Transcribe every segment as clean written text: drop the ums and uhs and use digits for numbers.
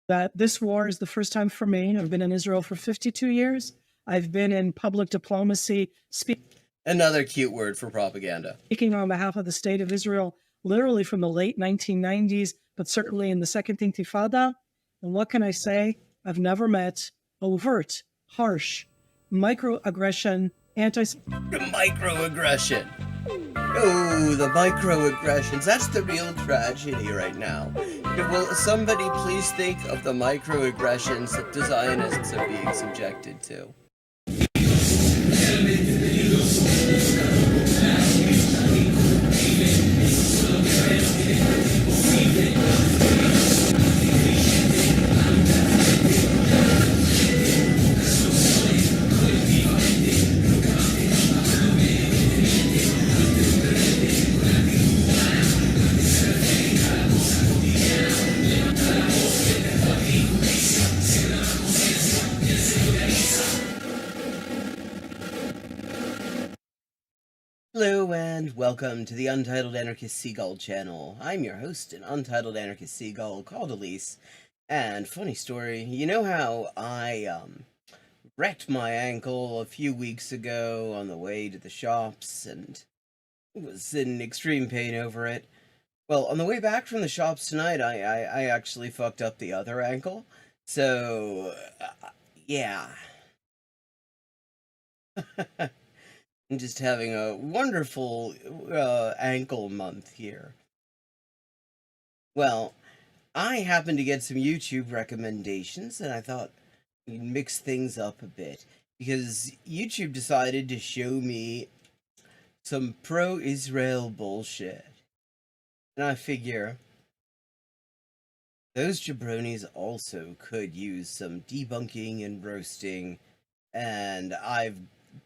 that this war is the first time for me. I've been in Israel for 52 years. I've been in public diplomacy, Another cute word for propaganda. speaking on behalf of the state of Israel, literally from the late 1990s, but certainly in the Second Intifada. And what can I say? I've never met overt, harsh, microaggression, Microaggression. Oh, the microaggressions. That's the real tragedy right now. Will somebody please think of the microaggressions that the Zionists are being subjected to? Hello and welcome to the Untitled Anarchist Seagull channel. I'm your host, an Untitled Anarchist Seagull called Elise. And funny story, you know how I wrecked my ankle a few weeks ago on the way to the shops and was in extreme pain over it? Well, on the way back from the shops tonight, I actually fucked up the other ankle. So, yeah. I'm just having a wonderful ankle month here. Well, I happened to get some YouTube recommendations, and I thought we'd mix things up a bit, because YouTube decided to show me some pro-Israel bullshit. And I figure those jabronis also could use some debunking and roasting, and I've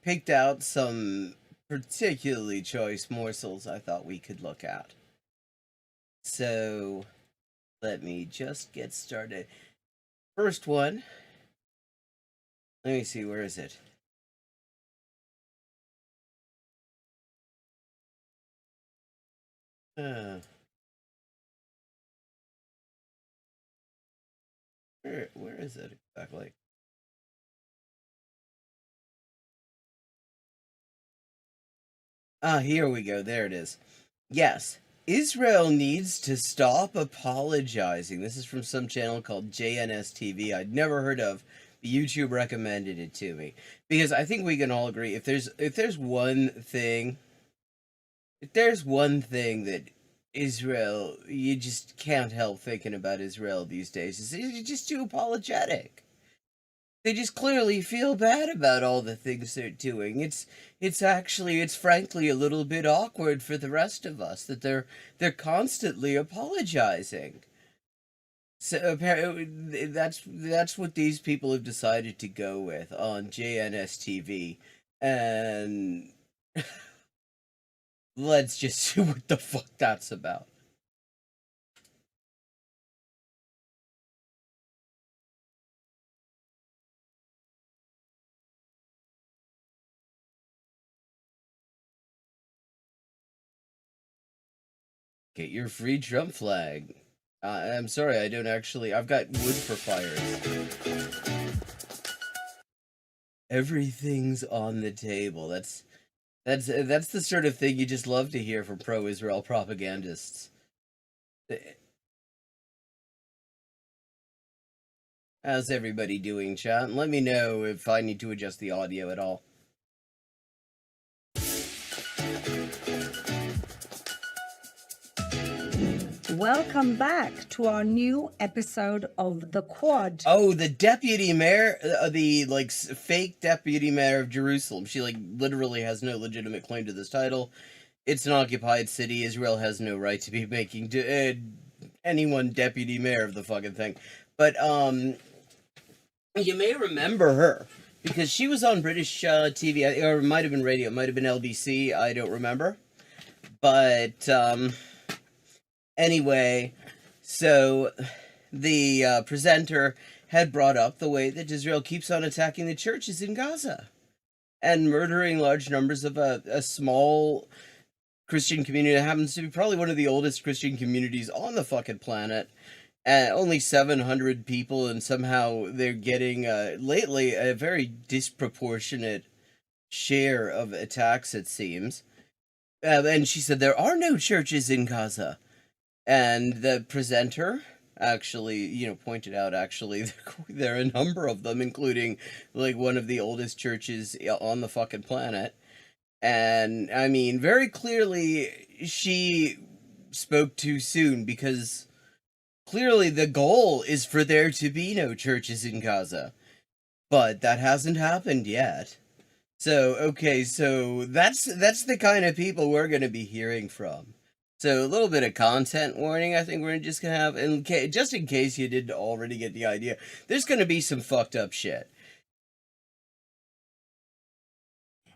picked out some particularly choice morsels I thought we could look at. So, let me just get started. First one. Let me see, where is it? Where is it exactly? Here we go. There it is. Yes. Israel needs to stop apologizing. This is from some channel called JNS TV. I'd never heard of. YouTube recommended it to me. Because I think we can all agree, if there's one thing that Israel, you just can't help thinking about Israel these days, is they're just too apologetic. They just clearly feel bad about all the things they're doing. It's frankly a little bit awkward for the rest of us that they're constantly apologizing. So apparently that's what these people have decided to go with on JNS TV, and let's just see what the fuck that's about. Get your free Trump flag. I'm sorry, I don't actually. I've got wood for fires. Everything's on the table. That's the sort of thing you just love to hear from pro-Israel propagandists. How's everybody doing, chat? Let me know if I need to adjust the audio at all. Welcome back to our new episode of The Quad. Oh, the deputy mayor, the fake deputy mayor of Jerusalem. She literally has no legitimate claim to this title. It's an occupied city. Israel has no right to be making anyone deputy mayor of the fucking thing. But you may remember her because she was on British TV, or it might have been radio, it might have been LBC. I don't remember. But anyway, so the presenter had brought up the way that Israel keeps on attacking the churches in Gaza and murdering large numbers of a small Christian community that happens to be probably one of the oldest Christian communities on the fucking planet. only 700 people, and somehow they're getting lately a very disproportionate share of attacks, it seems. And she said there are no churches in Gaza. And the presenter actually, pointed out actually there are a number of them, including like one of the oldest churches on the fucking planet. And I mean, very clearly she spoke too soon, because clearly the goal is for there to be no churches in Gaza. But that hasn't happened yet. So, okay, so that's the kind of people we're going to be hearing from. So, a little bit of content warning, I think we're just going to have, just in case you didn't already get the idea, there's going to be some fucked up shit.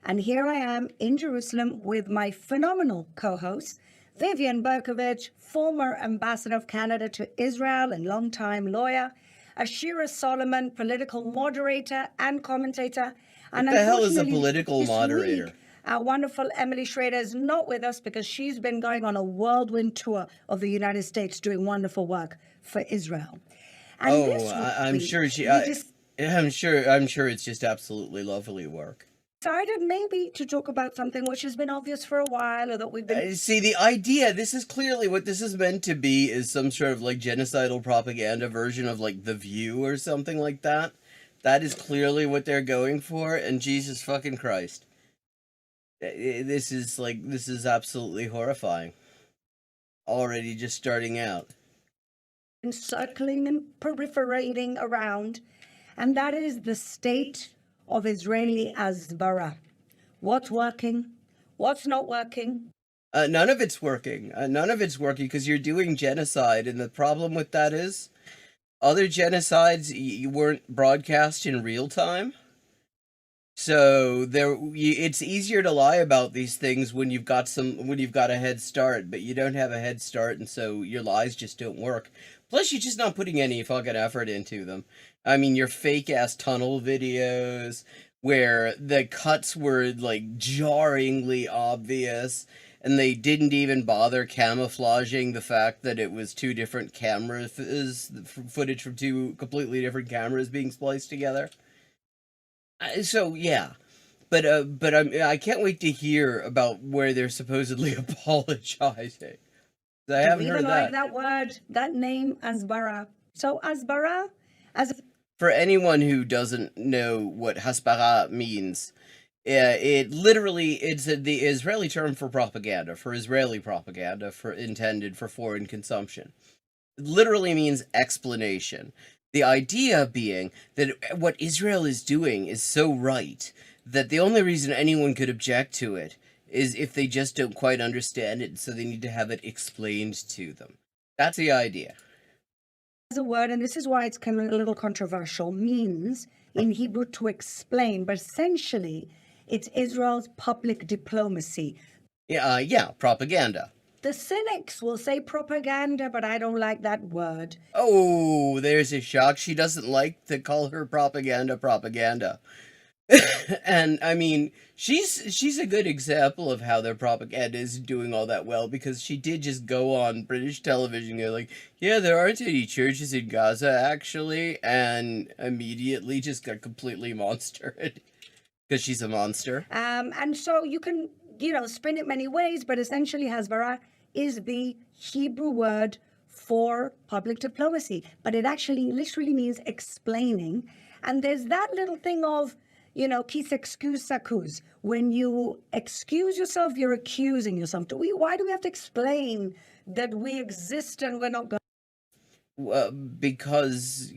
And here I am in Jerusalem with my phenomenal co-host, Vivian Berkovich, former ambassador of Canada to Israel and longtime lawyer, Ashira Solomon, political moderator and commentator. And What the hell is a unfortunately, political this moderator? week, our wonderful Emily Schrader is not with us because she's been going on a whirlwind tour of the United States doing wonderful work for Israel. And this I'm week, sure I'm sure it's just absolutely lovely work. decided maybe to talk about something which has been obvious for a while, or that we've been... See, the idea, this is clearly what this is meant to be, is some sort of like genocidal propaganda version of like The View or something like that. That is clearly what they're going for, and Jesus fucking Christ. This is absolutely horrifying. Already just starting out. circling and proliferating around, and that is the state of Israeli Hasbara. What's working? What's not working? None of it's working. None of it's working because you're doing genocide, and the problem with that is other genocides you weren't broadcast in real time. So it's easier to lie about these things when you've got a head start, but you don't have a head start, and so your lies just don't work. Plus, you're just not putting any fucking effort into them. I mean, your fake ass tunnel videos where the cuts were like jarringly obvious, and they didn't even bother camouflaging the fact that it was two different cameras, footage from two completely different cameras being spliced together. So yeah, but I can't wait to hear about where they're supposedly apologizing. I haven't heard Even that. like that word, that name, Hasbara. So Hasbara, as For anyone who doesn't know what Hasbara means, it literally it's the Israeli term for propaganda, intended for foreign consumption. It literally means explanation. The idea being that what Israel is doing is so right that the only reason anyone could object to it is if they just don't quite understand it, so they need to have it explained to them. That's the idea. a word, and this is why it's kind of a little controversial, means in Hebrew to explain, but essentially it's Israel's public diplomacy. Yeah, propaganda. The cynics will say propaganda, but I don't like that word. Oh, there's a shock. She doesn't like to call her propaganda. And I mean, she's a good example of how their propaganda is doing all that well, because she did just go on British television and go like, yeah, there aren't any churches in Gaza actually, and immediately just got completely monstered because she's a monster. And so you can, spin it many ways, but essentially Hasbara is the Hebrew word for public diplomacy, but it actually literally means explaining. And there's that little thing of, qui s'excuse s'accuse. When you excuse yourself, you're accusing yourself. Why do we have to explain that we exist and we're not going? Because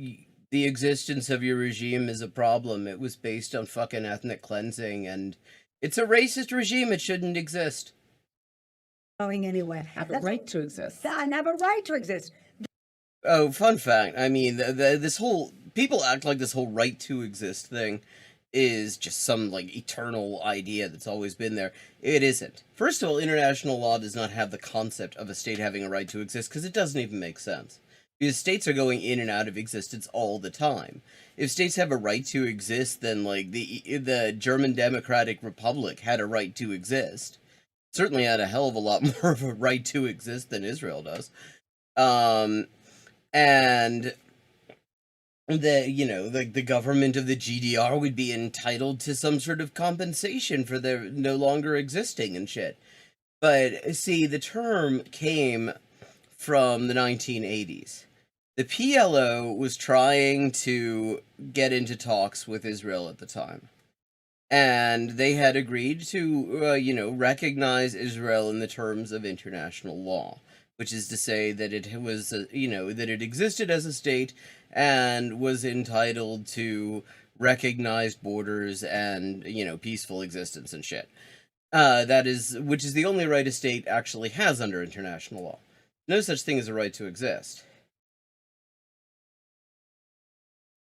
the existence of your regime is a problem. It was based on fucking ethnic cleansing, and it's a racist regime. It shouldn't exist. Going anywhere. Have a right to exist. I have a right to exist. Oh, fun fact. I mean, this whole... People act like this whole right to exist thing is just some, like, eternal idea that's always been there. It isn't. First of all, international law does not have the concept of a state having a right to exist, because it doesn't even make sense. Because states are going in and out of existence all the time. If states have a right to exist, then, like, the German Democratic Republic had a right to exist. Certainly had a hell of a lot more of a right to exist than Israel does. and the government of the GDR would be entitled to some sort of compensation for their no longer existing and shit. But see, the term came from the 1980s. The PLO was trying to get into talks with Israel at the time. And they had agreed to, recognize Israel in the terms of international law, which is to say that it was, that it existed as a state and was entitled to recognized borders and, peaceful existence and shit. Which is the only right a state actually has under international law. No such thing as a right to exist.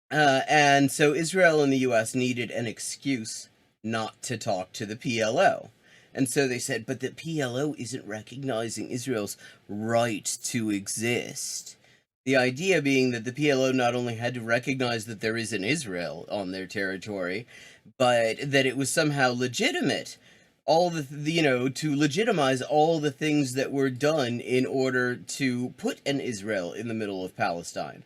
And so Israel and the US needed an excuse not to talk to the PLO. And so they said, but the PLO isn't recognizing Israel's right to exist. The idea being that the PLO not only had to recognize that there is an Israel on their territory, but that it was somehow legitimate. To legitimize all the things that were done in order to put an Israel in the middle of Palestine.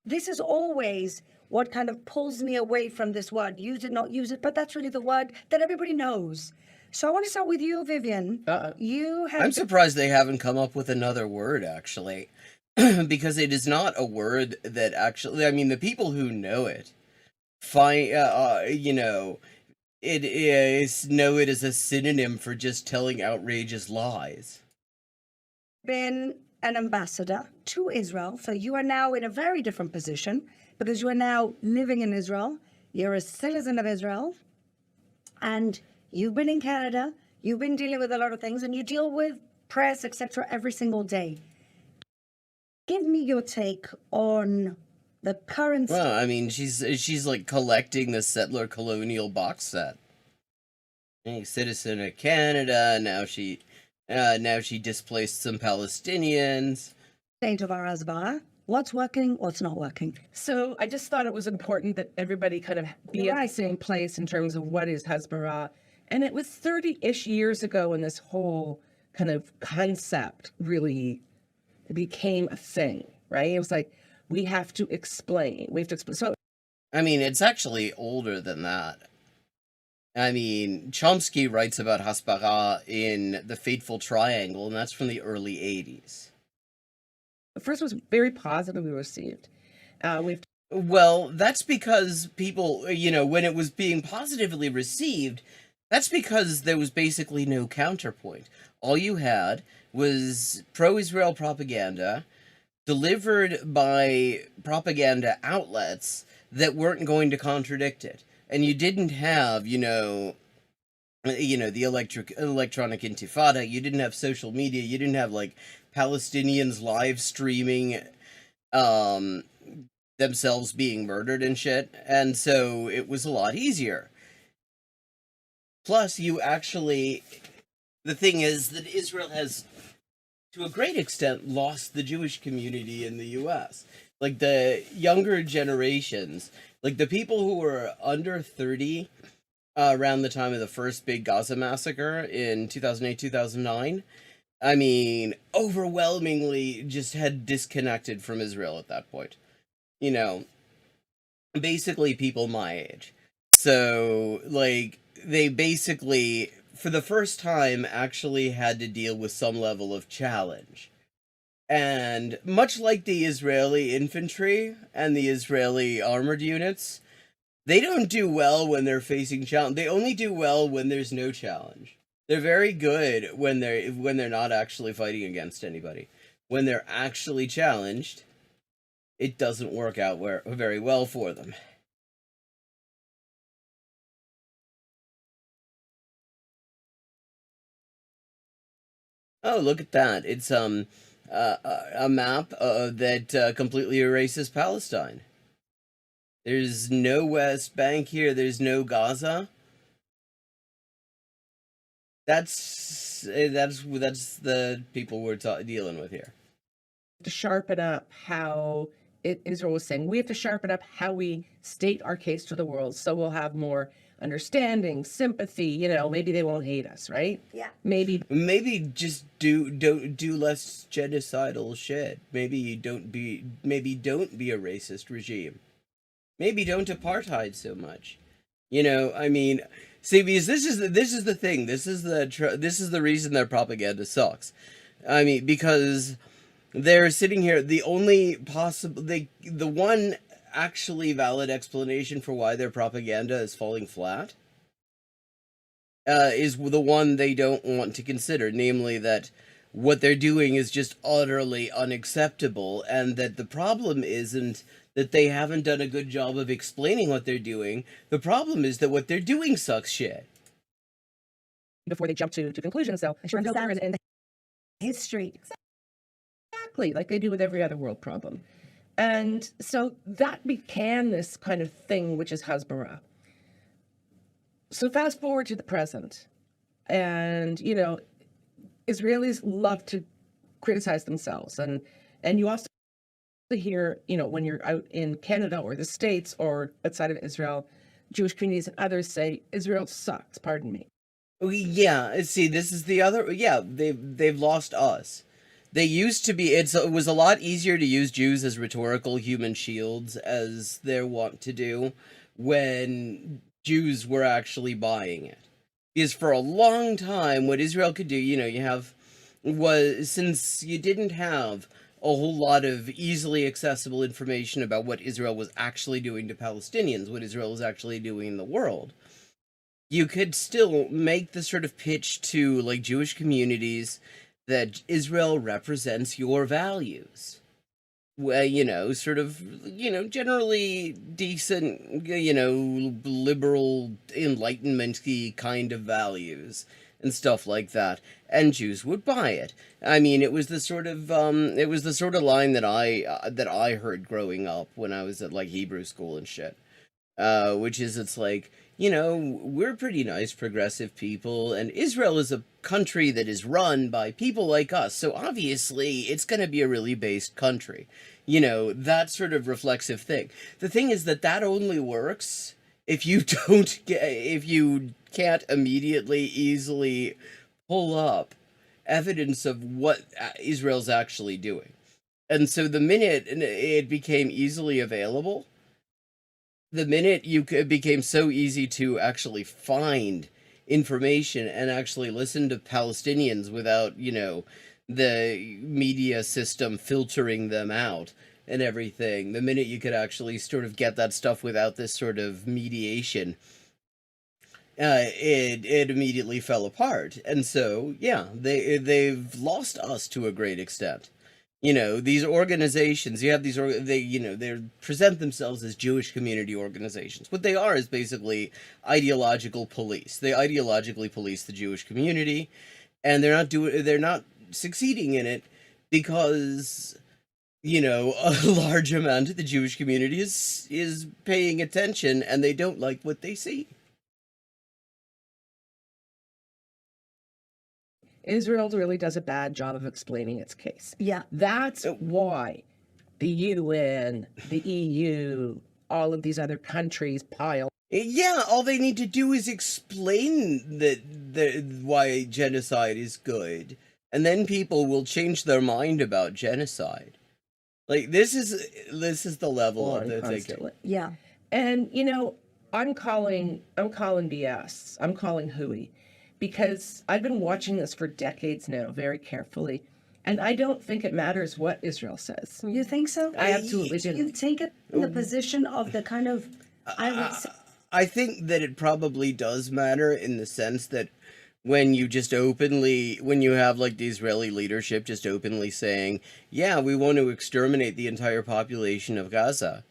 This is always what kind of pulls me away from this word. Use it, not use it, but that's really the word that everybody knows. So I want to start with you, Vivian. I'm surprised they haven't come up with another word, actually. Because it is not a word that actually, the people who know it know it as a synonym for just telling outrageous lies. Been an ambassador to Israel, so you are now in a very different position because you are now living in Israel. You're a citizen of Israel, and you've been in Canada. You've been dealing with a lot of things, and you deal with press, etc., every single day. Give me your take on the current. Well, she's like collecting the settler colonial box set. A citizen of Canada. Now she displaced some Palestinians. State of our Hasbara. What's working, what's not working. So I just thought it was important that everybody kind of be at the same place in terms of what is Hasbara. And it was 30-ish years ago when this whole kind of concept really became a thing, right? It was like, we have to explain. So it's actually older than that. Chomsky writes about Hasbara in The Fateful Triangle, and that's from the early 80s. the first was very positively received. Well, that's because people, when it was being positively received, that's because there was basically no counterpoint. All you had was pro-Israel propaganda delivered by propaganda outlets that weren't going to contradict it. And you didn't have, the electronic intifada. You didn't have social media. You didn't have, Palestinians live streaming themselves being murdered and shit. And so it was a lot easier. Plus, the thing is that Israel has, to a great extent, lost the Jewish community in the U.S. The younger generations, the people who were under 30 around the time of the first big Gaza massacre in 2008, 2009, overwhelmingly just had disconnected from Israel at that point. Basically people my age. So, they basically, for the first time, actually had to deal with some level of challenge. And much like the Israeli infantry and the Israeli armored units, they don't do well when they're facing challenge. They only do well when there's no challenge. They're very good when they're not actually fighting against anybody. When they're actually challenged, it doesn't work out very well for them. Oh, look at that. It's a map that completely erases Palestine. There's no West Bank here. There's no Gaza. That's the people we're dealing with here. To sharpen up how Israel was saying, we have to sharpen up how we state our case to the world, so we'll have more understanding, sympathy, maybe they won't hate us, right? Yeah. Maybe Maybe just don't do less genocidal shit. Maybe don't be a racist regime. Maybe don't apartheid so much. I mean, see, because this is the thing. This is the reason their propaganda sucks. I mean, because they're sitting here. The one actually valid explanation for why their propaganda is falling flat is the one they don't want to consider, namely that what they're doing is just utterly unacceptable, and that the problem isn't that they haven't done a good job of explaining what they're doing. The problem is that what they're doing sucks shit. before they jump to conclusions, though, and Understand and history. exactly like they do with every other world problem. And so that began this kind of thing, which is Hasbara. So fast forward to the present, and Israelis love to criticize themselves, and you also hear, when you're out in Canada or the States or outside of Israel, Jewish communities and others say Israel sucks. Pardon me. Yeah, see, this is the other. Yeah, they've lost us. They used to be. It was a lot easier to use Jews as rhetorical human shields, as they're wont to do, when Jews were actually buying it. Because for a long time, what Israel could do, since you didn't have a whole lot of easily accessible information about what Israel was actually doing to Palestinians, what Israel was actually doing in the world, you could still make the sort of pitch to Jewish communities that Israel represents your values. Well, sort of, generally decent, liberal, enlightenment-y kind of values and stuff like that. And Jews would buy it. I mean, it was the sort of line that I heard growing up when I was at Hebrew school and shit. Which is, it's like, we're pretty nice, progressive people, and Israel is a country that is run by people like us, so obviously it's going to be a really based country. That sort of reflexive thing. The thing is that only works if you can't immediately, easily pull up evidence of what Israel's actually doing. And so the minute it became easily available, the minute it became so easy to actually find information and actually listen to Palestinians without, the media system filtering them out and everything, the minute you could actually sort of get that stuff without this sort of mediation, it immediately fell apart. And so, yeah, they've lost us to a great extent. These organizations, they present themselves as Jewish community organizations. What they are is basically ideological police. They ideologically police the Jewish community, and they're not succeeding in it because, a large amount of the Jewish community is paying attention, and they don't like what they see. Israel really does a bad job of explaining its case. Yeah. That's why the UN, the EU, all of these other countries pile. Yeah, all they need to do is explain why genocide is good, and then people will change their mind about genocide. This is the level of the thinking. Yeah. And I'm calling BS. I'm calling hooey. Because I've been watching this for decades now, very carefully, and I don't think it matters what Israel says. You think so? I absolutely do. You take it in the position of the kind of, I think that it probably does matter in the sense that when you have the Israeli leadership just openly saying, yeah, we want to exterminate the entire population of Gaza,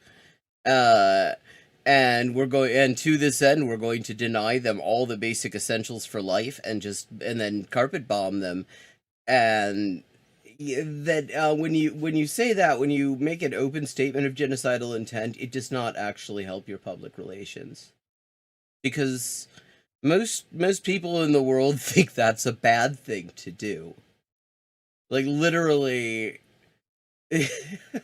and to this end, we're going to deny them all the basic essentials for life and then carpet bomb them. And that when you say that, when you make an open statement of genocidal intent, it does not actually help your public relations. Because most people in the world think that's a bad thing to do. Literally.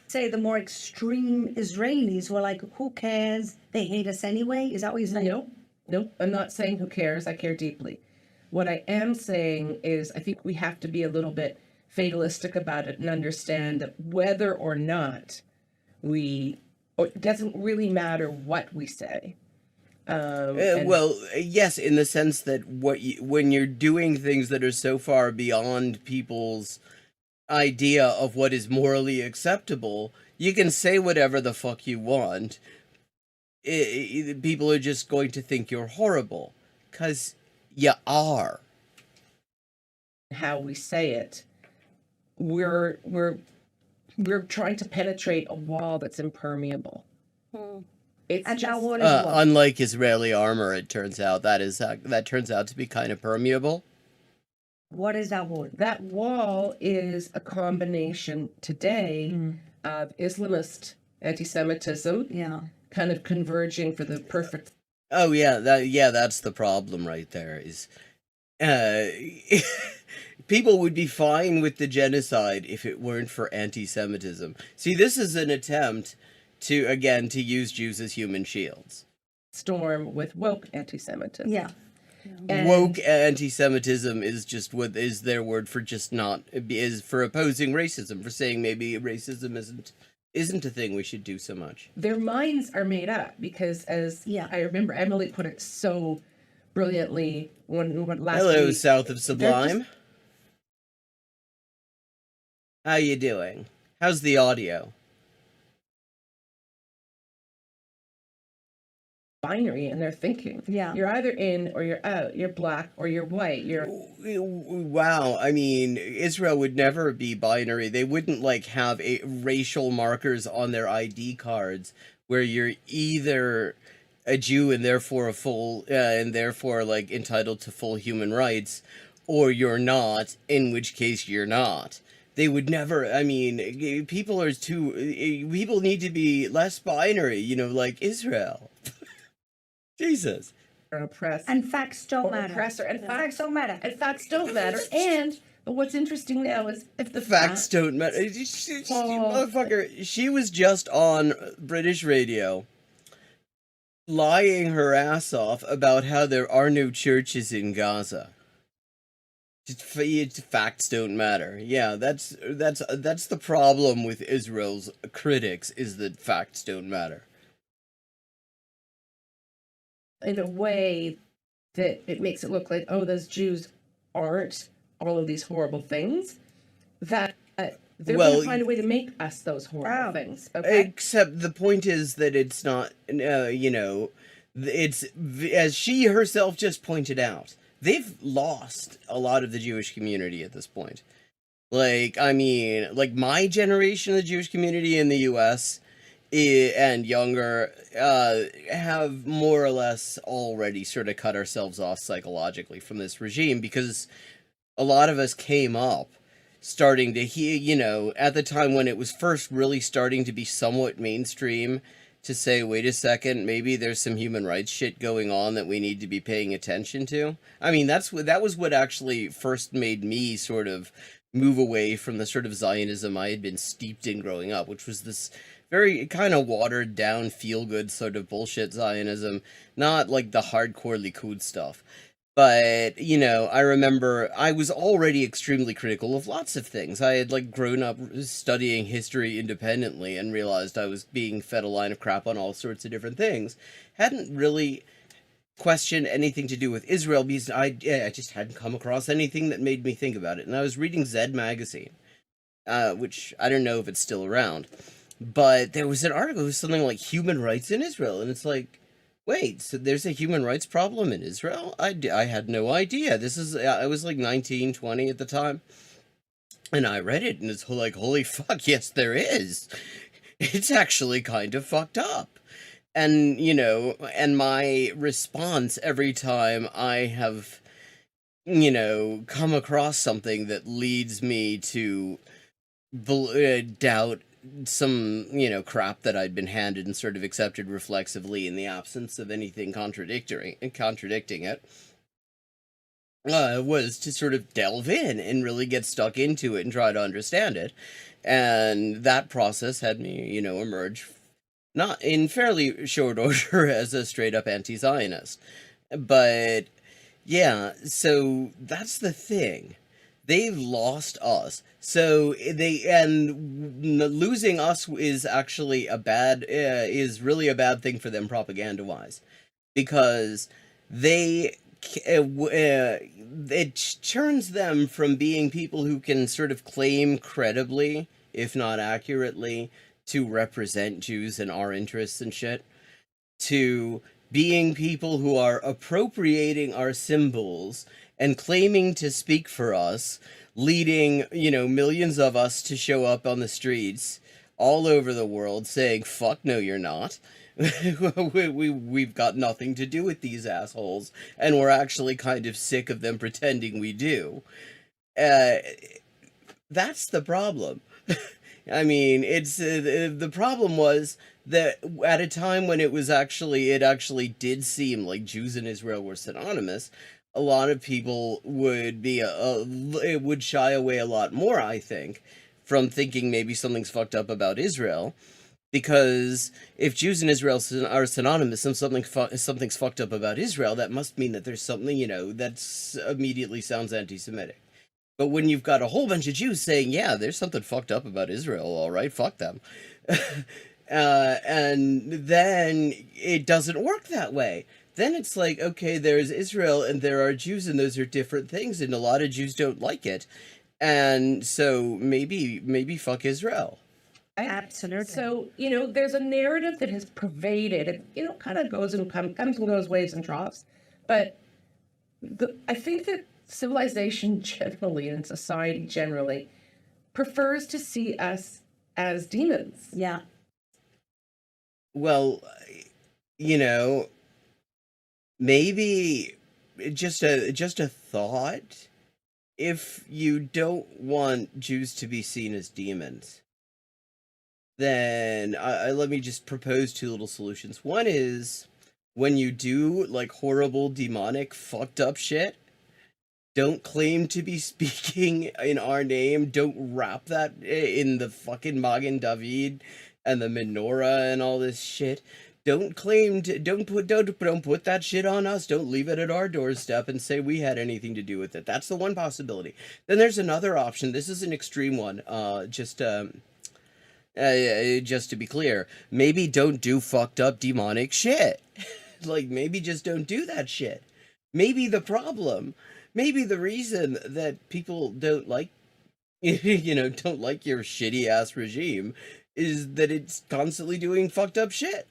say the more extreme Israelis were like, who cares? They hate us anyway. Is that what you're saying? Nope, I'm not saying who cares. I care deeply. What I am saying is I think we have to be a little bit fatalistic about it and understand that whether or not or it doesn't really matter what we say. Yes, in the sense that when you're doing things that are so far beyond people's idea of what is morally acceptable, you can say whatever the fuck you want. People are just going to think you're horrible, 'cause you are. How we say it, we're trying to penetrate a wall that's impermeable. It's And just that wall is what? Unlike Israeli armor, it turns out that turns out to be kind of permeable. What is that wall? that wall is a combination today of Islamist anti-Semitism, Yeah. kind of converging for the perfect. Oh yeah, that's the problem right there. Is people would be fine with the genocide if it weren't for anti-Semitism. See, this is an attempt to use Jews as human shields. Storm with woke anti-Semitism. Yeah. And Woke anti-Semitism is just what is their word for just not is for opposing racism, for saying maybe racism isn't a thing we should do so much. their minds are made up because, as Yeah. I remember Emily put it so brilliantly when last Hello, week. south of Sublime. How you doing? How's the audio? Binary in their thinking. Yeah. You're either in or you're out. You're black or you're white. Wow, I mean, Israel would never be binary. They wouldn't have racial markers on their ID cards where you're either a Jew and therefore entitled to full human rights, or you're not, in which case you're not. They would never. I mean, people need to be less binary, like Israel. Jesus. Or oppressed. And facts don't Or matter. oppressor. And Facts don't matter. And facts don't matter. But what's interesting now is if the Facts don't matter. Motherfucker, she was just on British radio lying her ass off about how there are no churches in Gaza. Facts don't matter. Yeah, that's the problem with Israel's critics, is that facts don't matter. in a way that it makes it look like, oh, those Jews aren't all of these horrible things, that they're going to find a way to make us those horrible things. Okay? Except the point is that it's not, it's, as she herself just pointed out, they've lost a lot of the Jewish community at this point. My generation of the Jewish community in the U.S. and younger have more or less already sort of cut ourselves off psychologically from this regime, because a lot of us came up starting to hear, at the time when it was first really starting to be somewhat mainstream to say, wait a second, maybe there's some human rights shit going on that we need to be paying attention to. I mean, that was what actually first made me sort of move away from the sort of Zionism I had been steeped in growing up, which was this very kind of watered down, feel good sort of bullshit Zionism, not like the hardcore Likud stuff. But, I remember I was already extremely critical of lots of things. I had grown up studying history independently and realized I was being fed a line of crap on all sorts of different things. Hadn't really questioned anything to do with Israel because I just hadn't come across anything that made me think about it. And I was reading Zed magazine, which I don't know if it's still around. But there was an article with something like human rights in Israel, and it's like, wait, so there's a human rights problem in Israel? I had no idea. I was 19, 20 at the time, and I read it, and it's like, holy fuck, yes, there is. It's actually kind of fucked up. And, and my response every time I have, come across something that leads me to doubt some, crap that I'd been handed and sort of accepted reflexively in the absence of anything contradicting it, was to sort of delve in and really get stuck into it and try to understand it. And that process had me, emerge not in fairly short order as a straight up anti-Zionist. But yeah, so that's the thing. They've lost us. So losing us is actually is really a bad thing for them propaganda wise, because they it turns them from being people who can sort of claim credibly, if not accurately, to represent Jews and our interests and shit, to being people who are appropriating our symbols and claiming to speak for us, leading, millions of us to show up on the streets all over the world saying, fuck no, you're not. We've got nothing to do with these assholes, and we're actually kind of sick of them pretending we do. That's the problem. I mean, it's the problem was that at a time when it actually did seem like Jews and Israel were synonymous, a lot of people would would shy away a lot more, I think, from thinking maybe something's fucked up about Israel, because if Jews and Israel are synonymous and something's fucked up about Israel, that must mean that there's something, that's immediately sounds anti-Semitic. But when you've got a whole bunch of Jews saying, yeah, there's something fucked up about Israel, all right, fuck them. And then it doesn't work that way. Then it's like, okay, there's Israel and there are Jews, and those are different things, and a lot of Jews don't like it. And so maybe fuck Israel. Absolutely. So, there's a narrative that has pervaded, it, kind of goes and comes and goes, waves and troughs. But I think that civilization generally and society generally prefers to see us as demons. Yeah. Well, maybe just a thought. If you don't want Jews to be seen as demons, then let me just propose two little solutions. One is, when you do like horrible, demonic, fucked up shit, don't claim to be speaking in our name. Don't wrap that in the fucking Magen David and the menorah and all this shit. Don't claim to don't put that shit on us. Don't leave it at our doorstep and say we had anything to do with it. That's the one possibility. Then there's another option. This is an extreme one. Just to be clear, maybe don't do fucked up demonic shit. Like, maybe just don't do that shit. Maybe the reason that people don't like, don't like your shitty ass regime is that it's constantly doing fucked up shit.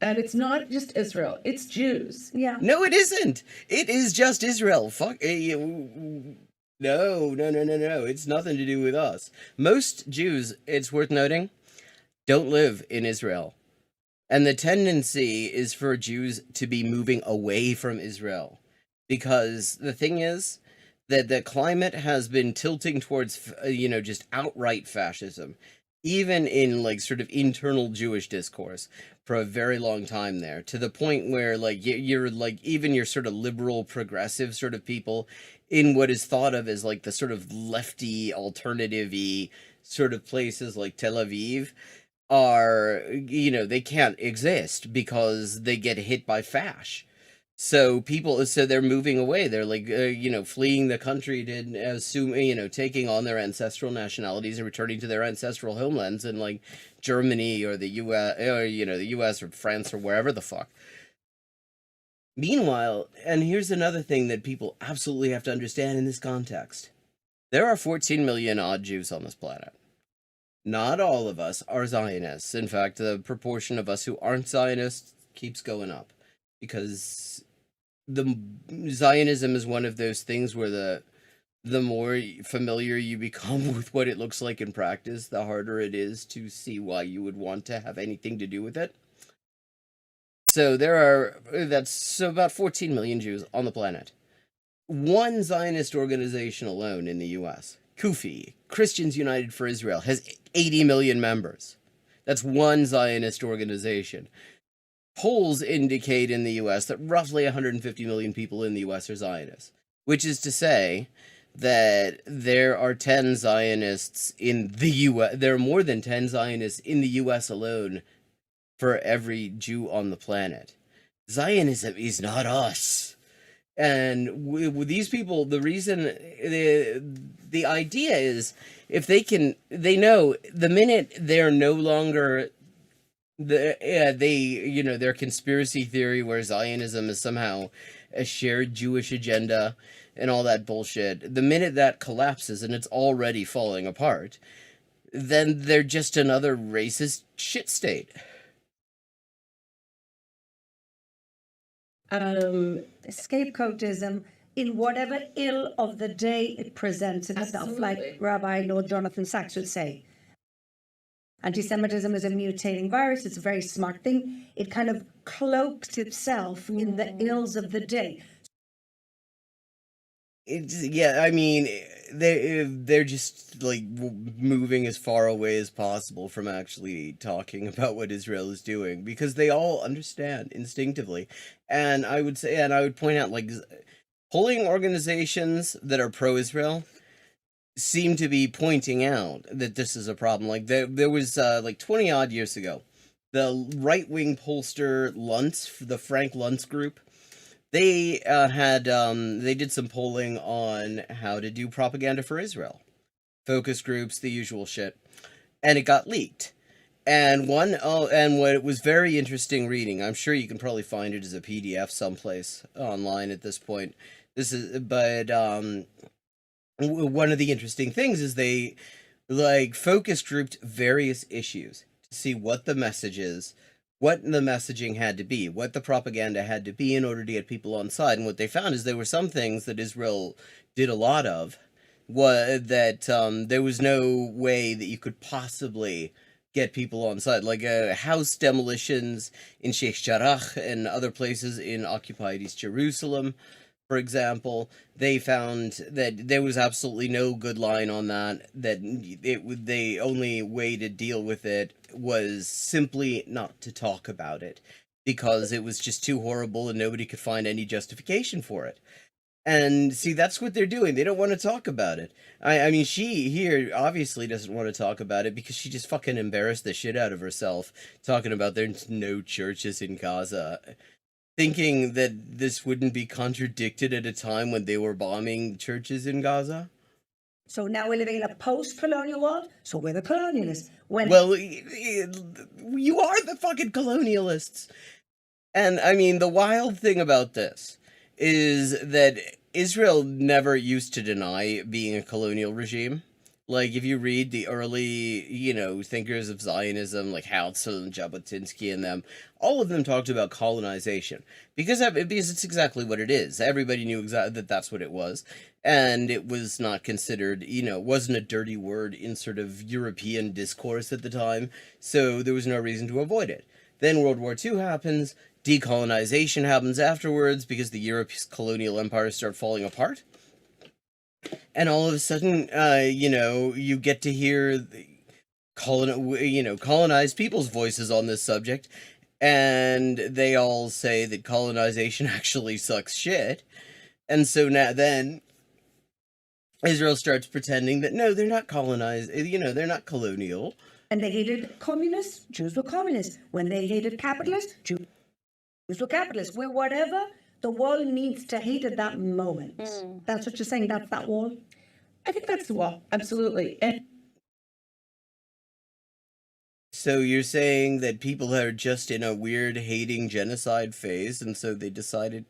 And it's not just Israel, it's Jews. Yeah. No, it isn't. It is just Israel. Fuck. No. It's nothing to do with us. Most Jews, it's worth noting, don't live in Israel. And the tendency is for Jews to be moving away from Israel. Because the thing is that the climate has been tilting towards, just outright fascism. Even in, like, sort of internal Jewish discourse for a very long time there. To the point where, like, you're, like, even your sort of liberal, progressive sort of people in what is thought of as, like, the sort of lefty, alternative-y sort of places like Tel Aviv are, they can't exist because they get hit by fash. So they're moving away. They're like, fleeing the country to assume, taking on their ancestral nationalities and returning to their ancestral homelands in like Germany or the US, or, the US or France or wherever the fuck. Meanwhile, and here's another thing that people absolutely have to understand in this context. There are 14 million odd Jews on this planet. Not all of us are Zionists. In fact, the proportion of us who aren't Zionists keeps going up, because the Zionism is one of those things where the more familiar you become with what it looks like in practice, the harder it is to see why you would want to have anything to do with it. So that's about 14 million Jews on the planet. One Zionist organization alone in the US, CUFI, Christians United for Israel, has 80 million members. That's one Zionist organization. Polls indicate in the US that roughly 150 million people in the US are Zionists, which is to say that there are 10 Zionists in the U.S. There are more than 10 Zionists in the U.S. alone for every Jew on the planet. Zionism is not us. And with these people, the reason, the idea is, if they know the minute they're no longer, their conspiracy theory where Zionism is somehow a shared Jewish agenda and all that bullshit, the minute that collapses, and it's already falling apart, then they're just another racist shit state. Scapegoatism in whatever ill of the day it presents itself, like Absolutely. Rabbi Lord Jonathan Sachs would say. Anti-Semitism is a mutating virus. It's a very smart thing. It kind of cloaks itself in the ills of the day. I mean, they're just like moving as far away as possible from actually talking about what Israel is doing, because they all understand instinctively. And I would point out, like, polling organizations that are pro-Israel seem to be pointing out that this is a problem. Like, there was like 20 odd years ago, the right-wing pollster Luntz, the Frank Luntz group, they did some polling on how to do propaganda for Israel, focus groups, the usual shit, and it got leaked. And what it was very interesting reading. I'm sure you can probably find it as a PDF someplace online at this point. One of the interesting things is they focus grouped various issues to see what the message is, what the messaging had to be, what the propaganda had to be in order to get people on side. And what they found is there were some things that Israel did a lot of, there was no way that you could possibly get people on side. Like house demolitions in Sheikh Jarrah and other places in occupied East Jerusalem, for example. They found that there was absolutely no good line on that, the only way to deal with it was simply not to talk about it, because it was just too horrible and nobody could find any justification for it. And see, that's what they're doing. They don't want to talk about it. I mean, she here obviously doesn't want to talk about it because she just fucking embarrassed the shit out of herself talking about there's no churches in Gaza, thinking that this wouldn't be contradicted at a time when they were bombing churches in Gaza. So now we're living in a post-colonial world, so we're the colonialists. Well, you are the fucking colonialists. And I mean, the wild thing about this is that Israel never used to deny being a colonial regime. Like, if you read the early, thinkers of Zionism, like Herzl and Jabotinsky and them, all of them talked about colonization. Because it's exactly what it is. Everybody knew exactly that that's what it was. And it was not considered, it wasn't a dirty word in sort of European discourse at the time. So there was no reason to avoid it. Then World War II happens. Decolonization happens afterwards because the Europe's colonial empires start falling apart. And all of a sudden, you get to hear colonized people's voices on this subject, and they all say that colonization actually sucks shit. And so then Israel starts pretending that no, they're not colonized, they're not colonial. And they hated communists, Jews were communists. When they hated capitalists, Jews were capitalists. We're whatever the world needs to hate at that moment. That's what you're saying, that's that wall? I think that's the wall, absolutely. And so you're saying that people are just in a weird hating genocide phase, and so they decided,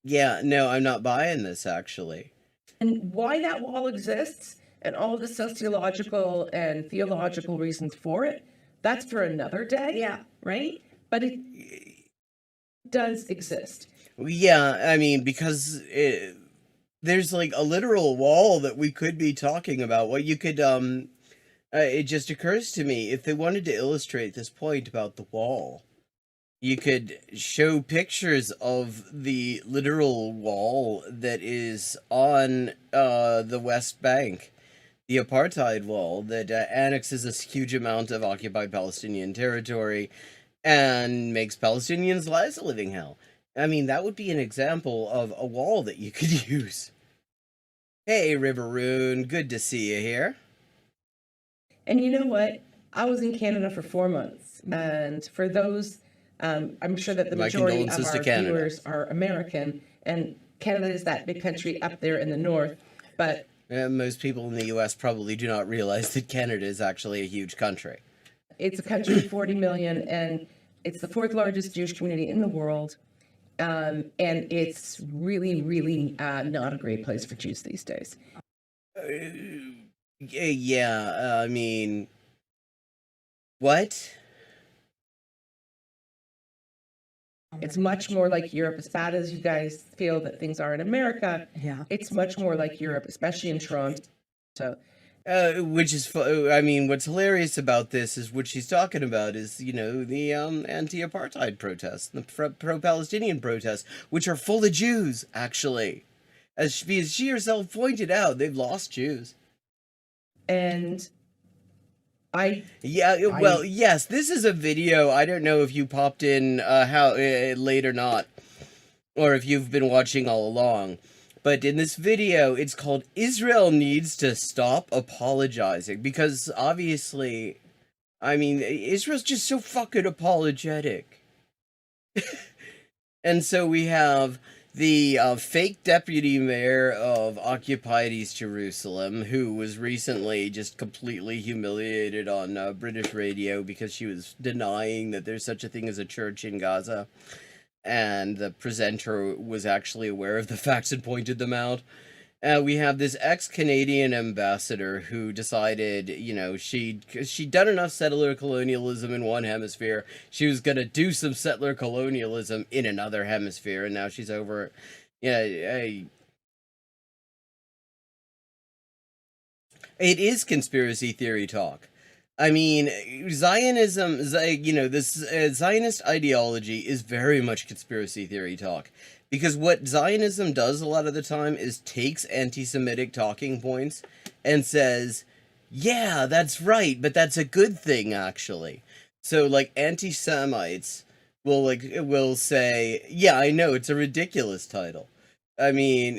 yeah, no, I'm not buying this, actually. And why that wall exists and all the sociological and theological reasons for it, that's for another day. Yeah. Right? But it does exist. Yeah, I mean, because there's like a literal wall that we could be talking about. What you could, it just occurs to me, if they wanted to illustrate this point about the wall, you could show pictures of the literal wall that is on the West Bank, the apartheid wall that annexes a huge amount of occupied Palestinian territory and makes Palestinians' lives a living hell. I mean, that would be an example of a wall that you could use. Hey, Riveroon. Good to see you here. And you know what? I was in Canada for 4 months. And for those, I'm sure that the My majority of condolences to our Canada. viewers are American. And Canada is that big country up there in the north. But Most people in the U.S. probably do not realize that Canada is actually a huge country. it's a country of 40 million, and it's the fourth largest Jewish community in the world. And it's really, really not a great place for Jews these days. Yeah, I mean, what? It's much more like Europe, as bad as you guys feel that things are in America. Yeah. It's much more like Europe, especially in Toronto. So Which is, I mean, what's hilarious about this is what she's talking about is, you know, the anti-apartheid protests, the pro-Palestinian protests, which are full of Jews, actually. As she herself pointed out, they've lost Jews. and Yeah, well, yes, this is a video. I don't know if you popped in how late or not, or if you've been watching all along. But in this video, it's called Israel Needs to Stop Apologizing. Because obviously, I mean, Israel's just so fucking apologetic. And so we have the fake deputy mayor of occupied East Jerusalem, who was recently just completely humiliated on British radio because she was denying that there's such a thing as a church in Gaza. And the presenter was actually aware of the facts and pointed them out. We have this ex-Canadian ambassador who decided, you know, she'd done enough settler colonialism in one hemisphere. She was going to do some settler colonialism in another hemisphere, and now she's over. Yeah, it is conspiracy theory talk. I mean, Zionism, you know, this Zionist ideology is very much conspiracy theory talk. Because what Zionism does a lot of the time is takes anti-Semitic talking points and says, yeah, that's right, but that's a good thing, actually. So, like, anti-Semites will say, yeah, I know, it's a ridiculous title. I mean,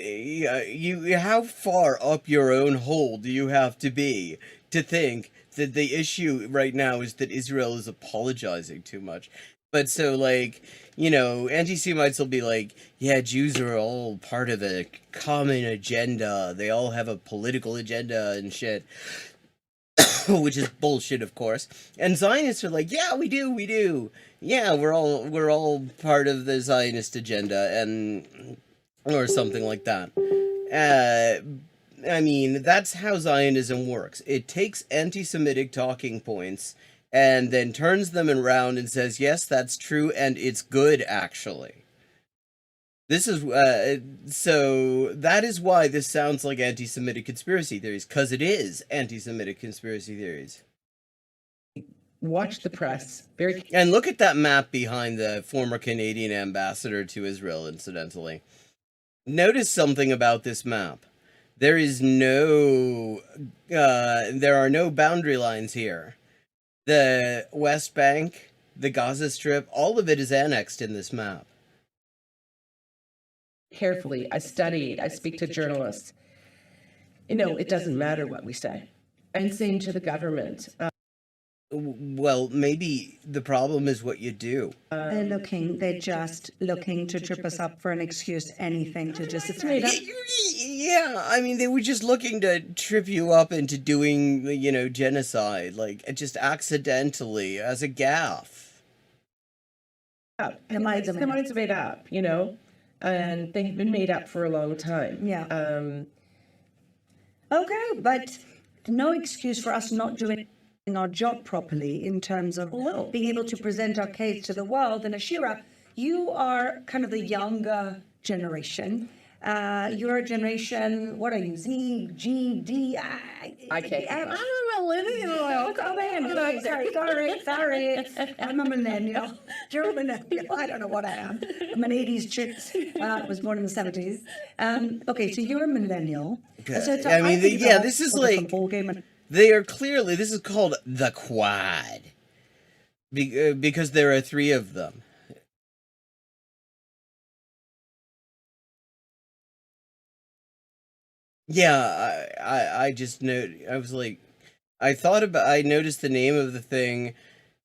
how far up your own hole do you have to be to think that the issue right now is that Israel is apologizing too much? But so, like, you know, anti-Semites will be like, yeah, Jews are all part of a common agenda. They all have a political agenda and shit. Which is bullshit, of course. And Zionists are like, yeah, we do. Yeah, we're all part of the Zionist agenda, and or something like that. I mean, that's how Zionism works. It takes anti-Semitic talking points and then turns them around and says, yes, that's true, and it's good, actually. This is, so that is why this sounds like anti-Semitic conspiracy theories, because it is anti-Semitic conspiracy theories. watch the press very. And look at that map behind the former Canadian ambassador to Israel, incidentally. Notice something about this map. There is no, there are no boundary lines here. The West Bank, the Gaza Strip, all of it is annexed in this map. Carefully. I studied, I speak to journalists. You know, it doesn't matter what we say. And saying to the government. Well, maybe the problem is what you do. They're just looking to trip us up for an excuse, anything to just. It's made up. Yeah, I mean, they were just looking to trip you up into doing, you know, genocide, like, just accidentally, as a gaffe. The minds are made up, you know, and they've been made up for a long time. Yeah. Okay, but no excuse for us not doing our job properly in terms of being able to present our case to the world. And Ashira, you are kind of the younger generation. You're a generation, what are you, Z, G, D, I can't. I'm a millennial. Come in. Sorry. I'm a millennial. You're a millennial. I don't know what I am. I'm an 80s chick. I was born in the 70s. Okay, so you're a millennial. So I mean, this is like, whole game. they are clearly, this is called the Quad. Because there are 3 of them. Yeah, I just know. I was like, I noticed the name of the thing,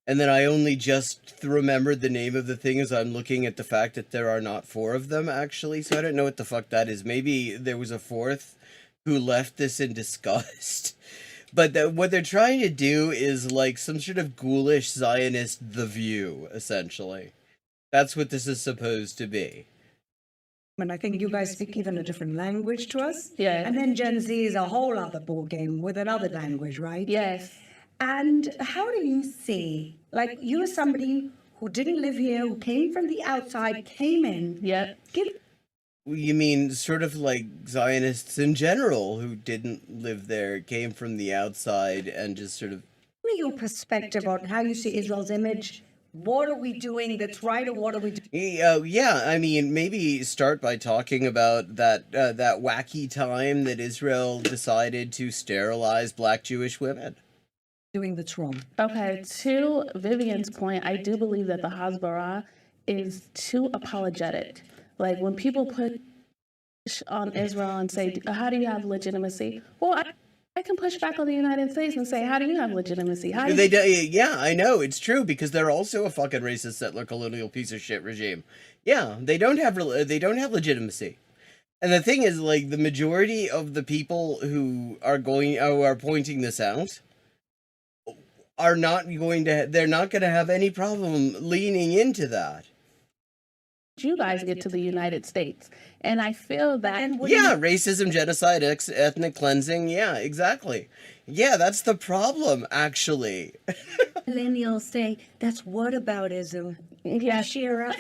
and then I only just remembered the name of the thing as I'm looking at the fact that there are not four of them, actually, so I don't know what the fuck that is. Maybe there was a fourth who left this in disgust. But what they're trying to do is like some sort of ghoulish Zionist The View, essentially. That's what this is supposed to be. And I think you guys speak even a different language to us. Yeah. And then Gen Z is a whole other ball game with another language, right? Yes. And how do you see, like, you as somebody who didn't live here, who came from the outside, came in. Yep. Give You mean sort of like Zionists in general who didn't live there, came from the outside, and just sort of... me your perspective on how you see Israel's image. What are we doing that's right, or what are we doing? Yeah, I mean, maybe start by talking about that wacky time that Israel decided to sterilize black Jewish women. Doing that's wrong. Okay, to Vivian's point, I do believe that the Hasbara is too apologetic. Like when people put on Israel and say, how do you have legitimacy? Well, I can push back on the United States and say, how do you have legitimacy? How do you... Yeah, I know, it's true, because they're also a fucking racist settler colonial piece of shit regime. Yeah, they don't have legitimacy. And the thing is, like, the majority of the people who are pointing this out are not going to, they're not going to have any problem leaning into that. You guys get to the United States. And I feel that... Yeah, racism, genocide, ethnic cleansing, yeah, exactly. Yeah, that's the problem, actually. Millennials say that's whataboutism. Yeah. Shira.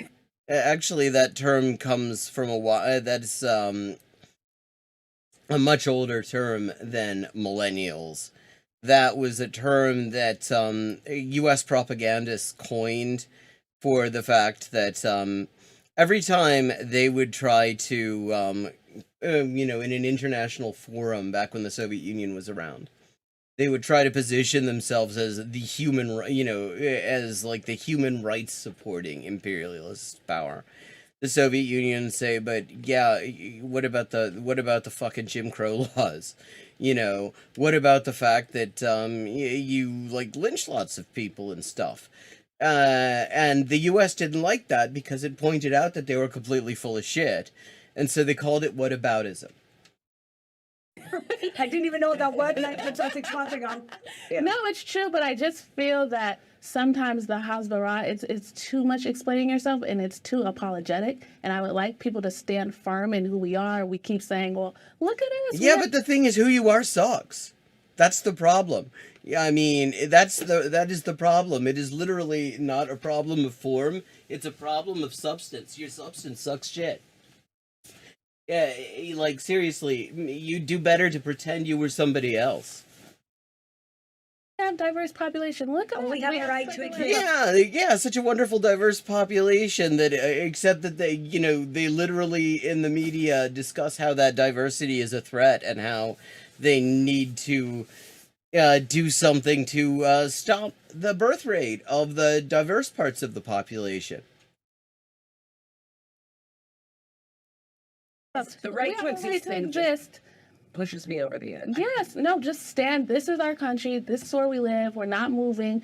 Actually, that term comes from that's a much older term than millennials. That was a term that U.S. propagandists coined for the fact that every time they would try to, in an international forum back when the Soviet Union was around, they would try to position themselves as the as like the human rights supporting imperialist power. The Soviet Union say, but yeah, what about the fucking Jim Crow laws? What about the fact that you like lynch lots of people and stuff? And the U.S. didn't like that because it pointed out that they were completely full of shit, and so they called it whataboutism. I didn't even know that word until 6 months ago. Yeah. No, it's true, but I just feel that sometimes the Hasbara, it's too much explaining yourself and it's too apologetic. And I would like people to stand firm in who we are. We keep saying, well, look at us. Yeah, but the thing is, who you are sucks. That's the problem. Yeah, I mean, that is the problem. It is literally not a problem of form. It's a problem of substance. Your substance sucks shit. Yeah, like, seriously, you do better to pretend you were somebody else. We have diverse population. Look at We have a right to exist. Yeah, such a wonderful diverse population that, except that they literally in the media discuss how that diversity is a threat and how they need to do something to stop the birth rate of the diverse parts of the population. The right We to have a right exist just pushes me over the edge. Yes, no, just stand. This is our country. This is where we live. We're not moving.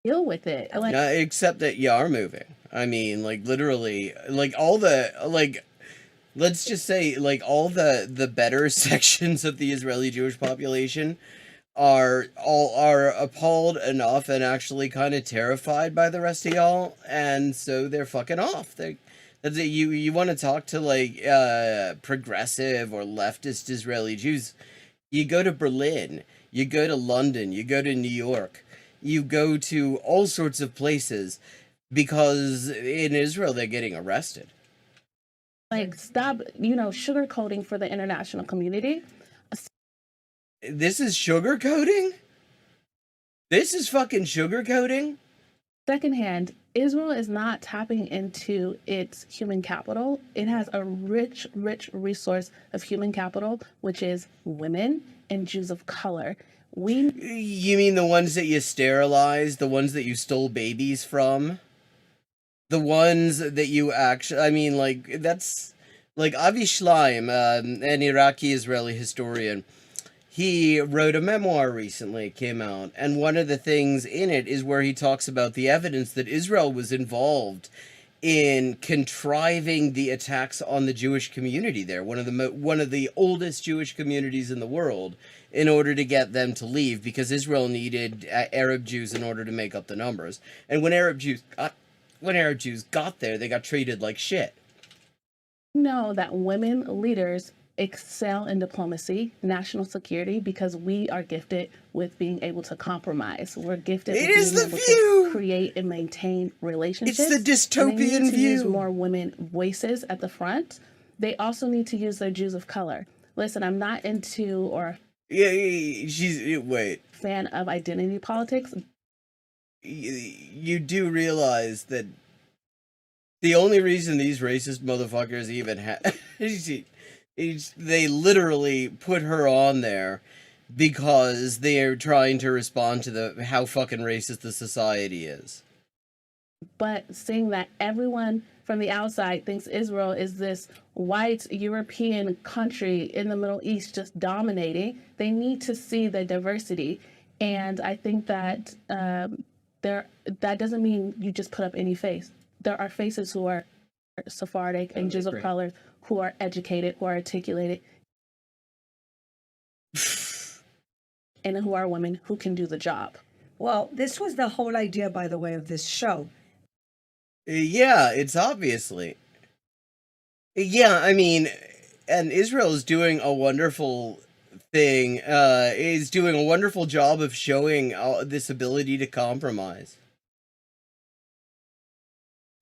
Deal with it. Like, Except that you are moving. I mean, like, literally, like, all the, like, let's just say, like, all the better sections of the Israeli Jewish population are appalled enough and actually kind of terrified by the rest of y'all, and so they're fucking off. You want to talk to, like, progressive or leftist Israeli Jews, you go to Berlin, you go to London, you go to New York, you go to all sorts of places, because in Israel they're getting arrested. like stop, sugarcoating for the international community. This is sugarcoating? This is fucking sugarcoating? Secondhand, Israel is not tapping into its human capital. It has a rich, rich resource of human capital, which is women and Jews of color. You mean the ones that you sterilized, the ones that you stole babies from? The ones that you actually, I mean, like, that's Like Avi Shleim, an Iraqi-Israeli historian, he wrote a memoir recently. It came out, and one of the things in it is where he talks about the evidence that Israel was involved in contriving the attacks on the Jewish community there, one of the oldest Jewish communities in the world, in order to get them to leave, because Israel needed Arab Jews in order to make up the numbers. And when Arab Jews got there, they got treated like shit. Know that women leaders excel in diplomacy, national security, because we are gifted with being able to compromise. We're gifted It with is being the able view. to create and maintain relationships. It's the And they dystopian need to use view. more women voices at the front. They also need to use their Jews of color. Listen, I'm not into or Yeah, wait. fan of identity politics. You do realize that the only reason these racist motherfuckers even they literally put her on there because they're trying to respond to how fucking racist the society is. But seeing that everyone from the outside thinks Israel is this white European country in the Middle East just dominating, they need to see the diversity. And I think that that doesn't mean you just put up any face. There are faces who are Sephardic and Jews of color, who are educated, who are articulated, and who are women who can do the job. Well, this was the whole idea, by the way, of this show. Yeah, it's obviously. Yeah, I mean, and Israel is doing a wonderful thing, is doing a wonderful job of showing this ability to compromise.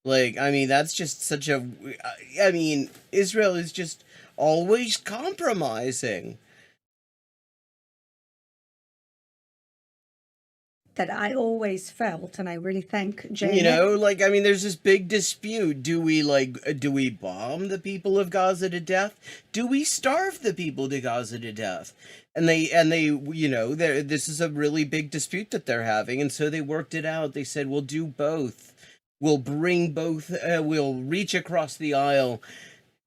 Like, I mean, that's just such a... I mean, Israel is just always compromising. That I always felt, and I really thank Jane. You know, like, I mean, there's this big dispute. Do we bomb the people of Gaza to death? Do we starve the people to Gaza to death? And they, you know, this is a really big dispute that they're having, and so they worked it out. They said, we'll do both. We'll bring both, we'll reach across the aisle,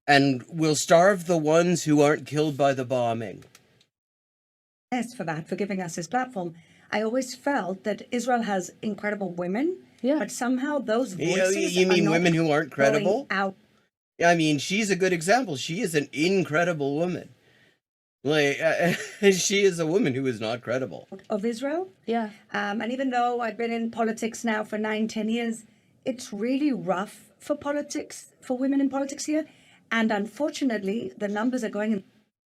and we'll starve the ones who aren't killed by the bombing. Yes, for that, for giving us this platform. I always felt that Israel has incredible women, Yeah. but somehow those voices You mean are not women who aren't credible? going out. I mean, she's a good example. She is an incredible woman. Like, she is a woman who is not credible. Of Israel. Yeah. And even though I've been in politics now for 9-10 years, it's really rough for politics, for women in politics here. And unfortunately, the numbers are going in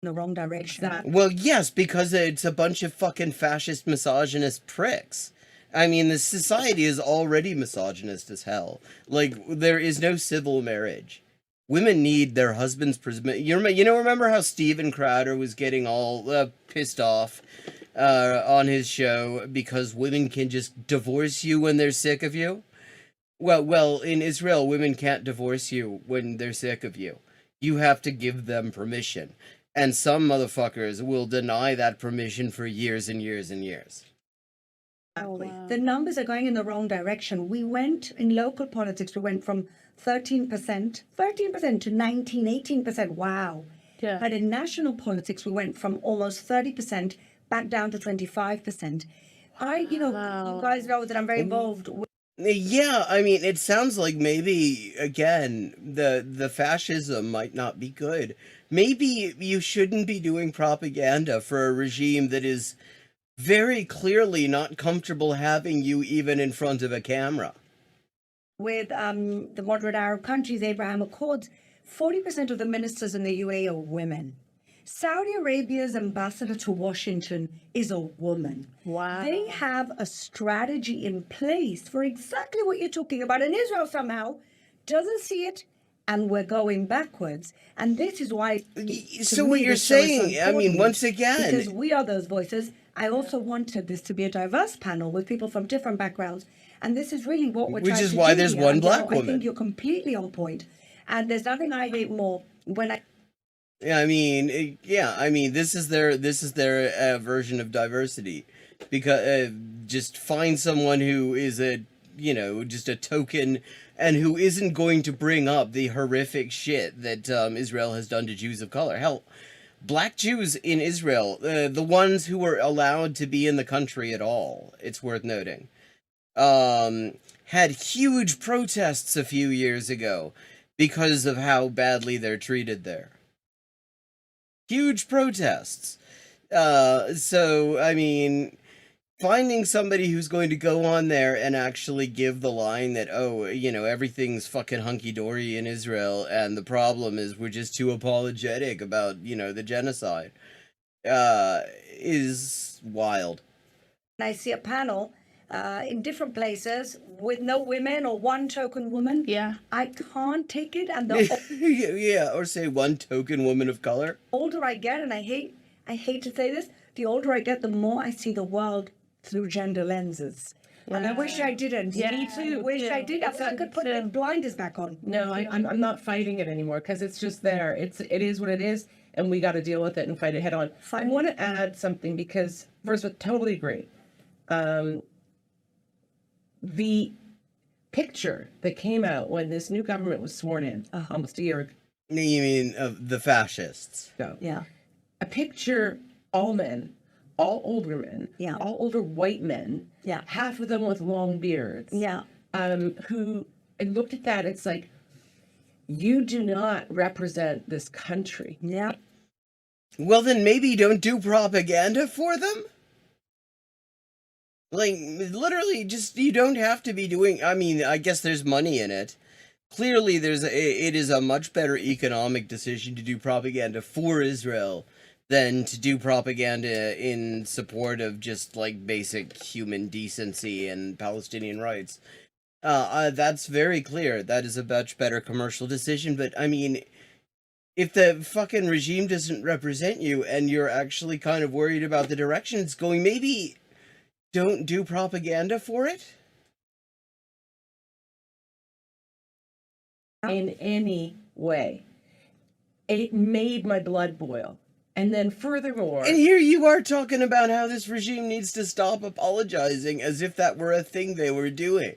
the wrong direction. Well, yes, because it's a bunch of fucking fascist, misogynist pricks. I mean, the society is already misogynist as hell. Like, there is no civil marriage. Women need their husbands' remember how Steven Crowder was getting all pissed off on his show because women can just divorce you when they're sick of you? Well, in Israel, women can't divorce you when they're sick of you. You have to give them permission. And some motherfuckers will deny that permission for years and years and years. Exactly. The numbers are going in the wrong direction. We went, in local politics, we went from 13% to 19, 18%. Wow. Yeah. But in national politics, we went from almost 30% back down to 25%. You guys know that I'm very involved with. Yeah, I mean, it sounds like maybe, again, the fascism might not be good. Maybe you shouldn't be doing propaganda for a regime that is very clearly not comfortable having you even in front of a camera. With the moderate Arab countries, Abraham Accords, 40% of the ministers in the UAE are women. Saudi Arabia's ambassador to Washington is a woman. Wow. They have a strategy in place for exactly what you're talking about. And Israel somehow doesn't see it, and we're going backwards. And this is why... So what you're saying, I mean, once again... Because we are those voices. I also wanted this to be a diverse panel with people from different backgrounds. And this is really what we're trying to do. Which is why there's here. one black I woman. think you're completely on point. And there's nothing I hate more when I... I mean, this is their version of diversity, because just find someone who is just a token and who isn't going to bring up the horrific shit that Israel has done to Jews of color. Hell, black Jews in Israel, the ones who were allowed to be in the country at all, it's worth noting, had huge protests a few years ago because of how badly they're treated there. Huge protests. So, I mean, finding somebody who's going to go on there and actually give the line that, oh, you know, everything's fucking hunky-dory in Israel, and the problem is we're just too apologetic about, you know, the genocide, is wild. I see a panel in different places with no women or one token woman. Yeah. I can't take it. And the Yeah, or say one token woman of color. older I get, and I hate to say this, the older I get, the more I see the world through gender lenses. And I wish I didn't. Yeah, Me too. I wish I did. I could put the blinders back on. No, I'm not fighting it anymore because it's just there. It is what it is, and we got to deal with it and fight it head on. I want to add something because first, I totally agree. The picture that came out when this new government was sworn in almost a year You mean of the fascists? ago. Yeah. A picture, all men, all older men, Yeah. all older white men, Yeah. half of them with long beards. Yeah. Who I looked at that, it's like, you do not represent this country. Yeah. Well, then maybe don't do propaganda for them? Like, literally, just, you don't have to be doing, I mean, I guess there's money in it. Clearly, it is a much better economic decision to do propaganda for Israel than to do propaganda in support of just, like, basic human decency and Palestinian rights. That's very clear. That is a much better commercial decision, but, I mean, if the fucking regime doesn't represent you and you're actually kind of worried about the direction it's going, maybe don't do propaganda for it? In any way. It made my blood boil. And then furthermore, And here you are talking about how this regime needs to stop apologizing as if that were a thing they were doing.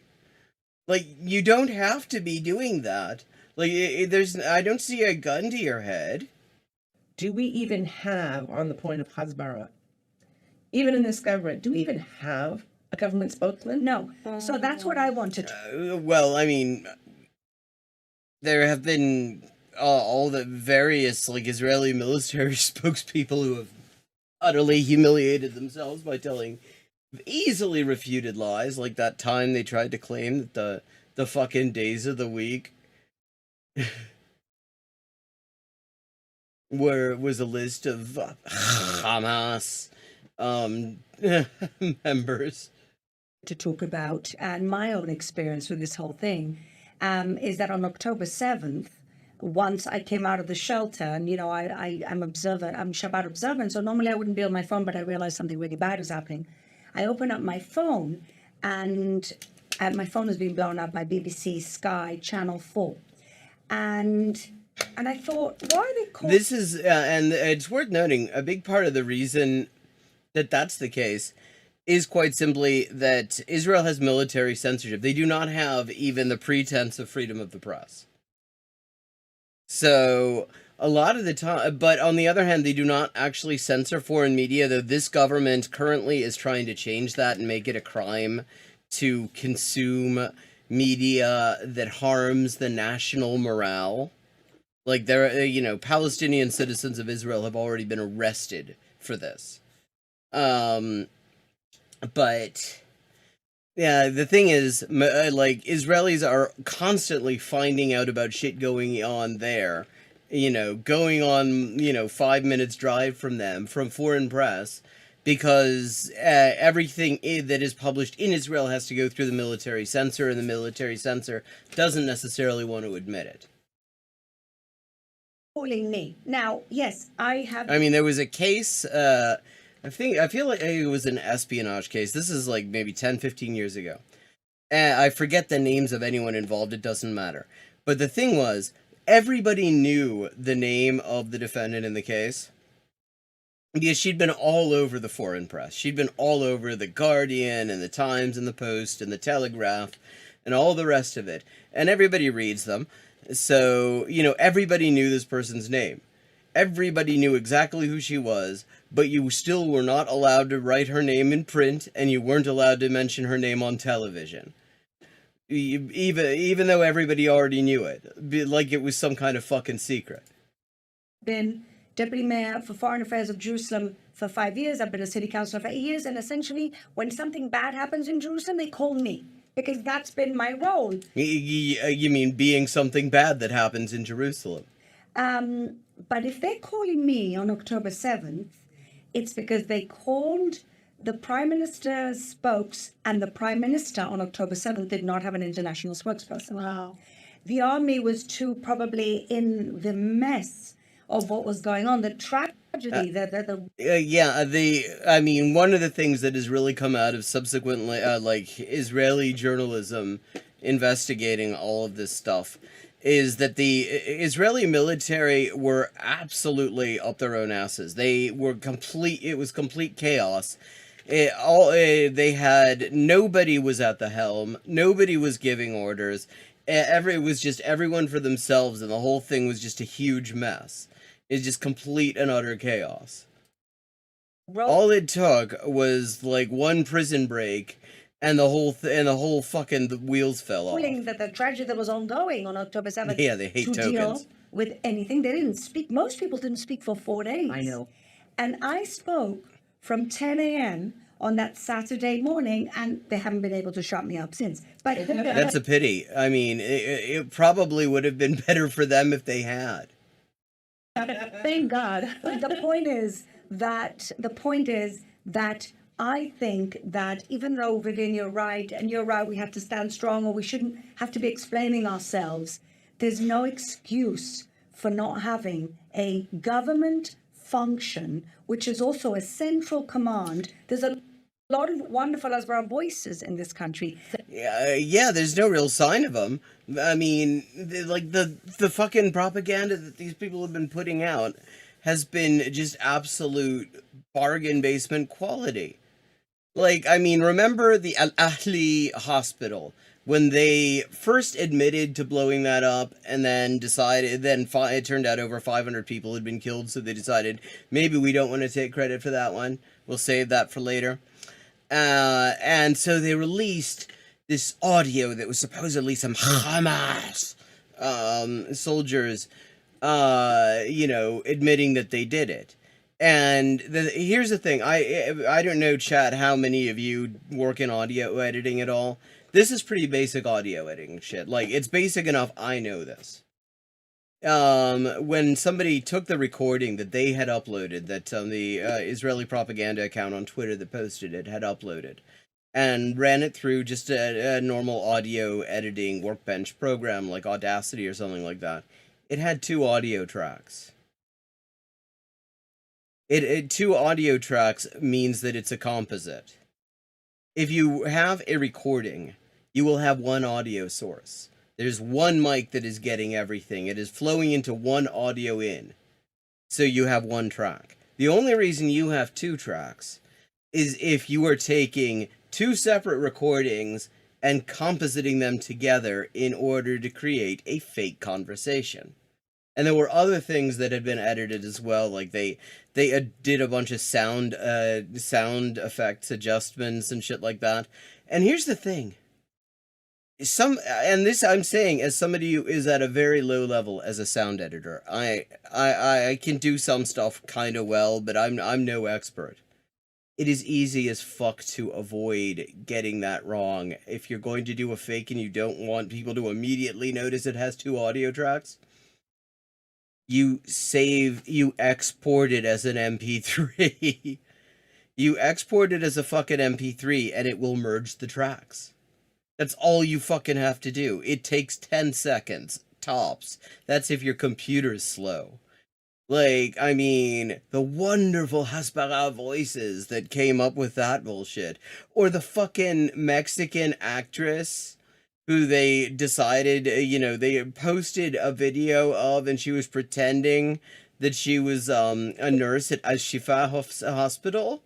Like, you don't have to be doing that. Like, I don't see a gun to your head. do we even have, on the point of Hasbara, even in this government, do we even have a government spokesman? No. So that's what I wanted. Well, I mean, there have been all the various, like, Israeli military spokespeople who have utterly humiliated themselves by telling easily refuted lies, like that time they tried to claim that the fucking days of the week was a list of Hamas members. To talk about, and my own experience with this whole thing is that on October 7th, once I came out of the shelter, and you know, I'm observant, I'm Shabbat observant, so normally I wouldn't be on my phone, but I realized something really bad was happening. I opened up my phone, and my phone was being blown up by BBC Sky Channel 4, and I thought, why are they calling? This is, and it's worth noting, a big part of the reason that that's the case is quite simply that Israel has military censorship. They do not have even the pretense of freedom of the press. So, a lot of the time, but on the other hand, they do not actually censor foreign media, though this government currently is trying to change that and make it a crime to consume media that harms the national morale. Like, there, you know, Palestinian citizens of Israel have already been arrested for this. But yeah, the thing is, like, Israelis are constantly finding out about shit going on there, you know, going on, you know, 5 minutes drive from them, from foreign press, because everything that is published in Israel has to go through the military censor, and the military censor doesn't necessarily want to admit it. Calling me. Now, yes, I have. I mean, there was a case, I feel like it was an espionage case. This is like maybe 10, 15 years ago. I forget the names of anyone involved, it doesn't matter. But the thing was, everybody knew the name of the defendant in the case, because she'd been all over the foreign press. She'd been all over the Guardian and the Times and the Post and the Telegraph. and all the rest of it. And everybody reads them. So, everybody knew this person's name. Everybody knew exactly who she was, but you still were not allowed to write her name in print, and you weren't allowed to mention her name on television. Even though everybody already knew it. Like it was some kind of fucking secret. Been deputy mayor for foreign affairs of Jerusalem for 5 years. I've been a city councilor for 8 years. And essentially, when something bad happens in Jerusalem, they call me, because that's been my role. You mean being something bad that happens in Jerusalem? But if they're calling me on October 7th, it's because they called the Prime Minister's spokes, and the Prime Minister on October 7th did not have an international spokesperson. Wow. The army was too probably in the mess of what was going on, the tragedy, one of the things that has really come out of subsequently, Israeli journalism investigating all of this stuff is that the Israeli military were absolutely up their own asses. It was complete chaos. Nobody was at the helm. Nobody was giving orders. It was just everyone for themselves, and the whole thing was just a huge mess. It's just complete and utter chaos. All it took was like one prison break, and the whole fucking the wheels fell off. That the tragedy that was ongoing on October 7th. Yeah, they hate tokens. Deal with anything. They didn't speak. Most people didn't speak for 4 days. I know. And I spoke from 10 a.m. on that Saturday morning, and they haven't been able to shut me up since. But that's a pity. I mean, it probably would have been better for them if they had. Thank God. The point is that I think that even though, Vivian, you're right, we have to stand strong, or we shouldn't have to be explaining ourselves. There's no excuse for not having a government function, which is also a central command. There's a lot of wonderful Hasbara voices in this country. Yeah, there's no real sign of them. I mean, the fucking propaganda that these people have been putting out has been just absolute bargain basement quality. Remember the Al-Ahli hospital, when they first admitted to blowing that up, and then it turned out over 500 people had been killed, so they decided, maybe we don't want to take credit for that one. We'll save that for later. And so they released this audio that was supposedly some Hamas soldiers, admitting that they did it. And here's the thing. I don't know, Chad, how many of you work in audio editing at all. This is pretty basic audio editing shit. It's basic enough I know this. When somebody took the recording that they had uploaded, that the Israeli propaganda account on Twitter that posted it had uploaded, and ran it through just a normal audio editing workbench program like Audacity or something like that, it had 2 audio tracks. Two audio tracks means that it's a composite. If you have a recording, you will have one audio source. There's one mic that is getting everything. It is flowing into one audio in. So you have one track. The only reason you have 2 tracks is if you are taking 2 separate recordings and compositing them together in order to create a fake conversation. And there were other things that had been edited as well, like they did a bunch of sound effects adjustments and shit like that. And here's the thing. This I'm saying as somebody who is at a very low level as a sound editor. I can do some stuff kind of well, but I'm no expert. It is easy as fuck to avoid getting that wrong. If you're going to do a fake and you don't want people to immediately notice it has 2 audio tracks, you export it as an MP3. You export it as a fucking MP3 and it will merge the tracks. That's all you fucking have to do. It takes 10 seconds, tops. That's if your computer's slow. The wonderful Hasbara voices that came up with that bullshit. Or the fucking Mexican actress who they decided, they posted a video of, and she was pretending that she was a nurse at Al-Shifa hospital.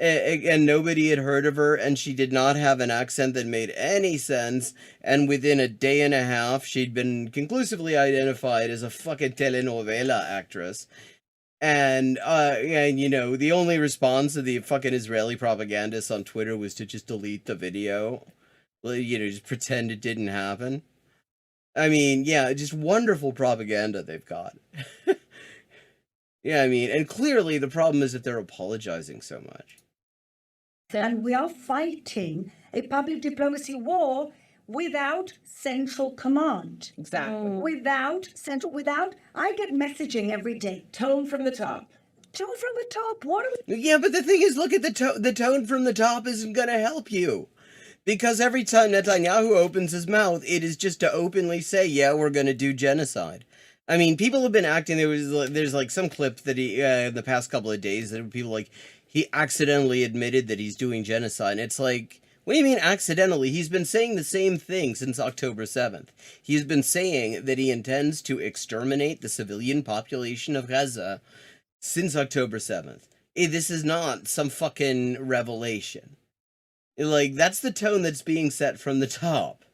And nobody had heard of her, and she did not have an accent that made any sense, and within a day and a half, she'd been conclusively identified as a fucking telenovela actress. And you know, the only response of the fucking Israeli propagandists on Twitter was to just delete the video. You know, just pretend it didn't happen. I mean, yeah, just wonderful propaganda they've got. Yeah, I mean, and clearly the problem is that they're apologizing so much. And we are fighting a public diplomacy war without central command. Exactly. Without, I get messaging every day. Tone from the top. Tone from the top. What are we? Yeah, but the thing is, look at the tone from the top isn't going to help you. Because every time Netanyahu opens his mouth, it is just to openly say, yeah, we're going to do genocide. I mean, people have been acting, there's like some clip that he, in the past couple of days, that people like, he accidentally admitted that he's doing genocide. And it's like, what do you mean accidentally? He's been saying the same thing since October 7th. He's been saying that he intends to exterminate the civilian population of Gaza since October 7th. This is not some fucking revelation. Like, that's the tone that's being set from the top.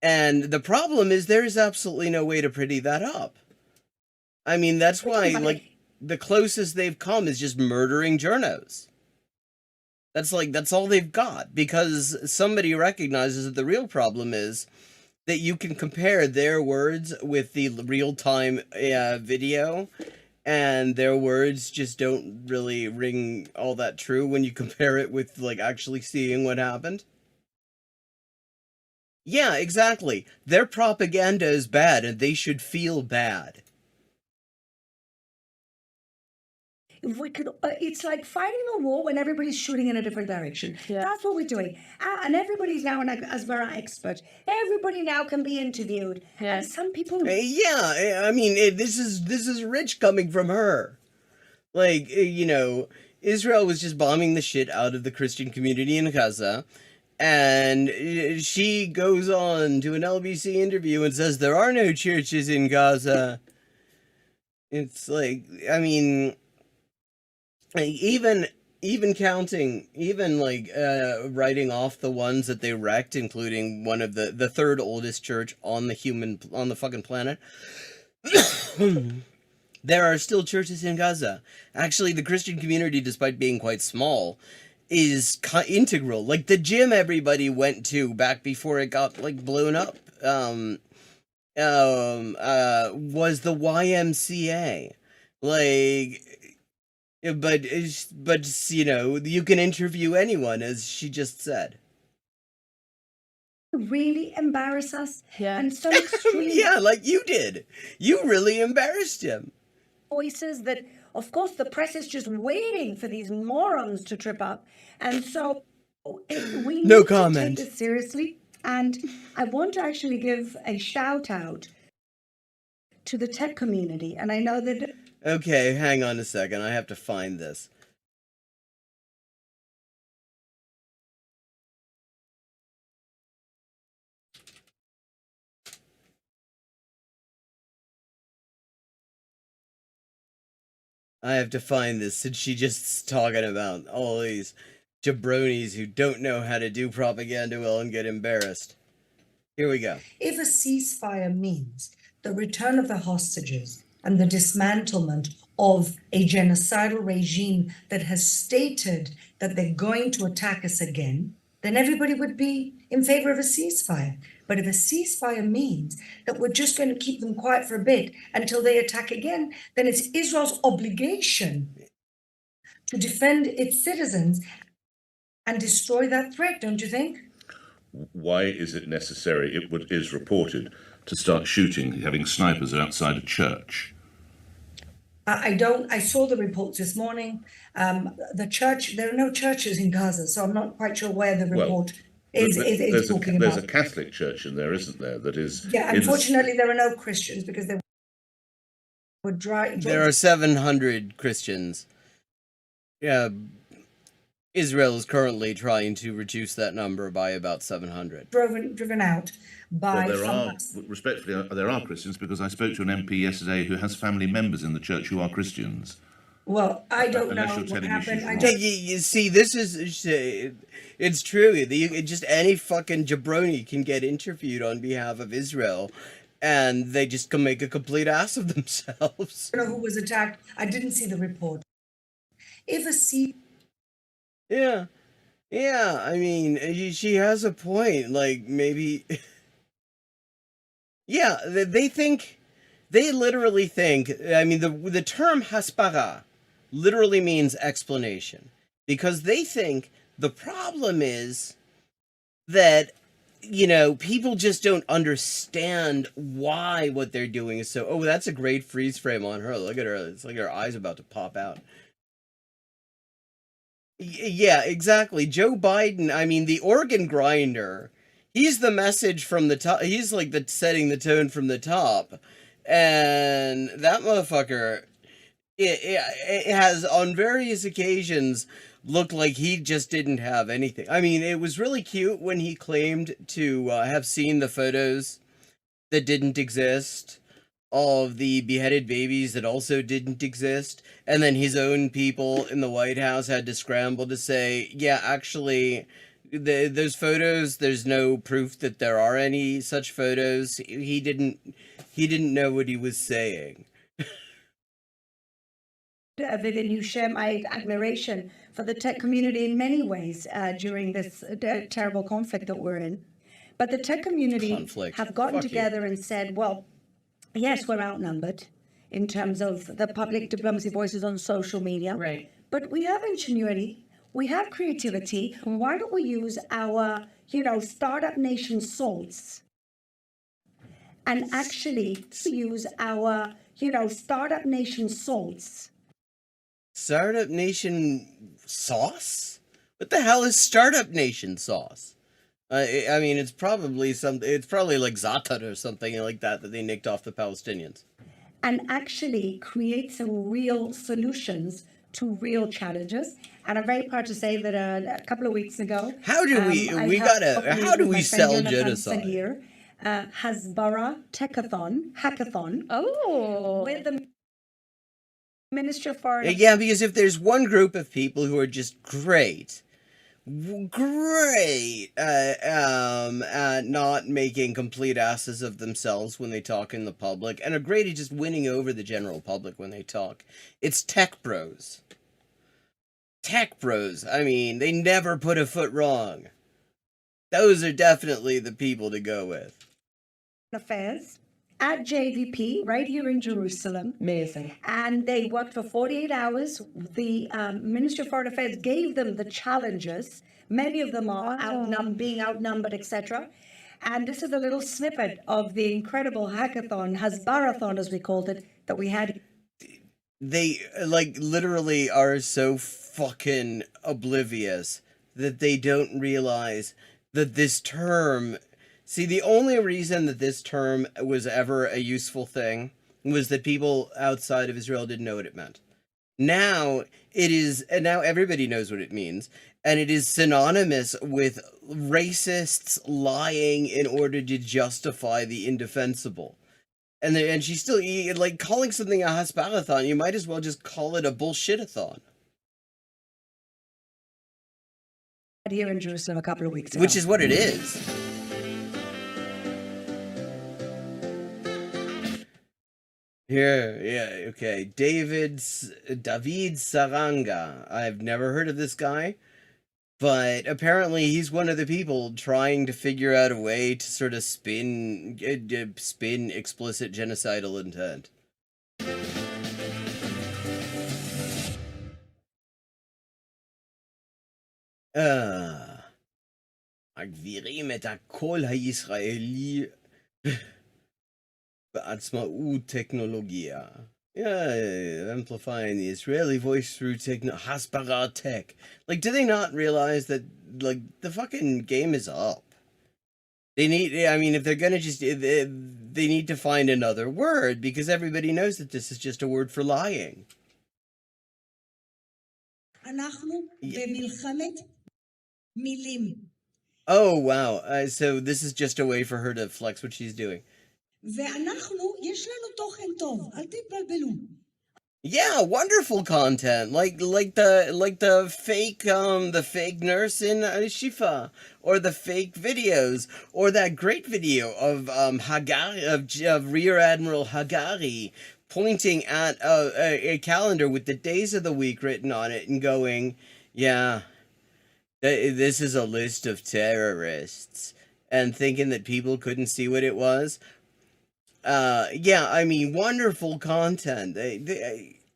And the problem is there is absolutely no way to pretty that up. I mean, that's why, like, the closest they've come is just murdering journos. That's all they've got, because somebody recognizes that the real problem is that you can compare their words with the real-time video, and their words just don't really ring all that true when you compare it with, like, actually seeing what happened. Yeah, exactly. Their propaganda is bad, and they should feel bad. If we could, it's like fighting a war when everybody's shooting in a different direction. Yeah. That's what we're doing. And everybody's now an Hasbara expert. Everybody now can be interviewed. Yeah. And some people... Yeah, I mean, this is rich coming from her. Like, you know, Israel was just bombing the shit out of the Christian community in Gaza, and she goes on to an LBC interview and says there are no churches in Gaza. It's like, I mean... Even counting, even like writing off the ones that they wrecked, including one of the third oldest church on the fucking planet. There are still churches in Gaza. Actually, the Christian community, despite being quite small, is integral. Like the gym everybody went to back before it got like blown up, was the YMCA. Like. But you know, you can interview anyone, as she just said. really embarrass us. Yeah. And some extreme Yeah, like you did. You really embarrassed him. voices that, of course, the press is just waiting for these morons to trip up. And so we need No to comment. take this seriously. And I want to actually give a shout out to the tech community. And I know that Okay, hang on a second. I have to find this. I have to find this since she just talking about all these jabronis who don't know how to do propaganda well and get embarrassed. Here we go. If a ceasefire means the return of the hostages and the dismantlement of a genocidal regime that has stated that they're going to attack us again, then everybody would be in favor of a ceasefire. But if a ceasefire means that we're just going to keep them quiet for a bit until they attack again, then it's Israel's obligation to defend its citizens and destroy that threat, don't you think? Why is it necessary, it is reported, to start shooting, having snipers outside a church? I saw the reports this morning. The church, there are no churches in Gaza, so I'm not quite sure where the report is talking there's about. a Catholic church in there, isn't there? That is. Yeah, unfortunately, there are no Christians because they were There are 700 Christians. Yeah, Israel is currently trying to reduce that number by about 700. driven out by Well, Hamas. respectfully, there are Christians, because I spoke to an MP yesterday who has family members in the church who are Christians. Well, I don't know Unless you're what telling me happened. she's I wrong. just You see, this is it's true. Just any fucking jabroni can get interviewed on behalf of Israel, and they just can make a complete ass of themselves. don't know who was attacked. I didn't see the report. If a sea Yeah, yeah. I mean, she has a point. Like maybe, yeah. They literally think. I mean, the term Hasbara literally means explanation, because they think the problem is that people just don't understand why what they're doing is so. Oh, that's a great freeze frame on her. Look at her. It's like her eyes about to pop out. Yeah, exactly. Joe Biden, I mean, the organ grinder, he's the message from the top. He's like the setting the tone from the top. And that motherfucker, it has on various occasions looked like he just didn't have anything. I mean, it was really cute when he claimed to have seen the photos that didn't exist, all of the beheaded babies that also didn't exist, and then his own people in the White House had to scramble to say, yeah, actually, those photos, there's no proof that there are any such photos. He didn't know what he was saying. Vivian, you share my admiration for the tech community in many ways during this terrible conflict that we're in. But the tech community Conflict. have gotten Fuck you. together and said, well, yes, we're outnumbered in terms of the public diplomacy voices on social media. Right. But we have ingenuity, we have creativity. Why don't we use our, startup nation salts and actually use our, startup nation salts? Startup Nation sauce? What the hell is Startup Nation sauce? I mean, it's probably like za'atar or something like that they nicked off the Palestinians. And actually create some real solutions to real challenges. And I'm very proud to say that a couple of weeks ago, How do we how do we sell genocide? Hasbara hackathon Oh, with the Minister of Foreign Yeah, because if there's one group of people who are just great at not making complete asses of themselves when they talk in the public, and are great at just winning over the general public when they talk, it's tech bros. Tech bros. I mean, they never put a foot wrong. Those are definitely the people to go with. Affairs at JVP right here in Jerusalem. Amazing. And they worked for 48 hours. The Ministry of Foreign Affairs gave them the challenges. Many of them are being outnumbered, etc. And this is a little snippet of the incredible hackathon, Hasbarathon as we called it, that we had. They literally are so fucking oblivious that they don't realize that this term. See, the only reason that this term was ever a useful thing was that people outside of Israel didn't know what it meant. Now it is, and now everybody knows what it means, and it is synonymous with racists lying in order to justify the indefensible. And she's still calling something a Hasbarathon. You might as well just call it a bullshitathon. Here in Jerusalem a couple of weeks ago. Which is what it is. Here, yeah, okay. David Saranga. I've never heard of this guy, but apparently he's one of the people trying to figure out a way to sort of spin explicit genocidal intent. הגבירים את הקול הישראלי בעצמאות טכנולוגיה. Yeah, amplifying the Israeli voice through Hasbara tech. Do they not realize that, the fucking game is up? They need, I mean, if they're gonna they need to find another word, because everybody knows that this is just a word for lying. אנחנו במלחמת מילים. Oh, wow. So this is just a way for her to flex what she's doing. ואנחנו, יש לנו תוכן טוב, אל תתבלבלו. Yeah, wonderful content like the fake nurse in Shifa, or the fake videos, or that great video of Hagari of Rear Admiral Hagari pointing at a calendar with the days of the week written on it and going, "Yeah, this is a list of terrorists," and thinking that people couldn't see what it was. Yeah, I mean, wonderful content.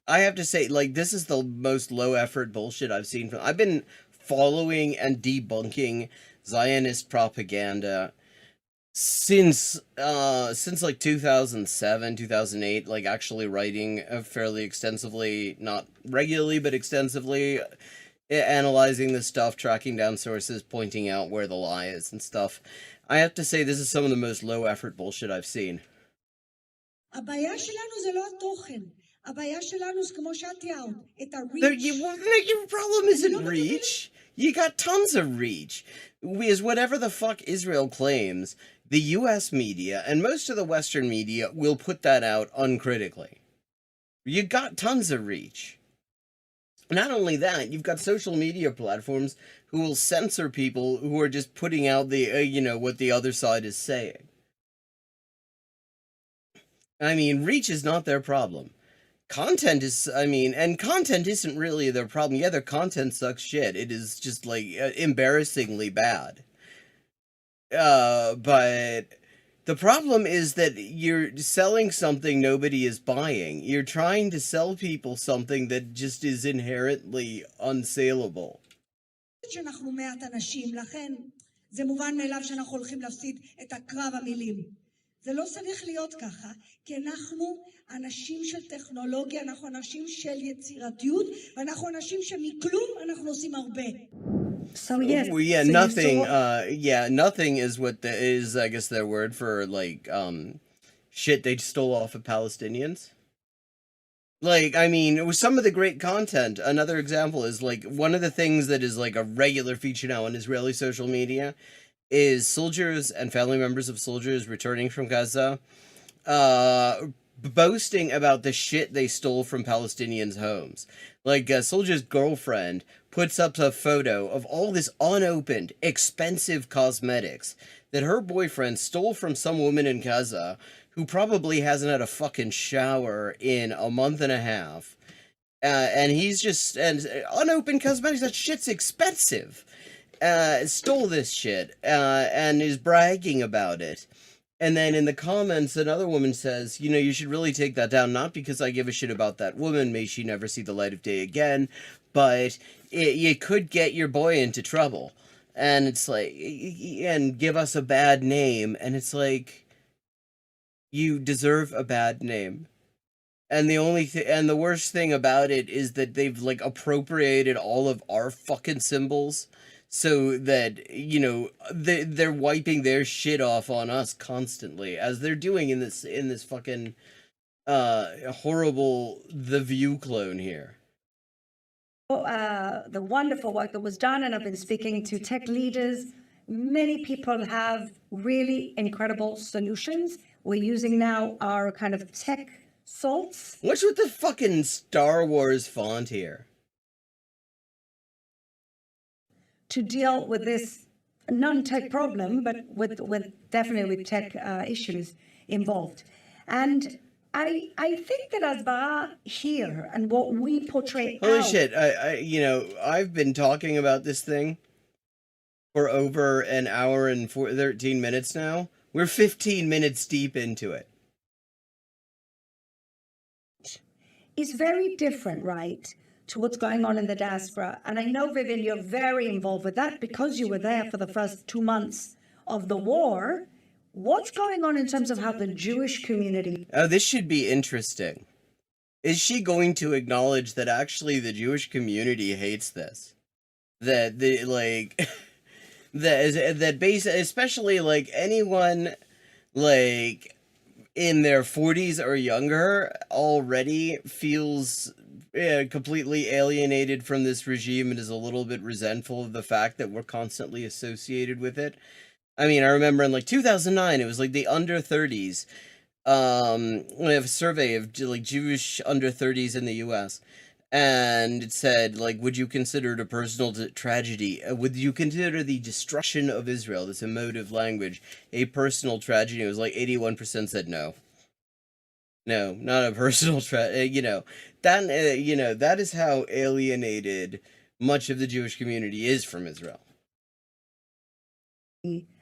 I have to say, like, this is the most low effort bullshit I've seen from. I've been following and debunking Zionist propaganda since like 2007, 2008, like actually writing fairly extensively, not regularly but extensively, analyzing this stuff, tracking down sources, pointing out where the lie is and stuff. I have to say, this is some of the most low effort bullshit I've seen. הבעיה שלנו זה לא התוכן, הבעיה שלנו זה כמו שאת תיארת, את Your problem isn't reach. You got tons of reach. Because whatever the fuck Israel claims, the US media and most of the Western media will put that out uncritically. You got tons of reach. Not only that, you've got social media platforms who will censor people who are just putting out the, what the other side is saying. I mean, reach is not their problem. Content is, and content isn't really their problem. Yeah, their content sucks shit. It is just, like, embarrassingly bad. But the problem is that you're selling something nobody is buying. You're trying to sell people something that just is inherently unsaleable. שאנחנו מעט אנשים, לכן זה מובן מאליו שאנחנו הולכים להפסיד את הקרב המילים. זה לא צריך להיות ככה, כי אנחנו אנשים של טכנולוגיה, אנחנו אנשים של יצירתיות, ואנחנו אנשים שמכלום אנחנו עושים הרבה. So yes. Well, yeah, so nothing. you saw- Nothing is what is, I guess, their word for like shit they stole off of Palestinians. Like, I mean, with some of the great content. Another example is like one of the things that is like a regular feature now on Israeli social media is soldiers and family members of soldiers returning from Gaza, boasting about the shit they stole from Palestinians' homes. Like, a soldier's girlfriend puts up a photo of all this unopened, expensive cosmetics that her boyfriend stole from some woman in Gaza who probably hasn't had a fucking shower in a month and a half. And he's just, and unopened cosmetics, that shit's expensive. Stole this shit, and is bragging about it. And then in the comments, another woman says, you should really take that down, not because I give a shit about that woman, may she never see the light of day again, but you could get your boy into trouble. And it's like, and give us a bad name, and it's like, you deserve a bad name. And the worst thing about it is that they've, like, appropriated all of our fucking symbols, so that, they're wiping their shit off on us constantly, as they're doing in this fucking horrible The View clone here. The wonderful work that was done, and I've been speaking to tech leaders. Many people have really incredible solutions. We're using now our kind of tech salts. What's with the fucking Star Wars font here? To deal with this non-tech problem, but with definitely with tech issues involved. And I think that Hasbara here and what we portray Holy out, shit, I've been talking about this thing for over an hour and 13 minutes now. We're 15 minutes deep into it. is very different, right, to what's going on in the diaspora. And I know, Vivian, you're very involved with that because you were there for the first 2 months of the war. What's going on in terms of how the Jewish community... Oh, this should be interesting. Is she going to acknowledge that actually the Jewish community hates this? That the, like... especially, like, anyone, like, in their 40s or younger already feels completely alienated from this regime and is a little bit resentful of the fact that we're constantly associated with it. I mean, I remember in, like, 2009, it was, like, the under 30s We have a survey of like Jewish under 30s in the U.S. And it said, like, would you consider it a personal tragedy? Would you consider the destruction of Israel, this emotive language, a personal tragedy? It was like 81% said no. No, not a personal that is how alienated much of the Jewish community is from Israel.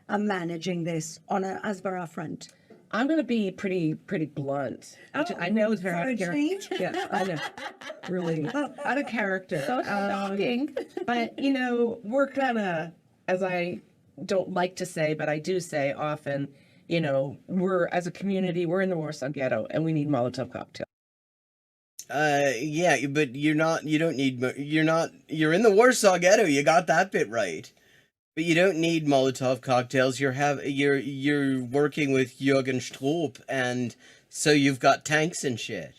Are managing this on a Hasbara front? I'm going to be pretty blunt. Which I know it's very for out a of character. change? Yeah, I know. Really out of character. So shocking. But, we're kind of, as I don't like to say, but I do say often, we're, as a community, we're in the Warsaw Ghetto, and we need Molotov cocktails. Yeah, but you're in the Warsaw Ghetto, you got that bit right. But you don't need Molotov cocktails. You're working with Jürgen Stroop, and so you've got tanks and shit.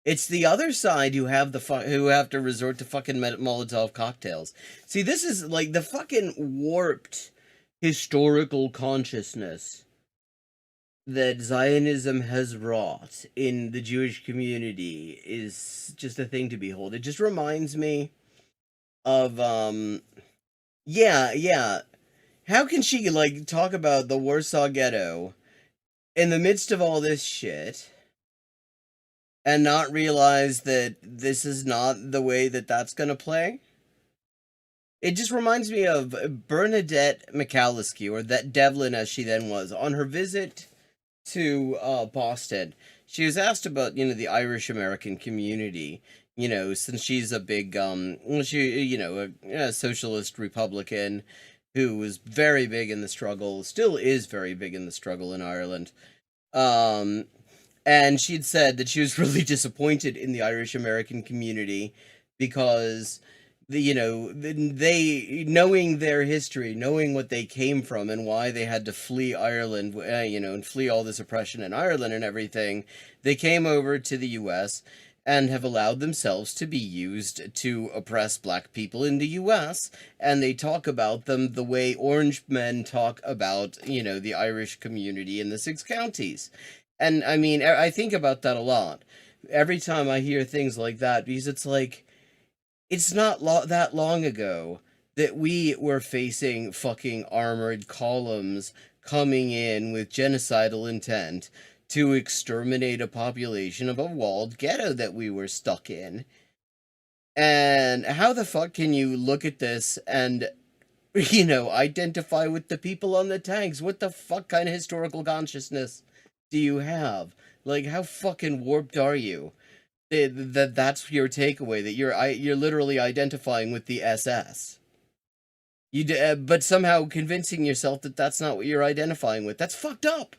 It's the other side who have to resort to fucking Molotov cocktails. See, this is like the fucking warped historical consciousness that Zionism has wrought in the Jewish community is just a thing to behold. It just reminds me of yeah. How can she like talk about the Warsaw Ghetto in the midst of all this shit and not realize that this is not the way that that's gonna play? It just reminds me of Bernadette McCalliskey, or that Devlin as she then was, on her visit to Boston. She was asked about, the Irish American community, since she's a big, a socialist Republican who was very big in the struggle, still is very big in the struggle in Ireland. And she'd said that she was really disappointed in the Irish American community because they knowing their history, knowing what they came from and why they had to flee Ireland, and flee all this oppression in Ireland and everything, they came over to the U.S. and have allowed themselves to be used to oppress black people in the U.S. And they talk about them the way orange men talk about, the Irish community in the 6 counties. And I mean, I think about that a lot. Every time I hear things like that, because it's like, it's not that long ago that we were facing fucking armored columns coming in with genocidal intent to exterminate a population of a walled ghetto that we were stuck in. And how the fuck can you look at this and, identify with the people on the tanks? What the fuck kind of historical consciousness do you have? Like, how fucking warped are you? That's your takeaway, that you're literally identifying with the SS. But somehow convincing yourself that that's not what you're identifying with. That's fucked up.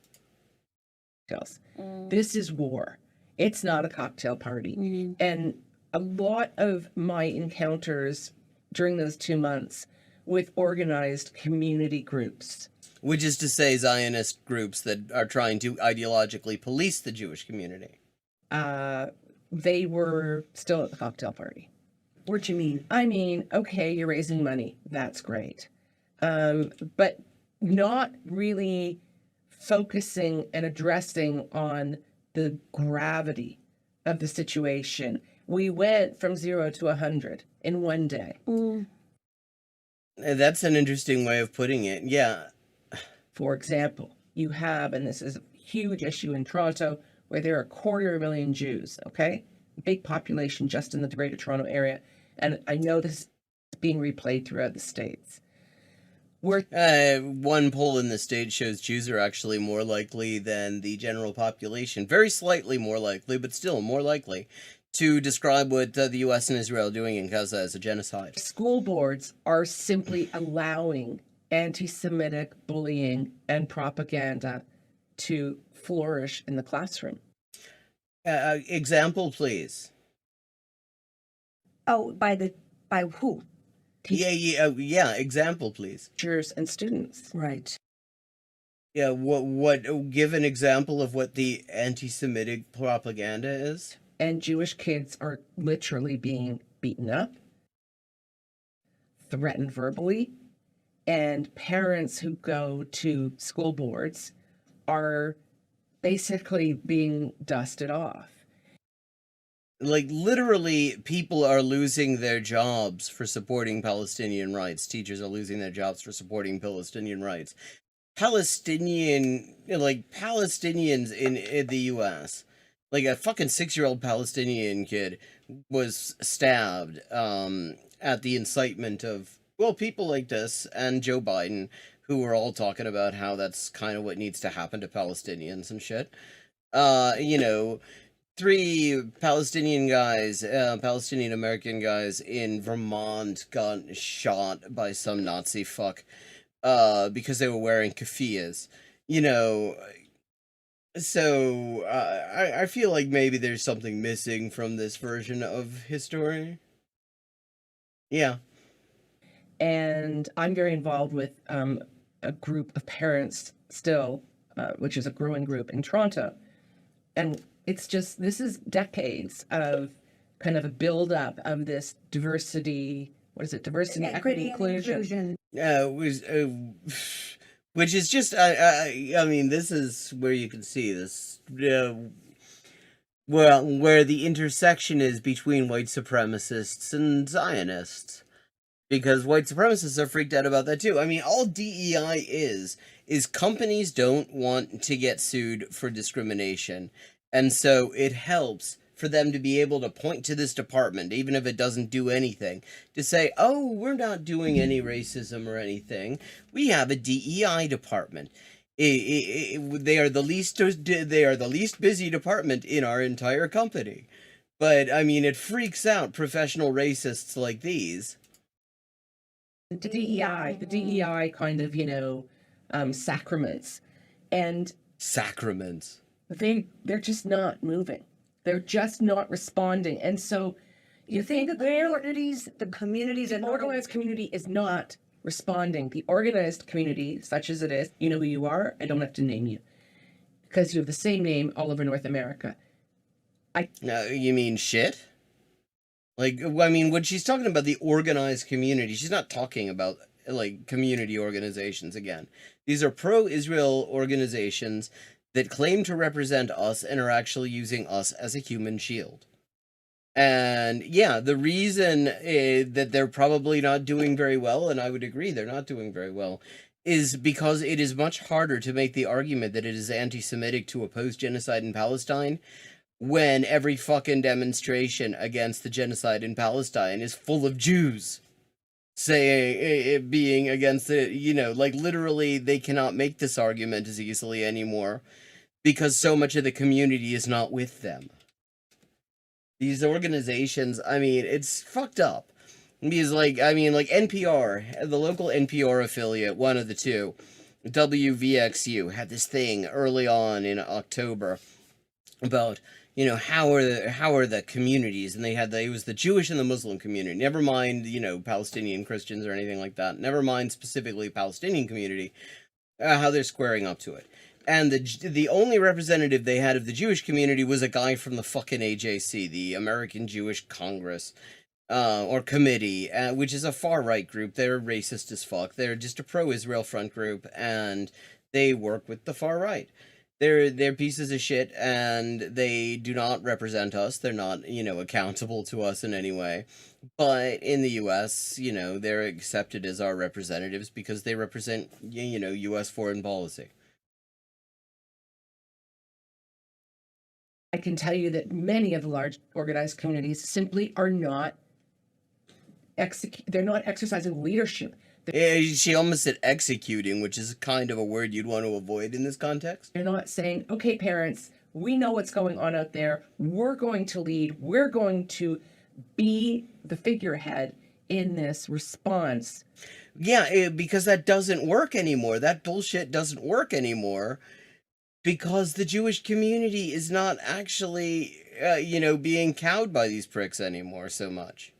This is war. It's not a cocktail party. Mm-hmm. And a lot of my encounters during those 2 months with organized community groups, which is to say Zionist groups that are trying to ideologically police the Jewish community, they were still at the cocktail party. What do you mean? I mean, okay, you're raising money. That's great. But not really focusing and addressing on the gravity of the situation. We went from 0 to 100 in one day. That's an interesting way of putting it. Yeah. For example, you have, and this is a huge issue in Toronto, where there are 250,000 Jews, okay? Big population just in the Greater Toronto area. And I know this is being replayed throughout the States. One poll in the States shows Jews are actually more likely than the general population. Very slightly more likely, but still more likely, to describe what the U.S. and Israel are doing in Gaza as a genocide. School boards are simply allowing anti-Semitic bullying and propaganda to flourish in the classroom. Example, please. Oh, by who? Yeah. Example, please. Teachers and students. Right. Yeah. What? Give an example of what the anti-Semitic propaganda is. And Jewish kids are literally being beaten up, threatened verbally, and parents who go to school boards are basically being dusted off. Like, literally, people are losing their jobs for supporting Palestinian rights. Teachers are losing their jobs for supporting Palestinian rights. Palestinians in the US, like a fucking 6-year-old Palestinian kid was stabbed at the incitement of, well, people like this and Joe Biden, who were all talking about how that's kind of what needs to happen to Palestinians and shit. You know, 3 Palestinian guys, Palestinian American guys in Vermont got shot by some Nazi fuck because they were wearing keffiyehs. You know, so I feel like maybe there's something missing from this version of history. Yeah. And I'm very involved with a group of parents still, which is a growing group in Toronto. And it's just, this is decades of kind of a buildup of this diversity. What is it? Diversity, equity, inclusion. Which is just, I mean, this is where you can see this, well, where the intersection is between white supremacists and Zionists. Because white supremacists are freaked out about that too. I mean, all DEI is companies don't want to get sued for discrimination. And so it helps for them to be able to point to this department, even if it doesn't do anything, to say, oh, we're not doing any racism or anything. We have a DEI department. They are the least busy department in our entire company. But, I mean, it freaks out professional racists like these. The DEI kind of, sacraments. And sacraments. They're just not moving. They're just not responding. And so you think that the communities, the organized community is not responding. The organized community, such as it is, you know who you are, I don't have to name you. Because you have the same name all over North America. You mean shit? Like, I mean, when she's talking about the organized community, she's not talking about, like, community organizations again. These are pro-Israel organizations that claim to represent us and are actually using us as a human shield. And, yeah, the reason that they're probably not doing very well, and I would agree they're not doing very well, is because it is much harder to make the argument that it is anti-Semitic to oppose genocide in Palestine when every fucking demonstration against the genocide in Palestine is full of Jews being against it, like literally they cannot make this argument as easily anymore because so much of the community is not with them. These organizations, I mean, it's fucked up. Because, like NPR, the local NPR affiliate, one of the two, WVXU, had this thing early on in October about how are the communities, and it was the Jewish and the Muslim community, never mind Palestinian Christians or anything like that, never mind specifically Palestinian community, how they're squaring up to it. And the only representative they had of the Jewish community was a guy from the fucking AJC, the American Jewish Congress or Committee, which is a far right group. They're racist as fuck. They're just a pro-Israel front group, and they work with the far right. They're pieces of shit, and they do not represent us. They're not, accountable to us in any way. But in the U.S., they're accepted as our representatives because they represent, U.S. foreign policy. I can tell you that many of the large organized communities simply are not they're not exercising leadership. She almost said executing, which is kind of a word you'd want to avoid in this context. They're not saying, okay, parents, we know what's going on out there. We're going to lead. We're going to be the figurehead in this response. Yeah, because that doesn't work anymore. That bullshit doesn't work anymore because the Jewish community is not actually, being cowed by these pricks anymore so much.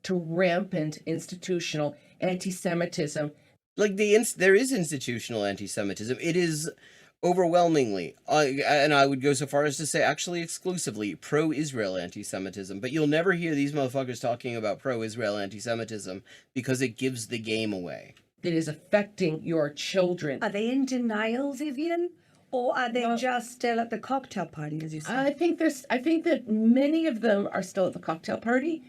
To rampant institutional anti-Semitism. Like, there is institutional anti-Semitism. It is overwhelmingly, and I would go so far as to say actually exclusively, pro-Israel anti-Semitism. But you'll never hear these motherfuckers talking about pro-Israel anti-Semitism because it gives the game away. It is affecting your children. Are they in denial, Vivian? Or are they just still at the cocktail party, as you said? I think that many of them are still at the cocktail party.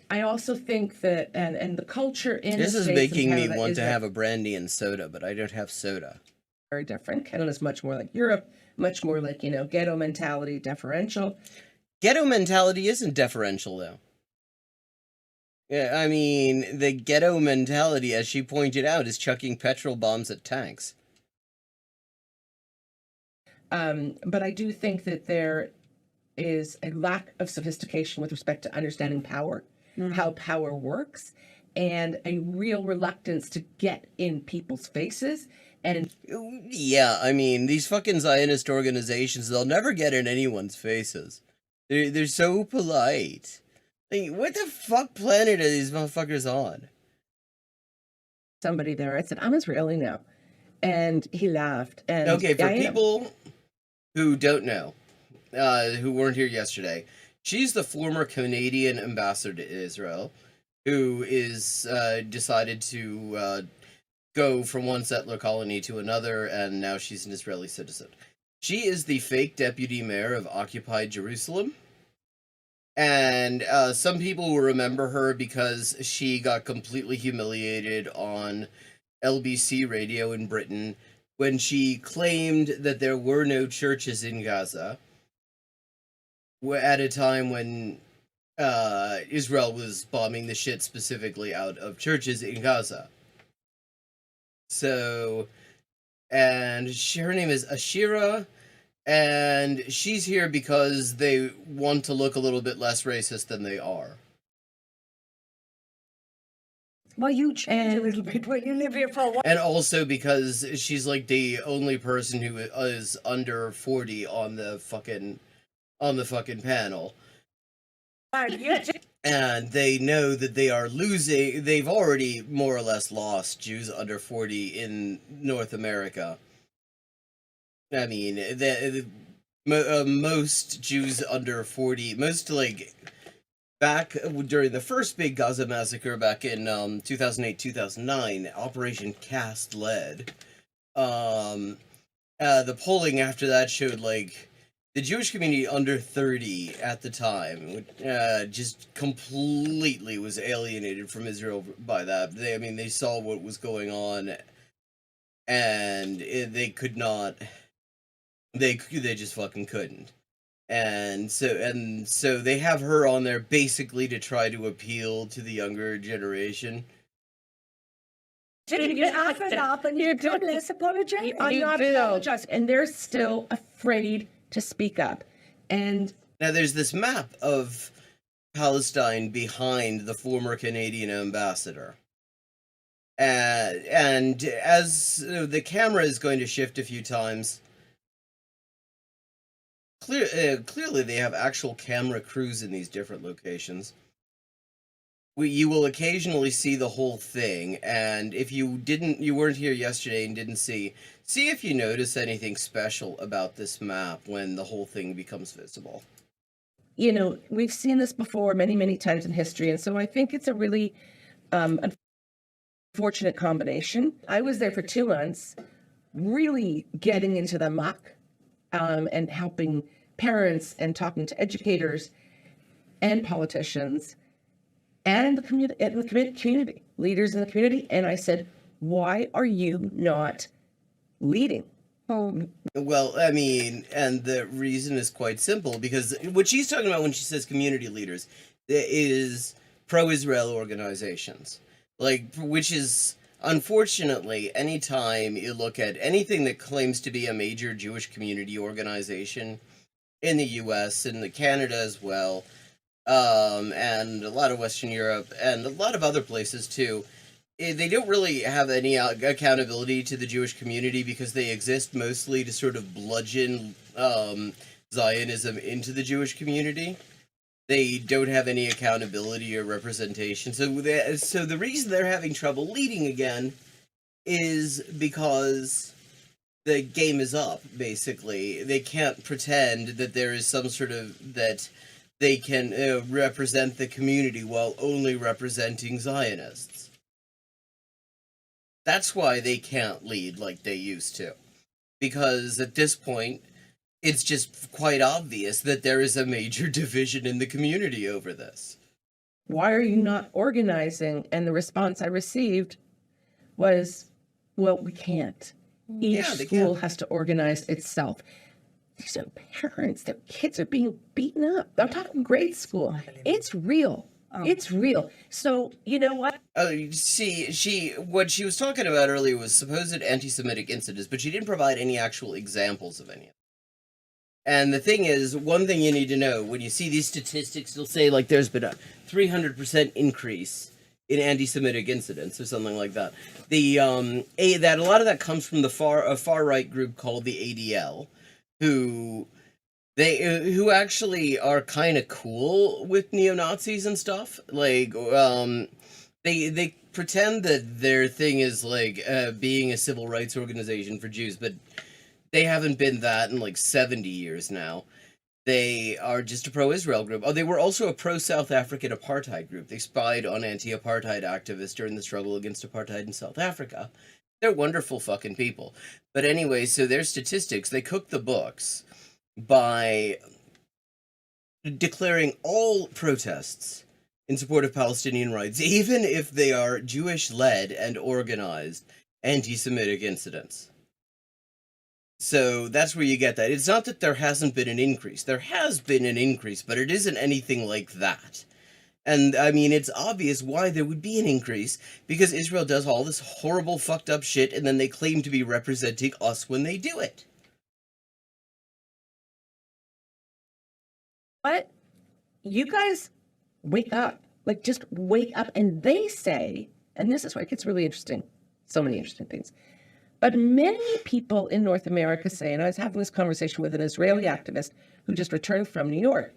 I also think that and the culture in This the is States and making me Canada want is to have a brandy and soda, but I don't have soda. very different. Canada's much more like Europe, much more like, ghetto mentality, deferential. Ghetto mentality isn't deferential, though. Yeah, I mean, the ghetto mentality, as she pointed out, is chucking petrol bombs at tanks. But I do think that there is a lack of sophistication with respect to understanding power, how power works, and a real reluctance to get in people's faces. And Yeah, I mean, these fucking Zionist organizations, they'll never get in anyone's faces. They're so polite. Like, what the fuck planet are these motherfuckers on? somebody there, I said, I'm Israeli now. And he laughed. And Okay, for I am. people who don't know, who weren't here yesterday, she's the former Canadian ambassador to Israel, who is decided to go from one settler colony to another, and now she's an Israeli citizen. She is the fake deputy mayor of occupied Jerusalem. And some people will remember her because she got completely humiliated on LBC radio in Britain when she claimed that there were no churches in Gaza at a time when Israel was bombing the shit specifically out of churches in Gaza. So, and her name is Ashira, and she's here because they want to look a little bit less racist than they are. Well, you change a little bit when you live here for a while. And also because she's like the only person who is under 40 on the fucking panel. And they know that they are losing. They've already more or less lost Jews under 40 in North America. I mean, most Jews under 40, back during the first big Gaza massacre back in 2008-2009, Operation Cast led. The polling after that showed the Jewish community under 30 at the time just completely was alienated from Israel by that. They saw what was going on, and they could not. They just fucking couldn't. And so they have her on there basically to try to appeal to the younger generation. You laugh it up and you're less apologetic. I'm not apologizing. And they're still afraid to speak up. And now there's this map of Palestine behind the former Canadian ambassador. And as the camera is going to shift a few times, clearly they have actual camera crews in these different locations. You will occasionally see the whole thing, and if you weren't here yesterday and didn't see if you notice anything special about this map when the whole thing becomes visible. We've seen this before many, many times in history, and so I think it's a really unfortunate combination. I was there for 2 months, really getting into the muck and helping parents and talking to educators and politicians and the community, leaders in the community. And I said, why are you not leading? Well, I mean, and the reason is quite simple, because what she's talking about when she says community leaders is pro-Israel organizations, which is, unfortunately, anytime you look at anything that claims to be a major Jewish community organization in the US and Canada as well, and a lot of Western Europe and a lot of other places too, they don't really have any accountability to the Jewish community because they exist mostly to sort of bludgeon Zionism into the Jewish community. They don't have any accountability or representation. So the reason they're having trouble leading again is because the game is up, basically. They can't pretend that there is some sort of, that they can represent the community while only representing Zionists. That's why they can't lead like they used to. because at this point, it's just quite obvious that there is a major division in the community over this. Why are you not organizing? And the response I received was, well, we can't. Each Yeah, they school can't. has to organize itself. These are parents, their kids are being beaten up. I'm talking grade school. It's real. It's real. So, you know what? See, what she was talking about earlier was supposed anti-Semitic incidents, but she didn't provide any actual examples of any. And the thing is, one thing you need to know, when you see these statistics, they'll say, like, there's been a 300% increase in anti-Semitic incidents or something like that. That a lot of that comes from the far right group called the ADL, who actually are kind of cool with neo-Nazis and stuff. Like, they pretend that their thing is like being a civil rights organization for Jews, but they haven't been that in like 70 years now. They are just a pro-Israel group. Oh, they were also a pro-South African apartheid group. They spied on anti-apartheid activists during the struggle against apartheid in South Africa. They're wonderful fucking people. But anyway, so their statistics, they cook the books by declaring all protests in support of Palestinian rights, even if they are Jewish-led and organized anti-Semitic incidents. So that's where you get that. It's not that there hasn't been an increase. There has been an increase, but it isn't anything like that. And, I mean, it's obvious why there would be an increase, because Israel does all this horrible, fucked up shit, and then they claim to be representing us when they do it. What? You guys wake up. Like, just wake up. And they say, and this is where it gets really interesting. So many interesting things. But many people in North America say, and I was having this conversation with an Israeli activist who just returned from New York.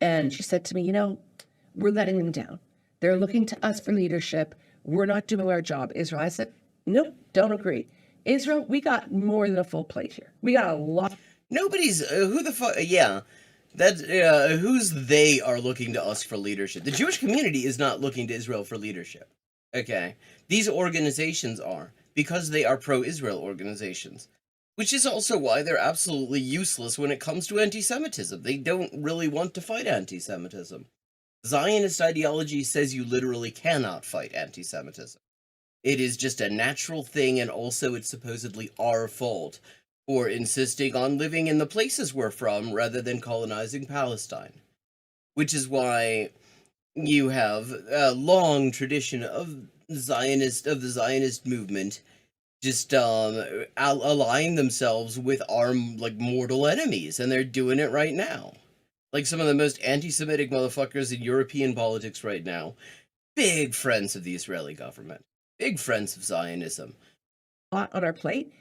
And she said to me, you know, we're letting them down. They're looking to us for leadership. We're not doing our job. Israel, I said, nope, don't agree. Israel, we got more than a full plate here. We got a lot. Nobody's, who the fuck, yeah. That's, who's they are looking to us for leadership? The Jewish community is not looking to Israel for leadership. Okay? These organizations are, because they are pro-Israel organizations. Which is also why they're absolutely useless when it comes to anti-Semitism. They don't really want to fight anti-Semitism. Zionist ideology says you literally cannot fight anti-Semitism. It is just a natural thing, and also it's supposedly our fault for insisting on living in the places we're from rather than colonizing Palestine. Which is why you have a long tradition of the Zionist movement just align themselves with our like mortal enemies, and they're doing it right now. Like some of the most anti-Semitic motherfuckers in European politics right now, big friends of the Israeli government, big friends of Zionism. On our plate,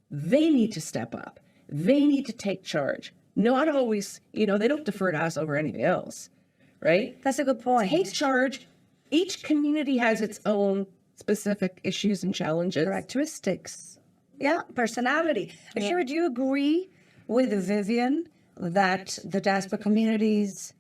they need to step up. They need to take charge. Not always, they don't defer to us over anything else, right? That's a good point. Take charge. Each community has its own specific issues and challenges. Characteristics. Yeah, personality. Ashira, do you agree with Vivian that the diaspora communities,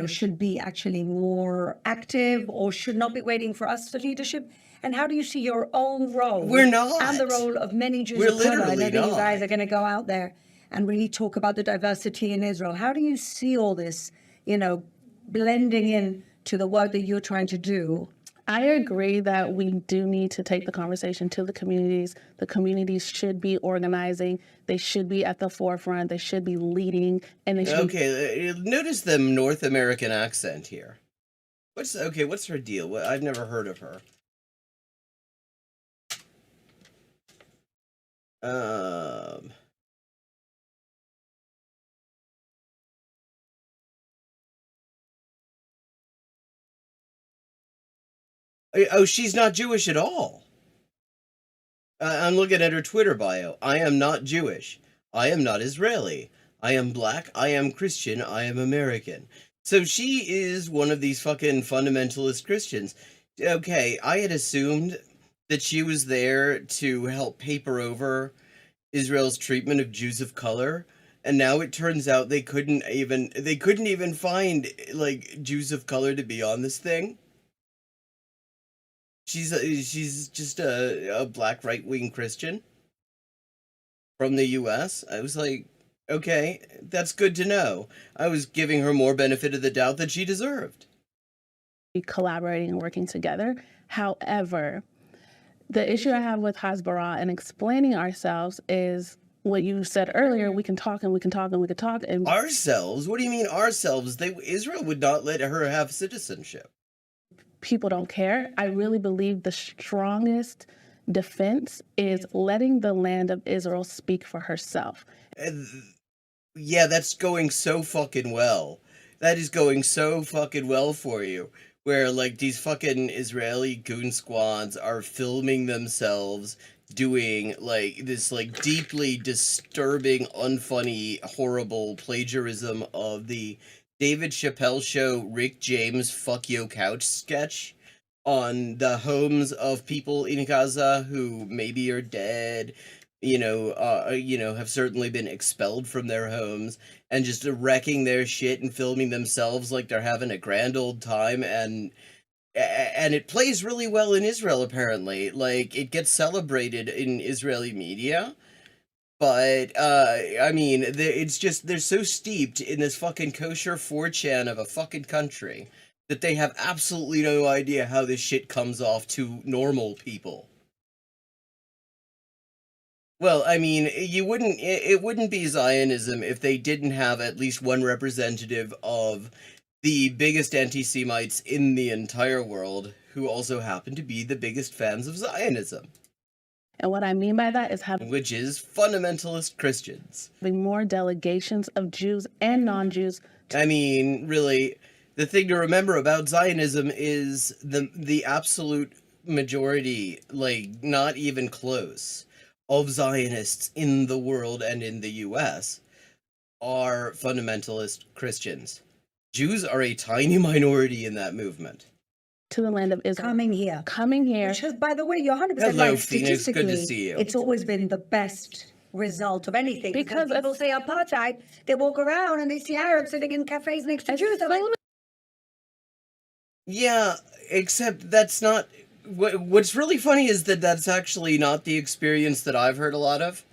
should be actually more active or should not be waiting for us for leadership? And how do you see your own role? We're not. And the role of many Jews We're of color? I know literally that you not. guys are going to go out there and really talk about the diversity in Israel. How do you see all this, blending in to the work that you're trying to do? I agree that we do need to take the conversation to the communities. The communities should be organizing. They should be at the forefront. They should be leading. And they should Okay, notice the North American accent here. What's her deal? I've never heard of her. Oh, she's not Jewish at all. I'm looking at her Twitter bio. I am not Jewish. I am not Israeli. I am black. I am Christian. I am American. So she is one of these fucking fundamentalist Christians. Okay, I had assumed that she was there to help paper over Israel's treatment of Jews of color, and now it turns out they couldn't even find like Jews of color to be on this thing. She's just a black right-wing Christian. from the US. I was like, okay, that's good to know. I was giving her more benefit of the doubt that she deserved. Collaborating and working together. However, the issue I have with Hasbara and explaining ourselves is what you said earlier. We can talk and we can talk and we can talk. And Ourselves? What do you mean ourselves? Israel would not let her have citizenship. people don't care. I really believe the strongest defense is letting the land of Israel speak for herself. Yeah, that's going so fucking well. That is going so fucking well for you. Where, like, these fucking Israeli goon squads are filming themselves doing, like, this, like, deeply disturbing, unfunny, horrible plagiarism of the David Chappelle Show Rick James Fuck Yo Couch sketch on the homes of people in Gaza who maybe are dead, have certainly been expelled from their homes, and just wrecking their shit and filming themselves like they're having a grand old time, and it plays really well in Israel, apparently. Like, it gets celebrated in Israeli media, but, I mean, it's just, they're so steeped in this fucking kosher 4chan of a fucking country that they have absolutely no idea how this shit comes off to normal people. Well, I mean, it wouldn't be Zionism if they didn't have at least one representative of the biggest anti-Semites in the entire world who also happen to be the biggest fans of Zionism. And what I mean by that is which is fundamentalist Christians. having more delegations of Jews and non-Jews. I mean, really, the thing to remember about Zionism is the absolute majority, like, not even close, of Zionists in the world and in the US are fundamentalist Christians. Jews are a tiny minority in that movement. To the land of Israel. Coming here. Which is, by the way, you're 100% Hello, right. Phoenix. Good to see you. It's always been the best result of anything. Because Because people say apartheid, they walk around and they see Arabs sitting in cafes next to Jews. They're like, Yeah, except that's not... What's really funny is that that's actually not the experience that I've heard a lot of.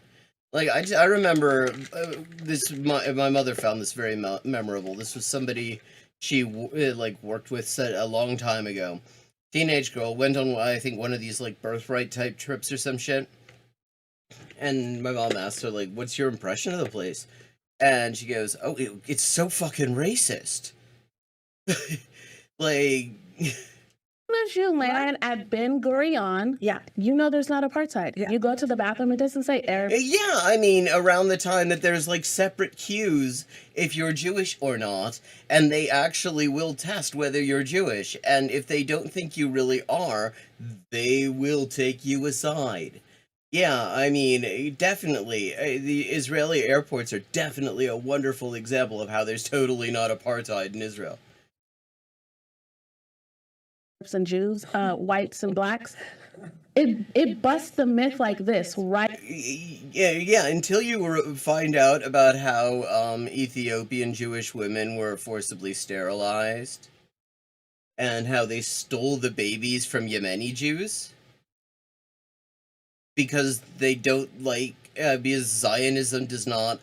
Like, I remember my mother found this very memorable. This was somebody she, worked with a long time ago. Teenage girl, went on, I think, one of these, like, birthright type trips or some shit. And my mom asked her, like, what's your impression of the place? And she goes, oh, it's so fucking racist. Like... as you land at Ben Gurion, yeah. you know there's not apartheid. Yeah. You go to the bathroom, it doesn't say Arab. Yeah, I mean, around the time that there's, like, separate queues if you're Jewish or not, and they actually will test whether you're Jewish, and if they don't think you really are, they will take you aside. Yeah, I mean, definitely, the Israeli airports are definitely a wonderful example of how there's totally not apartheid in Israel. And Jews, whites and blacks. It busts the myth like this, right? Yeah, until you find out about how Ethiopian Jewish women were forcibly sterilized and how they stole the babies from Yemeni Jews because they don't like, because Zionism does not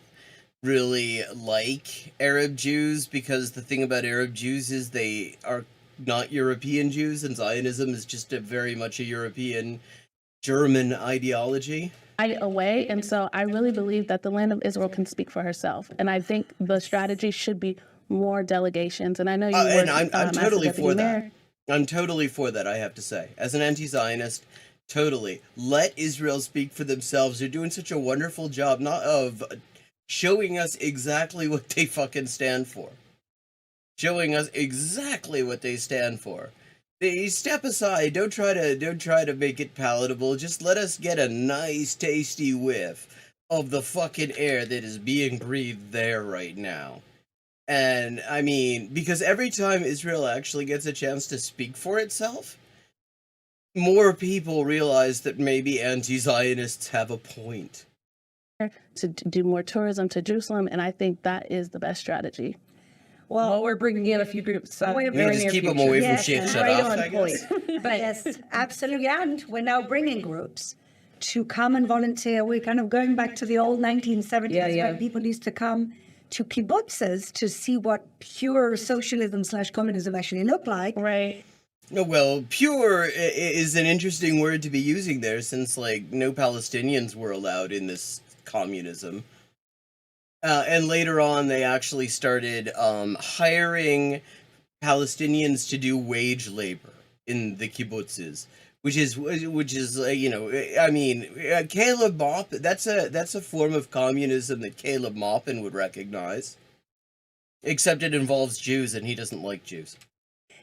really like Arab Jews, because the thing about Arab Jews is they are not European Jews, and Zionism is just very much a European German ideology. Away, and so I really believe that the land of Israel can speak for herself, and I think the strategy should be more delegations. And I know you and I'm totally as a for deputy that. mayor. I'm totally for that, I have to say. As an anti-Zionist, totally. Let Israel speak for themselves. They're doing such a wonderful job, not of showing us exactly what they fucking stand for. Showing us exactly what they stand for. They step aside. Don't try to make it palatable. Just let us get a nice, tasty whiff of the fucking air that is being breathed there right now. And I mean, because every time Israel actually gets a chance to speak for itself, more people realize that maybe anti-Zionists have a point. To do more tourism to Jerusalem, and I think that is the best strategy. Well, we're bringing in a few groups. We just keep them away from Yes, shit. and Shut right up, on I guess. But yes, absolutely. And we're now bringing groups. to come and volunteer. We're kind of going back to the old 1970s Yeah. when people used to come to kibbutzes to see what pure socialism/communism actually looked like. Right. No, well, pure is an interesting word to be using there, since like no Palestinians were allowed in this communism. And later on, they actually started hiring Palestinians to do wage labor in the kibbutzes, which is I mean, Caleb Maupin. That's a form of communism that Caleb Maupin would recognize, except it involves Jews, and he doesn't like Jews.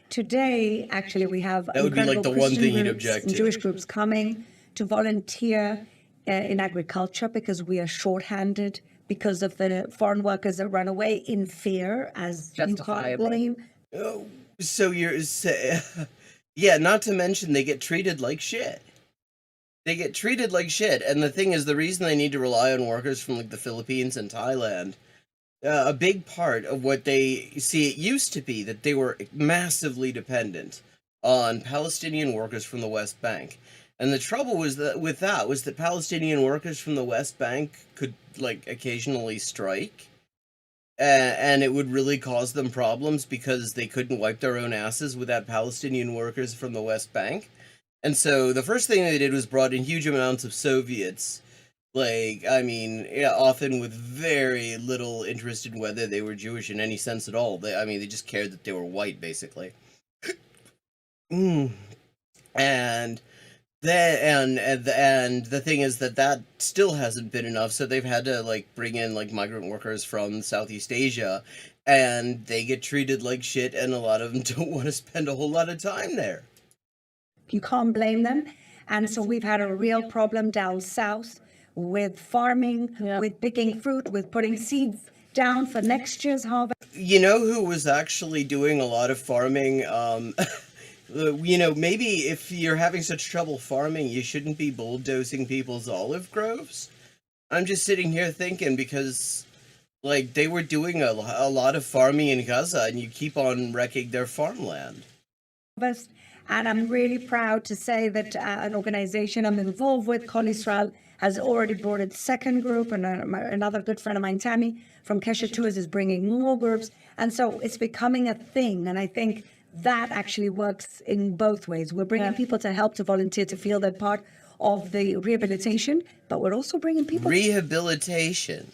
Today, actually, we have That would be like incredible the one Christian thing he'd groups object and to. Jewish groups coming to volunteer in agriculture because we are shorthanded because of the foreign workers that run away in fear, as you can't Justifiably. blame. Oh, so yeah. Not to mention they get treated like shit. They get treated like shit, and the thing is, the reason they need to rely on workers from like the Philippines and Thailand, a big part of what they see, it used to be that they were massively dependent on Palestinian workers from the West Bank. And the trouble was that Palestinian workers from the West Bank could like occasionally strike, and it would really cause them problems because they couldn't wipe their own asses without Palestinian workers from the West Bank. And so the first thing they did was brought in huge amounts of Soviets, like, I mean, yeah, often with very little interest in whether they were Jewish in any sense at all. They just cared that they were white, basically. And the thing is that still hasn't been enough, so they've had to like bring in like migrant workers from Southeast Asia, and they get treated like shit, and a lot of them don't want to spend a whole lot of time there. You can't blame them. And so we've had a real problem down south with farming, with picking fruit, with putting seeds down for next year's harvest. You know who was actually doing a lot of farming? Maybe if you're having such trouble farming, you shouldn't be bulldozing people's olive groves. I'm just sitting here thinking, because like they were doing a lot of farming in Gaza, and you keep on wrecking their farmland. And I'm really proud to say that an organization I'm involved with, Kol Israel, has already brought its second group, and another good friend of mine, Tammy, from Kesher Tours, is bringing more groups. And so it's becoming a thing, and I think that actually works in both ways. We're bringing people to help, to volunteer, to feel they're part of the rehabilitation, but we're also bringing people Rehabilitation.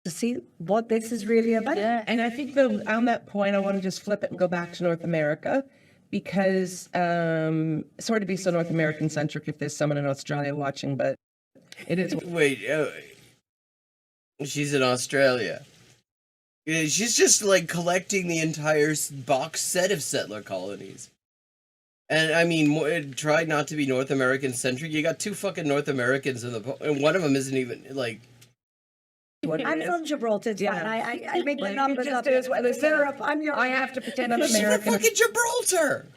to see what this is really about. Yeah. And I think on that point, I want to just flip it and go back to North America, because sorry to be so North American centric if there's someone in Australia watching, but it is. Wait, she's in Australia. Yeah, she's just like collecting the entire box set of settler colonies. And I mean, try not to be North American centric. You got two fucking North Americans and one of them isn't even like. I'm from Gibraltar, it's fine. I make the Like, numbers it up. just is what it is. I'm your... I have to pretend I'm She's from American. fucking Gibraltar,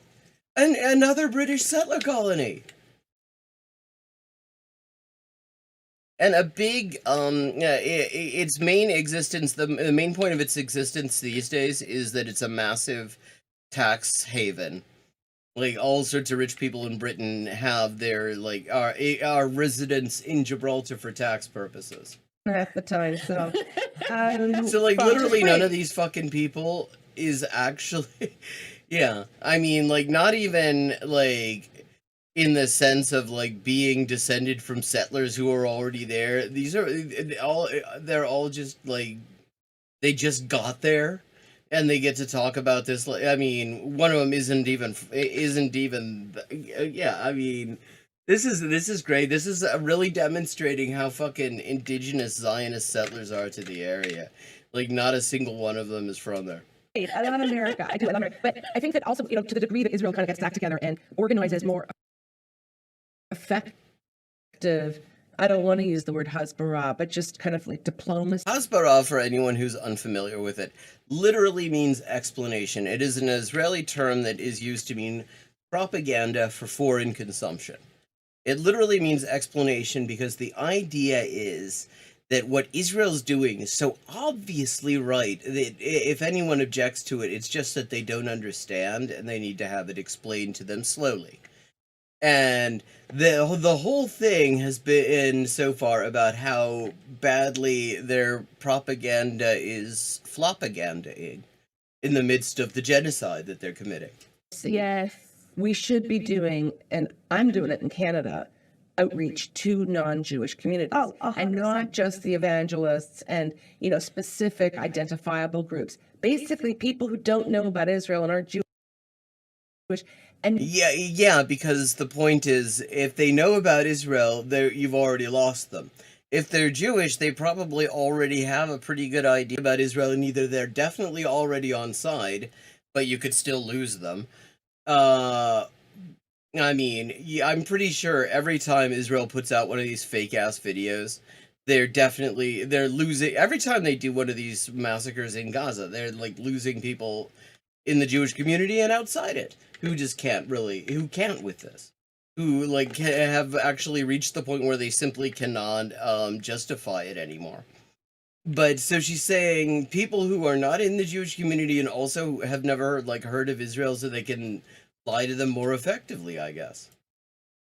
and another British settler colony. And a big, its main existence, the main point of its existence these days is that it's a massive tax haven. Like, all sorts of rich people in Britain have their, like, our residence in Gibraltar for tax purposes. Half the time, so. So, like, literally none of these fucking people is actually, yeah, I mean, like, not even, like, in the sense of like being descended from settlers who are already there. These are they're all just like, they just got there and they get to talk about this. Like, I mean, one of them isn't even yeah, I mean, this is great. This is really demonstrating how fucking indigenous Zionist settlers are to the area. Like, not a single one of them is from there. I love America. I do. I love America. But I think that also, to the degree that Israel kind of gets back together and organizes more effective, I don't want to use the word Hasbara, but just kind of like diplomacy. Hasbara, for anyone who's unfamiliar with it, literally means explanation. It is an Israeli term that is used to mean propaganda for foreign consumption. It literally means explanation because the idea is that what Israel's doing is so obviously right that if anyone objects to it, it's just that they don't understand and they need to have it explained to them slowly. And the whole thing has been so far about how badly their propaganda is flopagandaing in the midst of the genocide that they're committing. Yes. We should be doing, and I'm doing it in Canada, outreach to non-Jewish communities. Oh, and 100%. not just the evangelists and, specific identifiable groups. Basically, people who don't know about Israel and aren't Jewish. And Yeah, because the point is, if they know about Israel, you've already lost them. If they're Jewish, they probably already have a pretty good idea about Israel, and either they're definitely already on side, but you could still lose them. I mean, I'm pretty sure every time Israel puts out one of these fake ass videos, they're losing. Every time they do one of these massacres in Gaza, they're like losing people in the Jewish community and outside it who can't with this, who like have actually reached the point where they simply cannot justify it anymore. But so she's saying people who are not in the Jewish community and also have never like heard of Israel, so they can lie to them more effectively, I guess.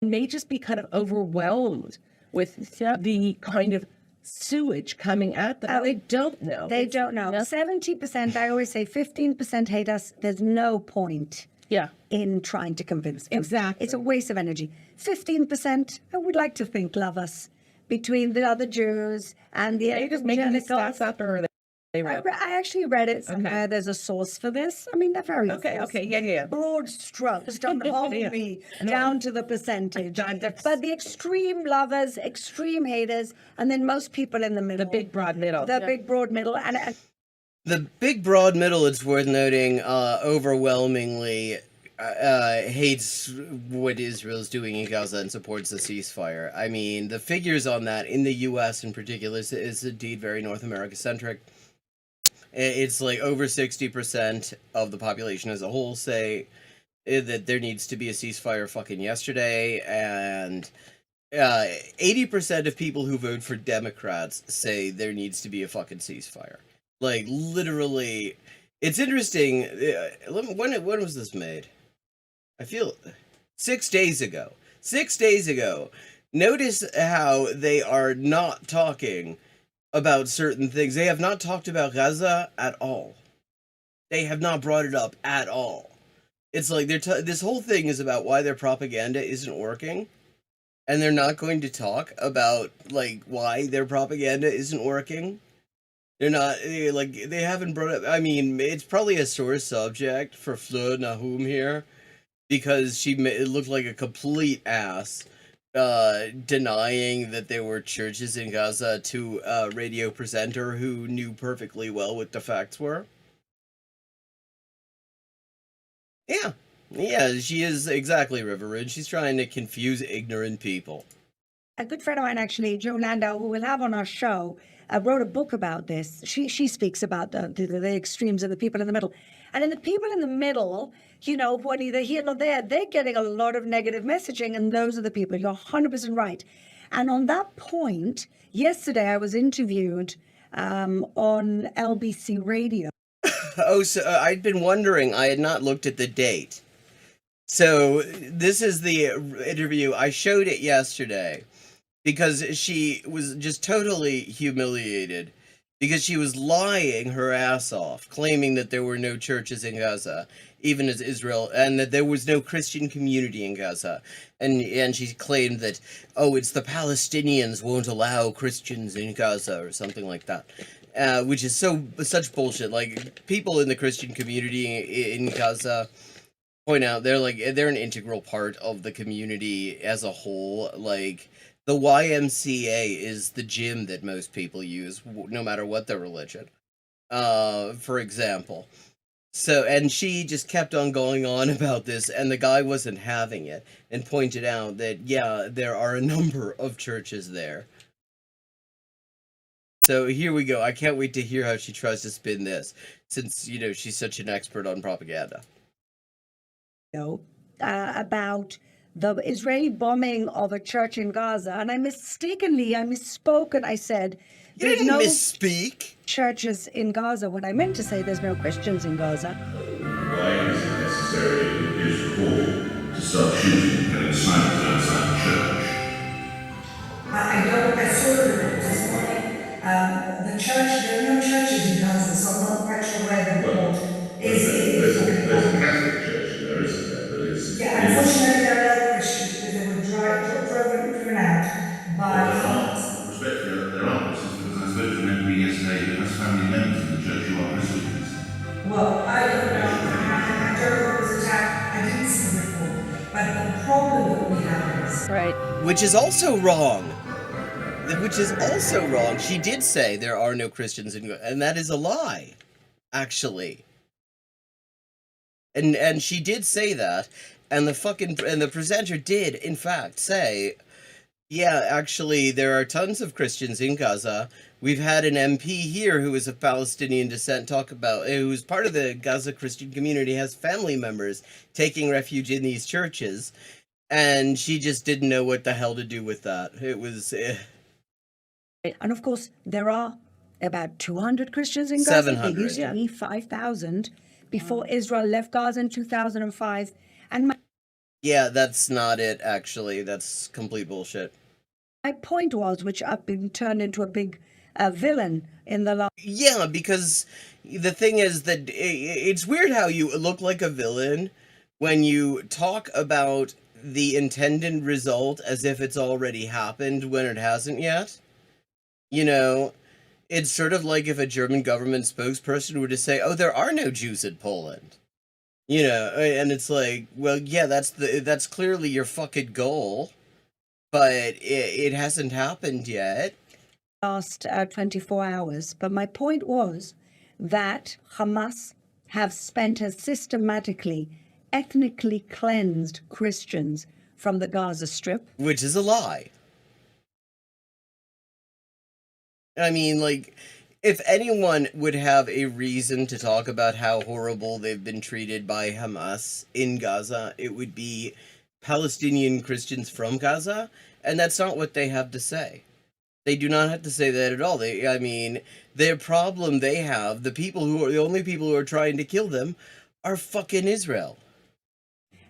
may just be kind of overwhelmed with the kind of sewage coming at them. They don't know. They don't know. 70%, I always say 15% hate us. There's no point Yeah. in trying to convince them. Exactly. It's a waste of energy. 15%, I would like to think, love us. Between the other Jews and the They just making these evangelicals. stats up, or they read. I actually read it somewhere. Okay. There's a source for this. I mean, they're very Okay, obvious. okay, yeah. Broad strokes, don't hold Yeah. me I know. down to the percentage. But the extreme lovers, extreme haters, and then most people in the middle. The big broad middle. The big broad middle. And The big broad middle, it's worth noting, overwhelmingly hates what Israel's doing in Gaza and supports the ceasefire. I mean, the figures on that in the U.S. in particular is indeed very North America centric. It's like over 60% of the population as a whole say that there needs to be a ceasefire fucking yesterday, and 80% of people who vote for Democrats say there needs to be a fucking ceasefire. Like, literally, it's interesting. When was this made? I feel 6 days ago. 6 days ago. Notice how they are not talking about certain things. They have not talked about Gaza at all. They have not brought it up at all. It's like this whole thing is about why their propaganda isn't working, and they're not going to talk about like why their propaganda isn't working. They're not they haven't brought up. I mean, it's probably a sore subject for Fleur Nahum here, because it looked like a complete ass denying that there were churches in Gaza to a radio presenter who knew perfectly well what the facts were. Yeah, she is exactly, River Ridge. She's trying to confuse ignorant people. a good friend of mine, actually, Joe Landau, who we'll have on our show, wrote a book about this. She speaks about the extremes of the people in the middle. And in the people in the middle, when either here or there, they're getting a lot of negative messaging, and those are the people. You're 100% right. And on that point, yesterday I was interviewed on LBC Radio. Oh, so I'd been wondering. I had not looked at the date. So this is the interview. I showed it yesterday because she was just totally humiliated because she was lying her ass off, claiming that there were no churches in Gaza, even as Israel, and that there was no Christian community in Gaza. And she claimed that, it's the Palestinians won't allow Christians in Gaza or something like that. Which is such bullshit. Like, people in the Christian community in Gaza point out they're an integral part of the community as a whole. Like, the YMCA is the gym that most people use, no matter what their religion. For example. So, and she just kept on going on about this, and the guy wasn't having it, and pointed out that, there are a number of churches there. So here we go. I can't wait to hear how she tries to spin this, since, she's such an expert on propaganda. About the Israeli bombing of a church in Gaza, and I misspoke, and I said You there's didn't no misspeak. churches in Gaza. What I meant to say, there's no Christians in Gaza. Why is it necessary, it is reported, to start shooting, having snipers outside the church. I saw the report this morning. The church, there are no churches in Gaza, so I'm not quite sure where the report is talking There's a about. Catholic church in there, isn't there? But Yeah, unfortunately, there are no Christians because they were driven out by Hamas. Respectfully, there are Christians because I spoke to an MP yesterday who has family members in the church who are Christians. Well, I don't know. I don't know who was attacked. I didn't see the report. But the problem that we have is Right. Which is also wrong. Which is also wrong. She did say there are no Christians in, and that is a lie, actually. And she did say that, and the presenter did in fact say, yeah, actually there are tons of Christians in Gaza. We've had an MP here who is of Palestinian descent talk about, who's part of the Gaza Christian community, has family members taking refuge in these churches, and she just didn't know what the hell to do with that. It was And of course, there are about 200 Christians in Gaza. 700, There used to yeah. be 5,000 before Israel left Gaza in 2005. And yeah, that's not it, actually. That's complete bullshit. my point was, which I've been turned into a big villain in the last. Yeah, because the thing is that it's weird how you look like a villain when you talk about the intended result as if it's already happened when it hasn't yet. You know, it's sort of like if a German government spokesperson were to say, oh, there are no Jews in Poland. You know, and it's like, well, yeah, that's clearly your fucking goal, but it hasn't happened yet. Last 24 hours. But my point was that Hamas have has systematically, ethnically cleansed Christians from the Gaza Strip. Which is a lie. I mean, like, if anyone would have a reason to talk about how horrible they've been treated by Hamas in Gaza, it would be Palestinian Christians from Gaza, and that's not what they have to say. They do not have to say that at all. Their problem they have, the only people who are trying to kill them are fucking Israel.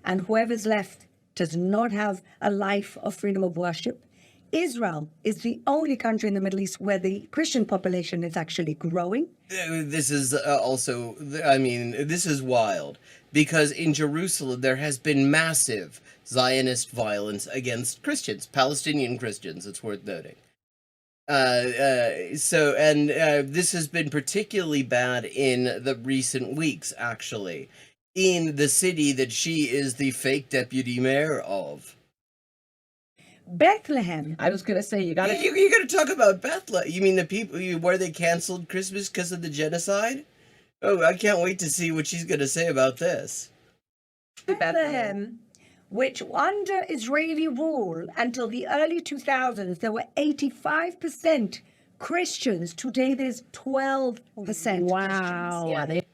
And whoever's left does not have a life of freedom of worship. Israel is the only country in the Middle East where the Christian population is actually growing. This is this is wild, because in Jerusalem there has been massive Zionist violence against Christians, Palestinian Christians, it's worth noting. This has been particularly bad in the recent weeks, actually, in the city that she is the fake deputy mayor of. Bethlehem. I was going to say, you got to... You got to talk about Bethlehem. You mean the people where they canceled Christmas because of the genocide? Oh, I can't wait to see what she's going to say about this. Bethlehem, which under Israeli rule until the early 2000s, there were 85% Christians. Today, there's 12%. Wow. Christians.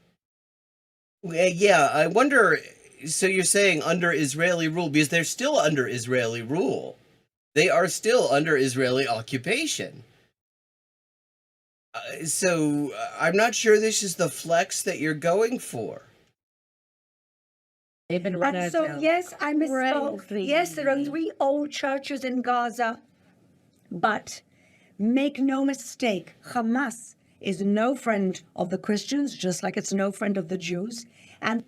Yeah, I wonder, so you're saying under Israeli rule, because they're still under Israeli rule. They are still under Israeli occupation. So I'm not sure this is the flex that you're going for. They've been running And so, down. yes, I misspoke. Crazy. Yes, there are 3 old churches in Gaza. But make no mistake, Hamas is no friend of the Christians, just like it's no friend of the Jews. And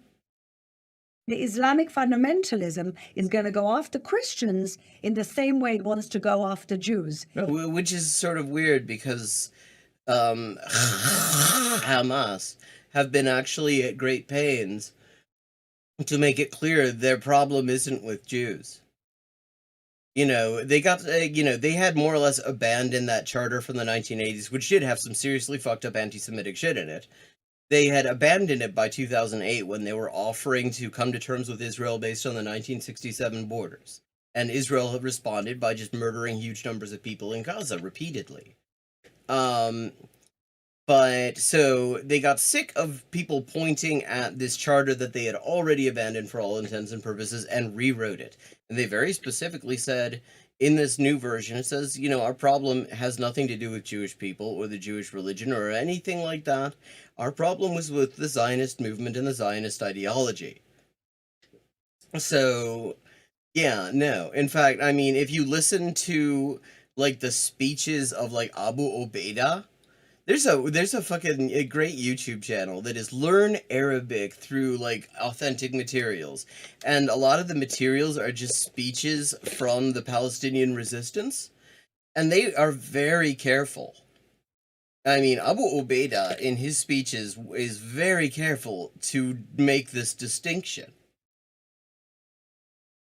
the Islamic fundamentalism is going to go after Christians in the same way it wants to go after Jews. Which is sort of weird because Hamas have been actually at great pains to make it clear their problem isn't with Jews. You know, they got, they had more or less abandoned that charter from the 1980s, which did have some seriously fucked up anti-Semitic shit in it. They had abandoned it by 2008 when they were offering to come to terms with Israel based on the 1967 borders. And Israel had responded by just murdering huge numbers of people in Gaza repeatedly. But so they got sick of people pointing at this charter that they had already abandoned for all intents and purposes and rewrote it. And they very specifically said, in this new version, it says, our problem has nothing to do with Jewish people or the Jewish religion or anything like that. Our problem was with the Zionist movement and the Zionist ideology. So Yeah, no. In fact, I mean, if you listen to like the speeches of like Abu Obeida, there's a fucking a great YouTube channel that is learn Arabic through like authentic materials. And a lot of the materials are just speeches from the Palestinian resistance, and they are very careful. I mean, Abu Obeida in his speeches is very careful to make this distinction.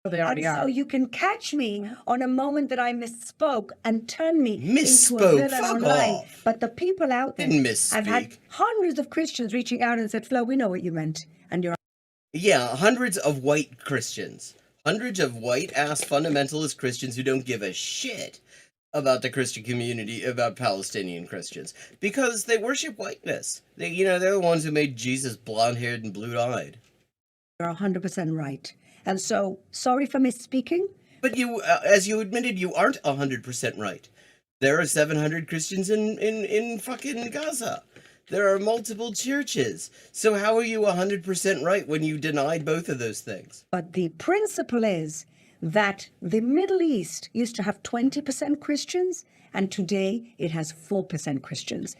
They And already so are. you can catch me on a moment that I misspoke and turn me into a Misspoke? villain Fuck online. off. But the people out there, Didn't I've had misspeak. hundreds of Christians reaching out and said, Flo, we know what you meant. And you're Yeah, hundreds of white Christians. Hundreds of white ass fundamentalist Christians who don't give a shit about the Christian community, about Palestinian Christians, because they worship whiteness. They're the ones who made Jesus blonde haired and blue eyed. you're 100% right. And so, sorry for misspeaking. But as you admitted, you aren't 100% right. There are 700 Christians in fucking Gaza. There are multiple churches. So how are you 100% right when you denied both of those things? But the principle is that the Middle East used to have 20% Christians, and today it has 4% Christians.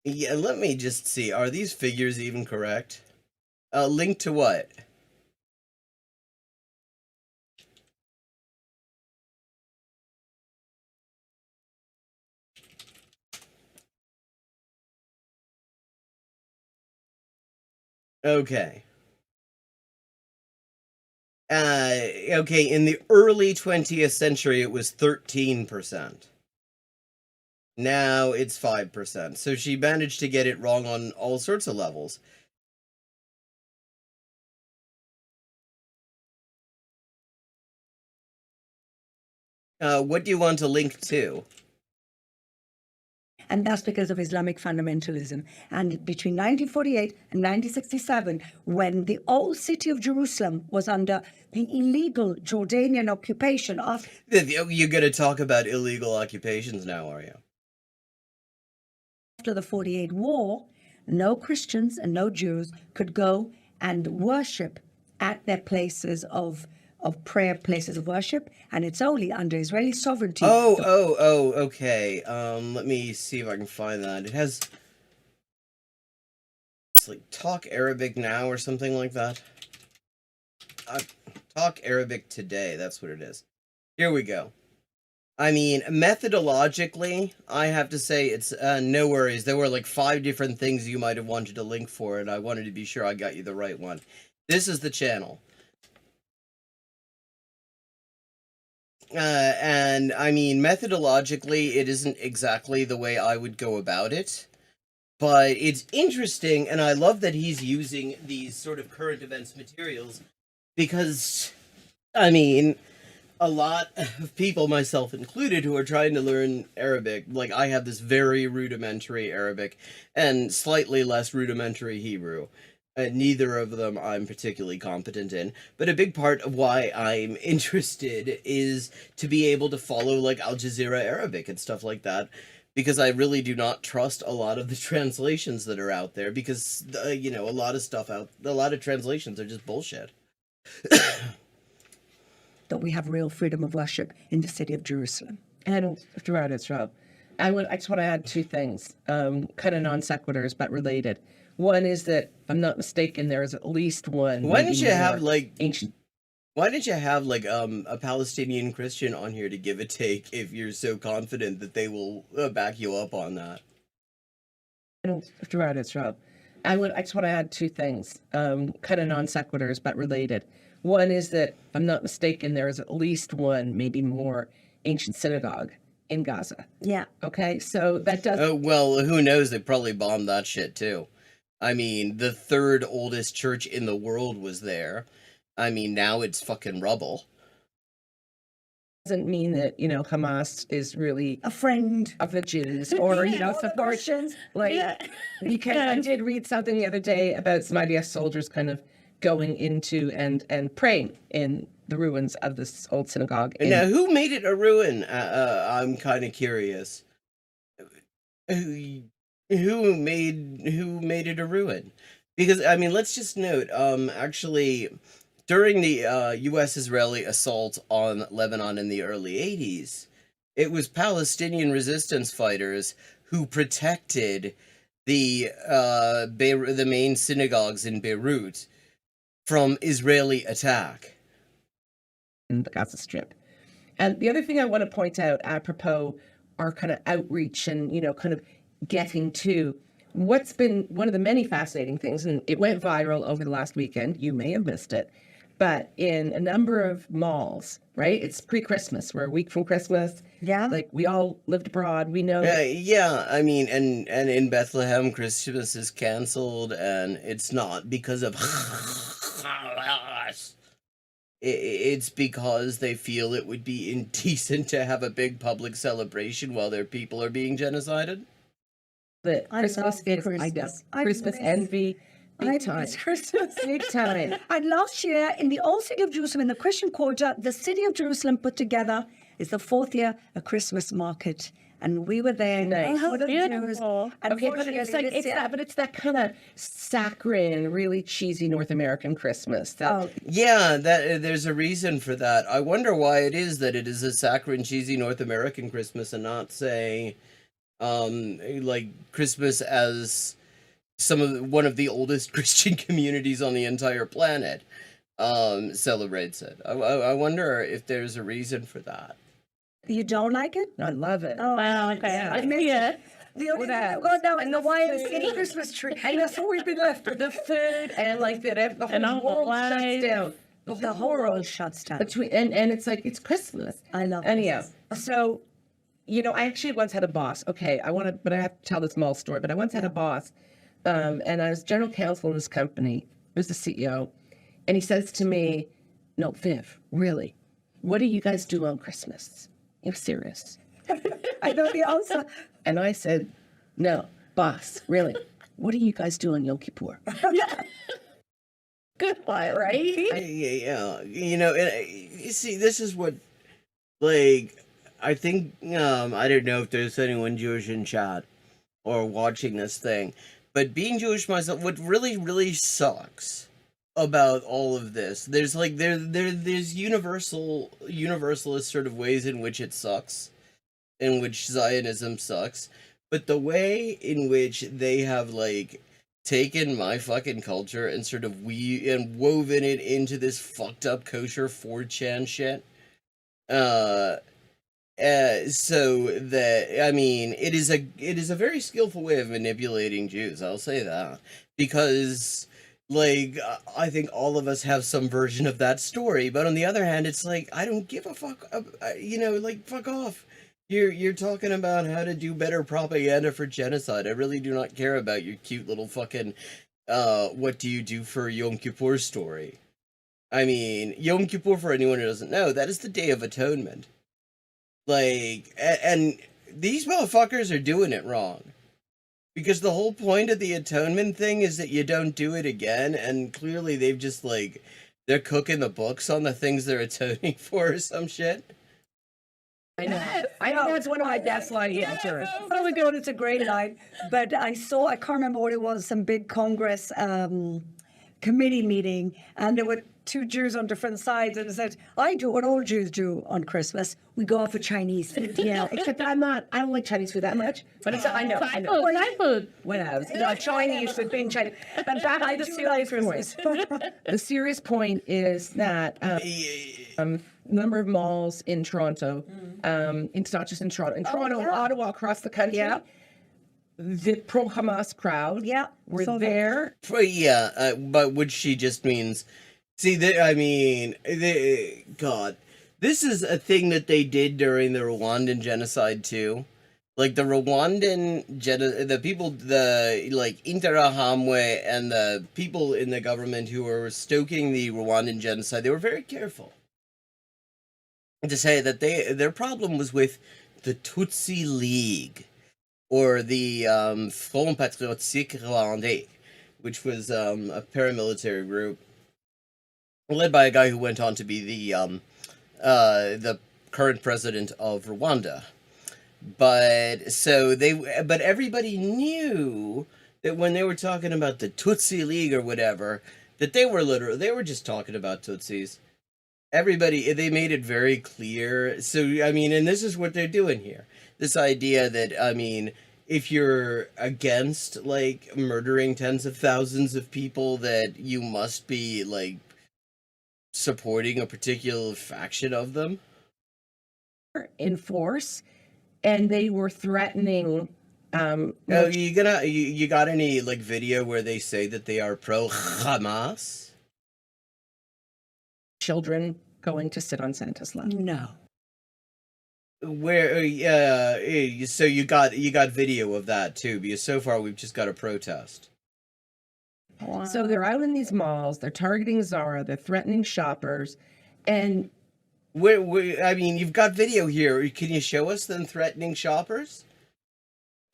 Yeah, let me just see. Are these figures even correct? Linked to what? Okay. Okay, in the early 20th century, it was 13%. Now it's 5%. So she managed to get it wrong on all sorts of levels. What do you want to link to? And that's because of Islamic fundamentalism. And between 1948 and 1967, when the old city of Jerusalem was under the illegal Jordanian occupation after You're going to talk about illegal occupations now, are you? the 48 war, no Christians and no Jews could go and worship at their places of prayer, places of worship, and it's only under Israeli sovereignty. Oh, okay. Let me see if I can find that. It's like Talk Arabic Now or something like that. Talk Arabic Today, that's what it is. Here we go. I mean, methodologically, I have to say it's no worries. There were like 5 different things you might have wanted to link for, and I wanted to be sure I got you the right one. This is the channel. And I mean, methodologically, it isn't exactly the way I would go about it, but it's interesting, and I love that he's using these sort of current events materials because, I mean, a lot of people, myself included, who are trying to learn Arabic, like I have this very rudimentary Arabic and slightly less rudimentary Hebrew. Neither of them I'm particularly competent in, but a big part of why I'm interested is to be able to follow like Al Jazeera Arabic and stuff like that, because I really do not trust a lot of the translations that are out there, because a lot of translations are just bullshit. that we have real freedom of worship in the city of Jerusalem. And throughout Israel. I just want to add 2 things, kind of non sequiturs, but related. One is that, if I'm not mistaken, there is at least one. Why didn't you have like ancient? Why didn't you have like a Palestinian Christian on here to give a take if you're so confident that they will back you up on that? Throughout Israel. I just want to add 2 things, kind of non sequiturs, but related. One is that, if I'm not mistaken, there is at least one, maybe more, ancient synagogue in Gaza. Yeah. Okay, so that does. Oh, well, who knows? They probably bombed that shit too. I mean, the 3rd oldest church in the world was there. I mean, now it's fucking rubble. Doesn't mean that Hamas is really A friend of the Jews or support. Like you can. I did read something the other day about some IDF soldiers kind of going into and praying in the ruins of this old synagogue. Now, who made it a ruin? I'm kind of curious. Who made it a ruin? Because I mean, let's just note. Actually, during the U.S.-Israeli assault on Lebanon in the early 80s, it was Palestinian resistance fighters who protected the the main synagogues in Beirut from Israeli attack. In the Gaza Strip. And the other thing I want to point out apropos our kind of outreach and, kind of getting to what's been one of the many fascinating things, and it went viral over the last weekend. You may have missed it, but in a number of malls, right? It's pre-Christmas. We're a week from Christmas. Yeah. Like we all lived abroad. We know. Yeah, I mean, and in Bethlehem, Christmas is canceled, and it's not because of it's because they feel it would be indecent to have a big public celebration while their people are being genocided. That I Christmas love is Christmas. I Christmas miss- envy. I Big time. miss Christmas. Big time. And last year, in the old city of Jerusalem, in the Christian quarter, the city of Jerusalem put together, it's the fourth year, a Christmas market. And we were there. Nice. Full of Jews. Beautiful. And Okay, but it's like unfortunately, it's that kind of saccharine, really cheesy North American Christmas. That Oh, Yeah, that there's a reason for that. I wonder why it is that it is a saccharine, cheesy North American Christmas and not, say, like Christmas as one of the oldest Christian communities on the entire planet celebrates it. I wonder if there's a reason for that. you don't like it? I love it. Oh, Wow, okay. Yeah. I miss it. the only thing What I've got now in the wire is the Christmas tree. And that's all we've been left. The food and like the And all whole the world shuts lights. down. The whole world shuts down. Between and it's like it's Christmas. I love Anyhow, Christmas. so I actually once had a boss. Okay, but I have to tell this small story. But I once had a boss, and I was general counsel in this company. He was the CEO, and he says to me, "No, Viv, really, what do you guys do on Christmas? You're serious?" I know the answer. And I said, "No, boss, really, what do you guys do on Yom Kippur?" Good one, right? Yeah, you see, this is what, like, I think, I don't know if there's anyone Jewish in chat or watching this thing, but being Jewish myself, what really, really sucks about all of this, there's like, there's universalist sort of ways in which it sucks, in which Zionism sucks, but the way in which they have, like, taken my fucking culture and sort of woven it into this fucked up kosher 4chan shit. So that, I mean, it is a very skillful way of manipulating Jews, I'll say that. Because, like, I think all of us have some version of that story, but on the other hand, it's like, I don't give a fuck, like, fuck off. You're talking about how to do better propaganda for genocide. I really do not care about your cute little fucking, what do you do for Yom Kippur story. I mean, Yom Kippur, for anyone who doesn't know, that is the Day of Atonement. Like, and these motherfuckers are doing it wrong. Because the whole point of the atonement thing is that you don't do it again, and clearly they've just, like, they're cooking the books on the things they're atoning for or some shit. I know. I know that's one of my best line answers. Oh my God, it's a great line. But I can't remember what it was, some big Congress committee meeting, and there were two Jews on different sides, and it said, I do what all Jews do on Christmas. We go out for Chinese food. Yeah, except I don't like Chinese food that much. But it's I know. Thai food. Whatever. No, Chinese food, being Chinese. But back to the serious point. The serious point is that number of malls in Toronto, it's not just in Toronto, yeah. Ottawa, across the country. Yeah. The pro-Hamas crowd Yeah, were saw that. there. But yeah, but which she just means. See, God, this is a thing that they did during the Rwandan genocide too. Like the Rwandan the people, like Interahamwe and the people in the government who were stoking the Rwandan genocide, they were very careful to say that their problem was with the Tutsi League, or the Front Patriotique Rwandais, which was a paramilitary group led by a guy who went on to be the current president of Rwanda. But everybody knew that when they were talking about the Tutsi League or whatever, that they were just talking about Tutsis. Everybody, they made it very clear. So, I mean, and this is what they're doing here. This idea that, I mean, if you're against, like, murdering tens of thousands of people, that you must be, like, supporting a particular faction of them. In force, and they were threatening. Oh, you got any, like, video where they say that they are pro-Hamas? Children going to sit on Santa's lap. No. Where, so you got video of that too, because so far we've just got a protest. So they're out in these malls, they're targeting Zara, they're threatening shoppers, and I mean, you've got video here. Can you show us them threatening shoppers?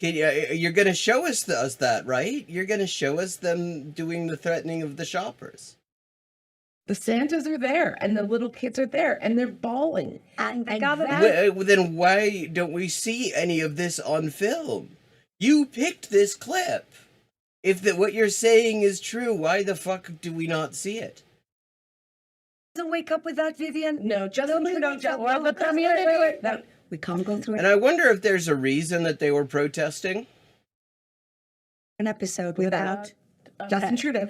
You're going to show us that, right? You're going to show us them doing the threatening of the shoppers. the Santas are there, and the little kids are there, and they're bawling. And the And government. Then why don't we see any of this on film? You picked this clip. If what you're saying is true, why the fuck do we not see it? Doesn't wake up with that, Vivian. No, just No, well, come here. Wait. No, we can't go through And I wonder if there's a reason that they were protesting. an episode without Justin Trudeau.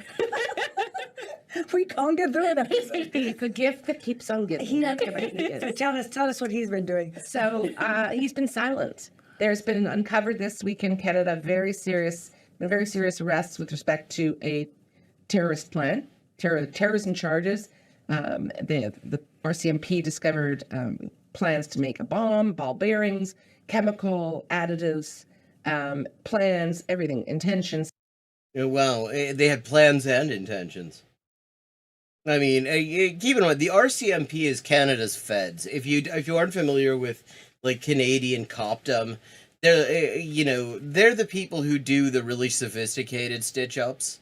we can't get through it. It's a gift that keeps on giving. Tell us what he's been doing. So he's been silent. There's been uncovered this week in Canada very serious arrests with respect to a terrorist plan, terrorism charges. The RCMP discovered plans to make a bomb, ball bearings, chemical additives, plans, everything, intentions. Well, they had plans and intentions. I mean, keep in mind, the RCMP is Canada's feds. If you aren't familiar with, like, Canadian copdom, they're the people who do the really sophisticated stitch-ups.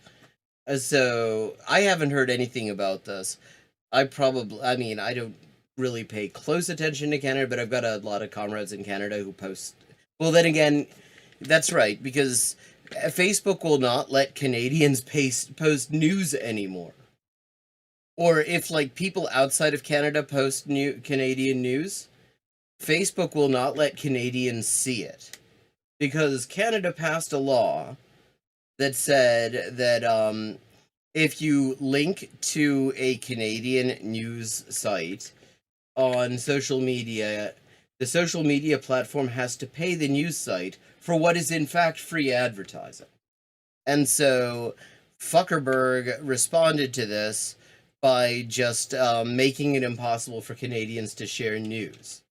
So I haven't heard anything about this. I don't really pay close attention to Canada, but I've got a lot of comrades in Canada who post. Well, then again, that's right, because Facebook will not let Canadians post news anymore. Or if, like, people outside of Canada post Canadian news, Facebook will not let Canadians see it. Because Canada passed a law that said that if you link to a Canadian news site on social media, the social media platform has to pay the news site for what is in fact free advertising. And so Zuckerberg responded to this by just making it impossible for Canadians to share news.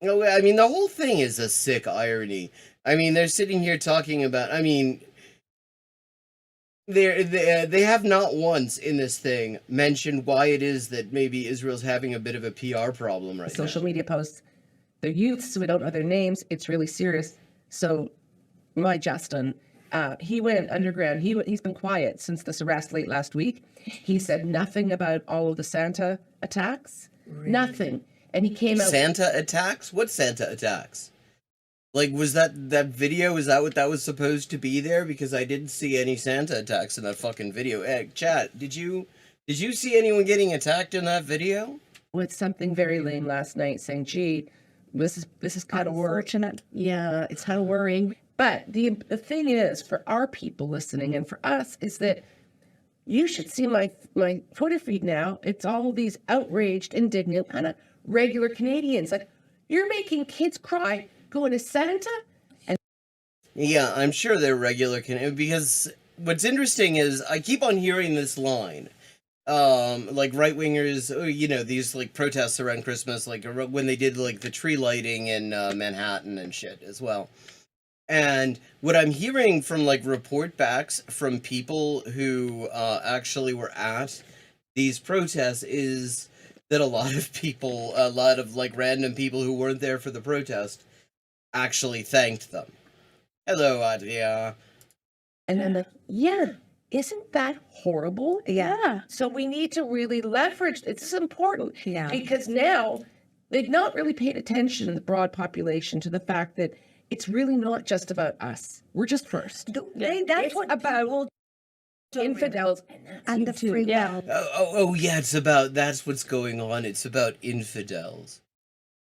No, I mean, the whole thing is a sick irony. I mean, they're sitting here talking about, I mean, they have not once in this thing mentioned why it is that maybe Israel's having a bit of a PR problem right now. Social media posts. They're youths, so we don't know their names. It's really serious. So, my Justin, he went underground. He's been quiet since this arrest late last week. He said nothing about all of the Santa attacks. Really? Nothing. And he came out. Santa attacks? What Santa attacks? Like, was that video? Is that what that was supposed to be there? Because I didn't see any Santa attacks in that fucking video. Hey, chat, did you see anyone getting attacked in that video? With something very lame last night, saying, "Gee, this is kind of Unfortunate. Yeah, it's kind of worrying." But the thing is, for our people listening and for us, is that you should see my Twitter feed now. It's all these outraged, indignant, kind of regular Canadians. Like, you're making kids cry going to Santa? And yeah, I'm sure they're regular Canadians, because what's interesting is I keep on hearing this line. Like right-wingers, these, like, protests around Christmas, like when they did, like, the tree lighting in Manhattan and shit as well. And what I'm hearing from, like, report backs from people who actually were at these protests is that a lot of like random people who weren't there for the protest actually thanked them. Hello, Adria. And then isn't that horrible? Yeah. So we need to really leverage. It's important. Yeah. Because now they've not really paid attention in the broad population to the fact that it's really not just about us. We're just first. That's It's what about infidels and the free Yeah. world. Oh, yeah, that's what's going on. It's about infidels.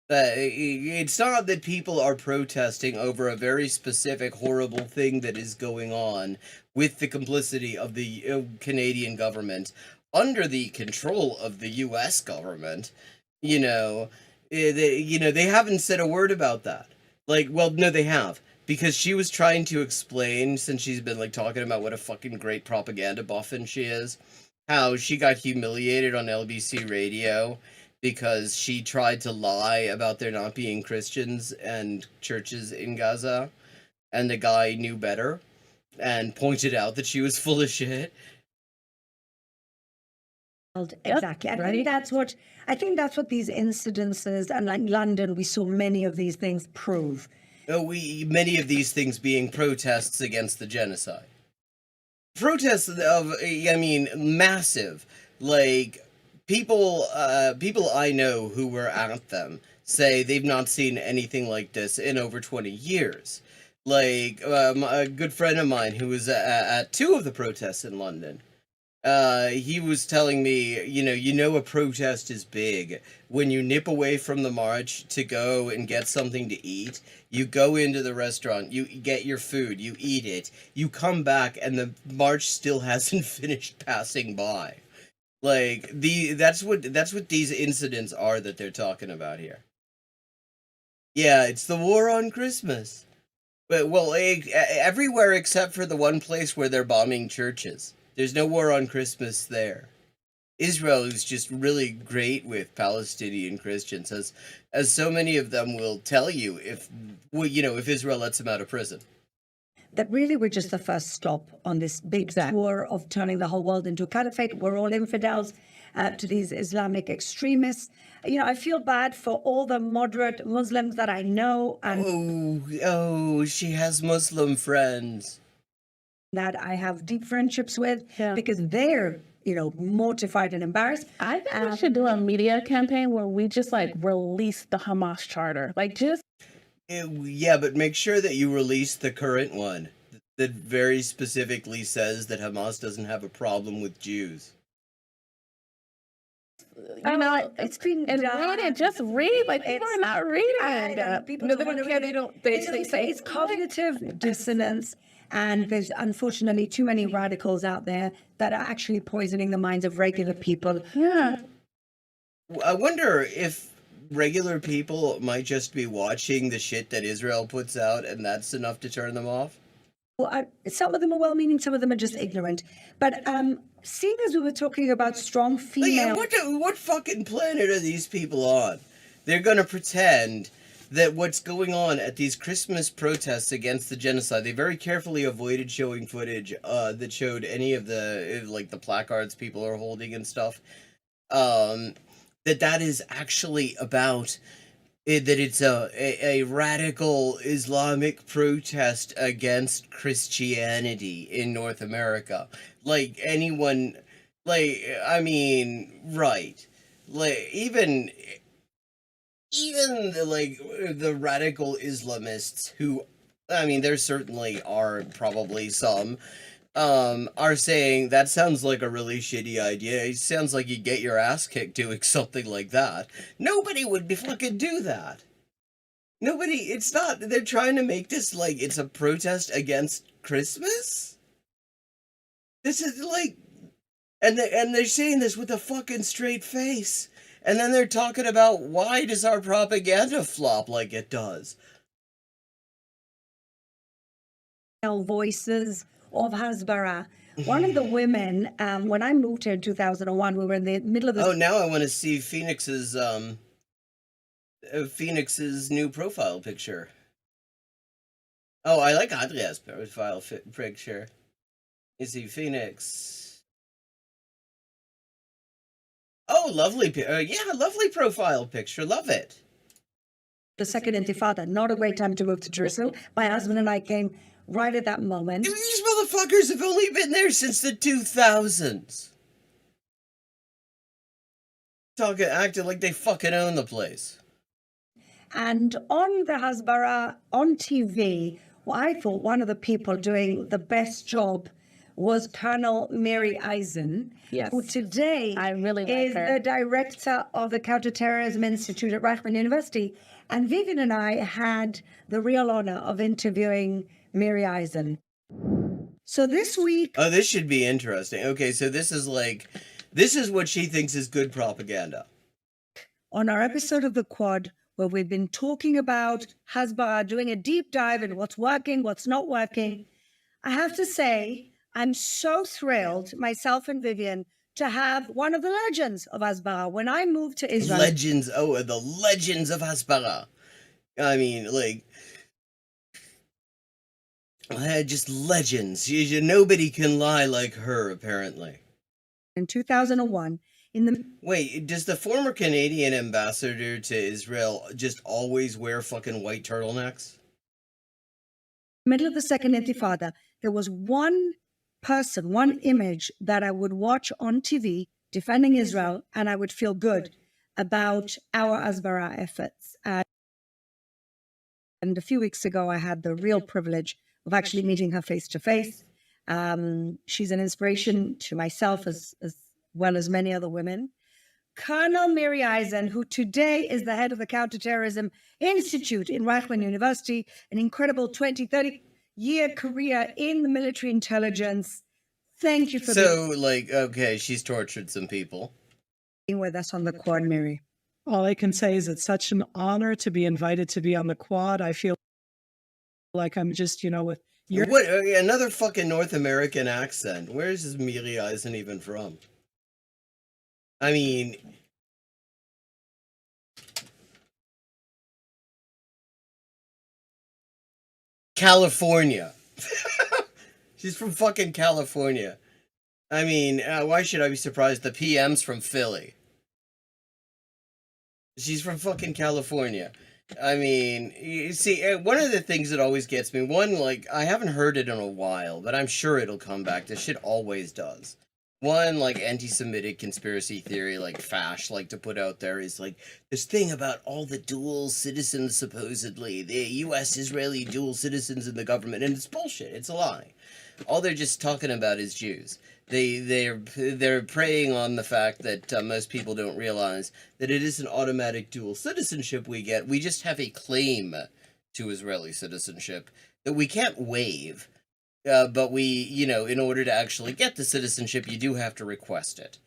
It's not that people are protesting over a very specific, horrible thing that is going on with the complicity of the Canadian government under the control of the U.S. government. They haven't said a word about that. Like, well, no, they have. Because she was trying to explain, since she's been, like, talking about what a fucking great propaganda buffin she is, how she got humiliated on LBC radio because she tried to lie about there not being Christians and churches in Gaza, and the guy knew better and pointed out that she was full of shit. Exactly. I think that's what these incidences, and like London, we saw many of these things prove. Many of these things being protests against the genocide. Protests massive. Like, people I know who were at them say they've not seen anything like this in over 20 years. Like, a good friend of mine who was at two of the protests in London, he was telling me, a protest is big when you nip away from the march to go and get something to eat. You go into the restaurant, you get your food, you eat it, you come back, and the march still hasn't finished passing by. Like, that's what these incidents are that they're talking about here. Yeah, it's the war on Christmas. But, well, everywhere except for the one place where they're bombing churches. There's no war on Christmas there. Israel is just really great with Palestinian Christians, as so many of them will tell you if Israel lets them out of prison. That really we're just the first stop on this big tour of turning the whole world into a caliphate. We're all infidels to these Islamic extremists. I feel bad for all the moderate Muslims that I know and She has Muslim friends that I have deep friendships with Yeah. because they're, mortified and embarrassed. I think we should do a media campaign where we just release the Hamas charter. Yeah, but make sure that you release the current one that very specifically says that Hamas doesn't have a problem with Jews. It's been and done. read it. Just read. People are not reading. People No, don't they wanna don't care. read it. They don't. They say It's cognitive dissonance, and there's unfortunately too many radicals out there that are actually poisoning the minds of regular people. Yeah. I wonder if regular people might just be watching the shit that Israel puts out, and that's enough to turn them off. Well, some of them are well-meaning, some of them are just ignorant. But seeing as we were talking about strong female, What fucking planet are these people on? They're gonna pretend that what's going on at these Christmas protests against the genocide, they very carefully avoided showing footage that showed any of the placards people are holding and stuff. That is actually about that it's a radical Islamic protest against Christianity in North America. Like, anyone, right. Like, even the radical Islamists who, there certainly are probably some, are saying that sounds like a really shitty idea. It sounds like you'd get your ass kicked doing something like that. Nobody would fucking do that. Nobody, it's not, they're trying to make this like it's a protest against Christmas? This is like, and they're saying this with a fucking straight face. And then they're talking about why does our propaganda flop like it does? voices of Hasbara. One of the women, when I moved here in 2001, we were in the middle of the Oh, now I want to see Phoenix's new profile picture. Oh, I like Andrea's profile picture. You see Phoenix. Oh, lovely. Lovely profile picture. Love it. the Second Intifada. Not a great time to move to Jerusalem. My husband and I came right at that moment. These motherfuckers have only been there since the 2000s. Acting like they fucking own the place. And on the Hasbara on TV, well, I thought one of the people doing the best job was Colonel Mary Eisen, Yes. who today I really like is her. the director of the Counterterrorism Institute at Reichman University. And Vivian and I had the real honor of interviewing Mary Eisen. So this week, Oh, this should be interesting. Okay, so this is what she thinks is good propaganda. on our episode of The Quad, where we've been talking about Hasbara, doing a deep dive in what's working, what's not working, I have to say, I'm so thrilled, myself and Vivian, to have one of the legends of Hasbara. When I moved to Israel, The legends of Hasbara. I mean, just legends. Nobody can lie like her, apparently. in 2001, in the Wait, does the former Canadian ambassador to Israel just always wear fucking white turtlenecks? middle of the Second Intifada, there was one person, one image that I would watch on TV defending Israel, and I would feel good about our Hasbara efforts. And a few weeks ago, I had the real privilege of actually meeting her face to face. She's an inspiration to myself as well as many other women. Colonel Mary Eisen, who today is the head of the Counterterrorism Institute in Reichman University, an incredible 20, 30-year career in the military intelligence. Thank you for Okay, she's tortured some people. being with us on the Quad, Mary. All I can say is it's such an honor to be invited to be on the Quad. I feel like I'm just, with your What? Another fucking North American accent. Where is this Miri Eisen even from? I mean, California. She's from fucking California. I mean, why should I be surprised? The PM's from Philly. She's from fucking California. I mean, you see, one of the things that always gets me, I haven't heard it in a while, but I'm sure it'll come back. This shit always does. One, anti-Semitic conspiracy theory, Fash, to put out there is, this thing about all the dual citizens, supposedly, the U.S.-Israeli dual citizens in the government, and it's bullshit. It's a lie. All they're just talking about is Jews. They're preying on the fact that most people don't realize that it is an automatic dual citizenship we get. We just have a claim to Israeli citizenship that we can't waive. But in order to actually get the citizenship, you do have to request it.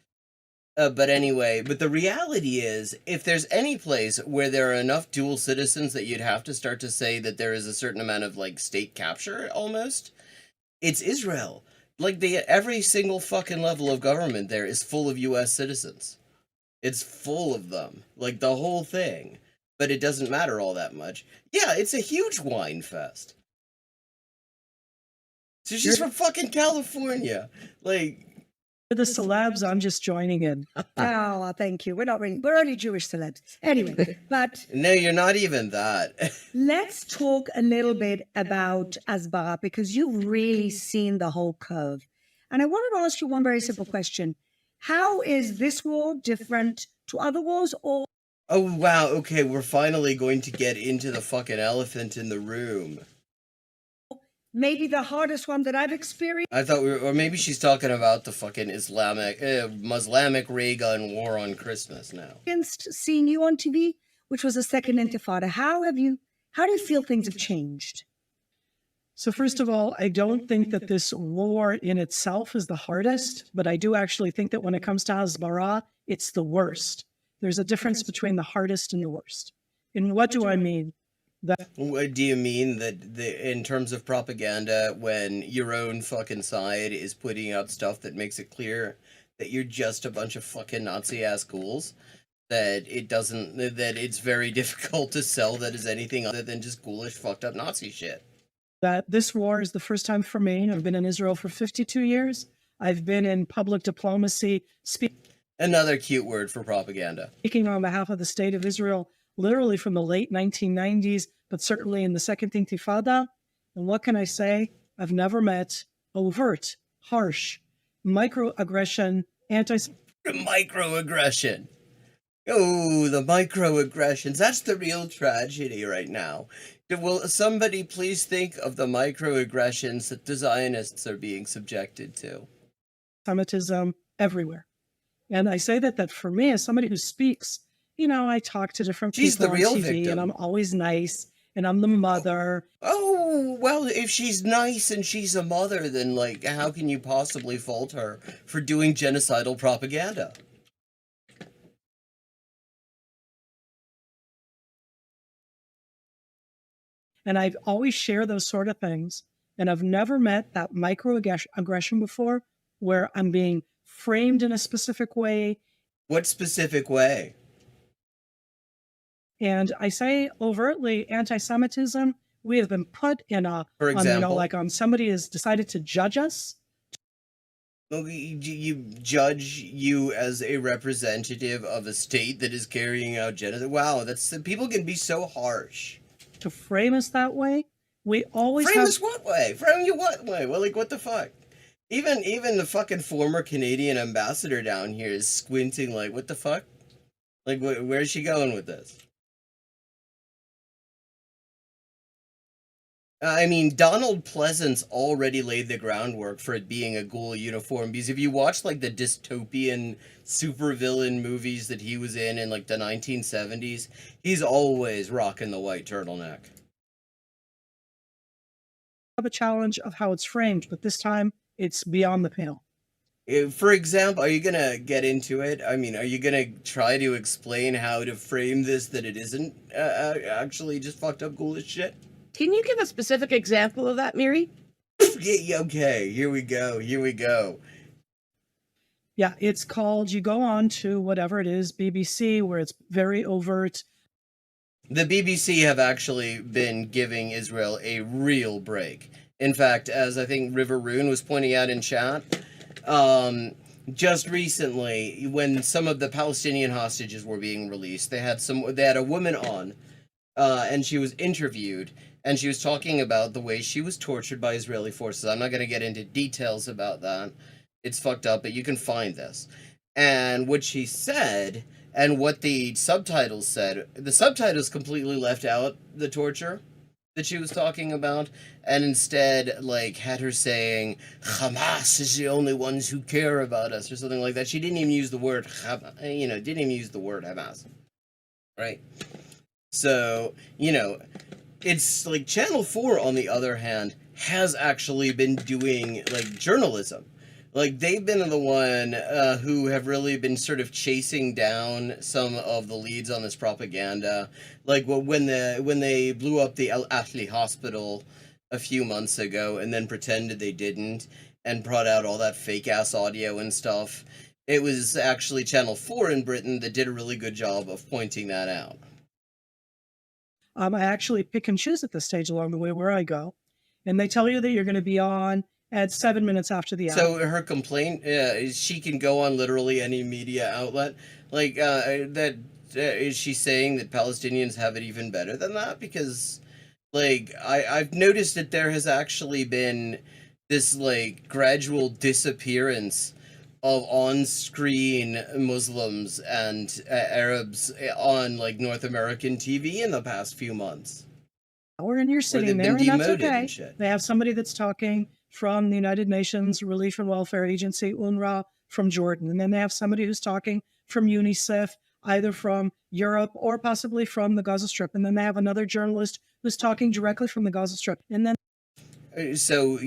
But the reality is, if there's any place where there are enough dual citizens that you'd have to start to say that there is a certain amount of, state capture, almost, it's Israel. Every single fucking level of government there is full of U.S. citizens. It's full of them. The whole thing. But it doesn't matter all that much. Yeah, it's a huge wine fest. So she's from fucking California. the celebs. I'm just joining in. Oh, thank you. We're only Jewish celebs. Anyway, but No, you're not even that. let's talk a little bit about Hasbara, because you've really seen the whole curve. And I wanted to ask you one very simple question. How is this war different to other wars, or Oh, wow. Okay, we're finally going to get into the fucking elephant in the room. maybe the hardest one that I've experienced? I thought or maybe she's talking about the fucking Muslimic ray gun war on Christmas now. Seeing you on TV, which was a second intifada. How do you feel things have changed? So first of all, I don't think that this war in itself is the hardest, but I do actually think that when it comes to Hasbara, it's the worst. There's a difference between the hardest and the worst. And what do I mean? What do you mean that in terms of propaganda, when your own fucking side is putting out stuff that makes it clear that you're just a bunch of fucking Nazi-ass ghouls, that it's very difficult to sell that as anything other than just ghoulish, fucked up Nazi shit? That this war is the first time for me. I've been in Israel for 52 years. I've been in public diplomacy, Another cute word for propaganda. speaking on behalf of the state of Israel, literally from the late 1990s, but certainly in the Second Intifada. And what can I say? I've never met overt, harsh, microaggression, Microaggression. Oh, the microaggressions. That's the real tragedy right now. Will somebody please think of the microaggressions that the Zionists are being subjected to? Semitism everywhere. And I say that for me, as somebody who speaks, I talk to different She's people the on real TV, and I'm victim. always nice, and I'm the mother. Oh, well, if she's nice and she's a mother, then, like, how can you possibly fault her for doing genocidal propaganda? And I've always shared those sort of things. And I've never met that microaggression before where I'm being framed in a specific way. What specific way? And I say overtly anti-Semitism, we have been put in For example? somebody has decided to judge us. You judge you as a representative of a state that is carrying out genocide. Wow, people can be so harsh. To frame us that way. We always Frame have us what way? Frame you what way? Well, like, what the fuck? Even the fucking former Canadian ambassador down here is squinting like, what the fuck? Like, where's she going with this? I mean, Donald Pleasance already laid the groundwork for it being a ghoul uniform, because if you watch, like, the dystopian supervillain movies that he was in like, the 1970s, he's always rocking the white turtleneck. a challenge of how it's framed, but this time it's beyond the pale. For example, are you gonna get into it? I mean, are you gonna try to explain how to frame this that it isn't actually just fucked up ghoulish shit? Can you give a specific example of that, Miri? Yeah, okay, here we go. Yeah, it's called, you go on to whatever it is, BBC, where it's very overt. The BBC have actually been giving Israel a real break. In fact, as I think River Rune was pointing out in chat, just recently, when some of the Palestinian hostages were being released, they had a woman on, and she was interviewed, and she was talking about the way she was tortured by Israeli forces. I'm not going to get into details about that. It's fucked up, but you can find this. And what she said, and what the subtitles said, the subtitles completely left out the torture that she was talking about, and instead, like, had her saying, Hamas is the only ones who care about us, or something like that. She didn't even use the word Hamas. Right? So, it's like Channel 4, on the other hand, has actually been doing, like, journalism. Like, they've been the one who have really been sort of chasing down some of the leads on this propaganda. Like, when they blew up the El Ahli hospital a few months ago and then pretended they didn't and brought out all that fake-ass audio and stuff, it was actually Channel 4 in Britain that did a really good job of pointing that out. I actually pick and choose at this stage along the way where I go. And they tell you that you're going to be on at 7 minutes after the hour. So her complaint is she can go on literally any media outlet. Like, is she saying that Palestinians have it even better than that? Because, like, I've noticed that there has actually been this, like, gradual disappearance of on-screen Muslims and Arabs on, like, North American TV in the past few months. And you're sitting there, and that's okay. They have somebody that's talking from the United Nations Relief and Welfare Agency, UNRWA, from Jordan. And then they have somebody who's talking from UNICEF, either from Europe or possibly from the Gaza Strip. And then they have another journalist who's talking directly from the Gaza Strip. And then so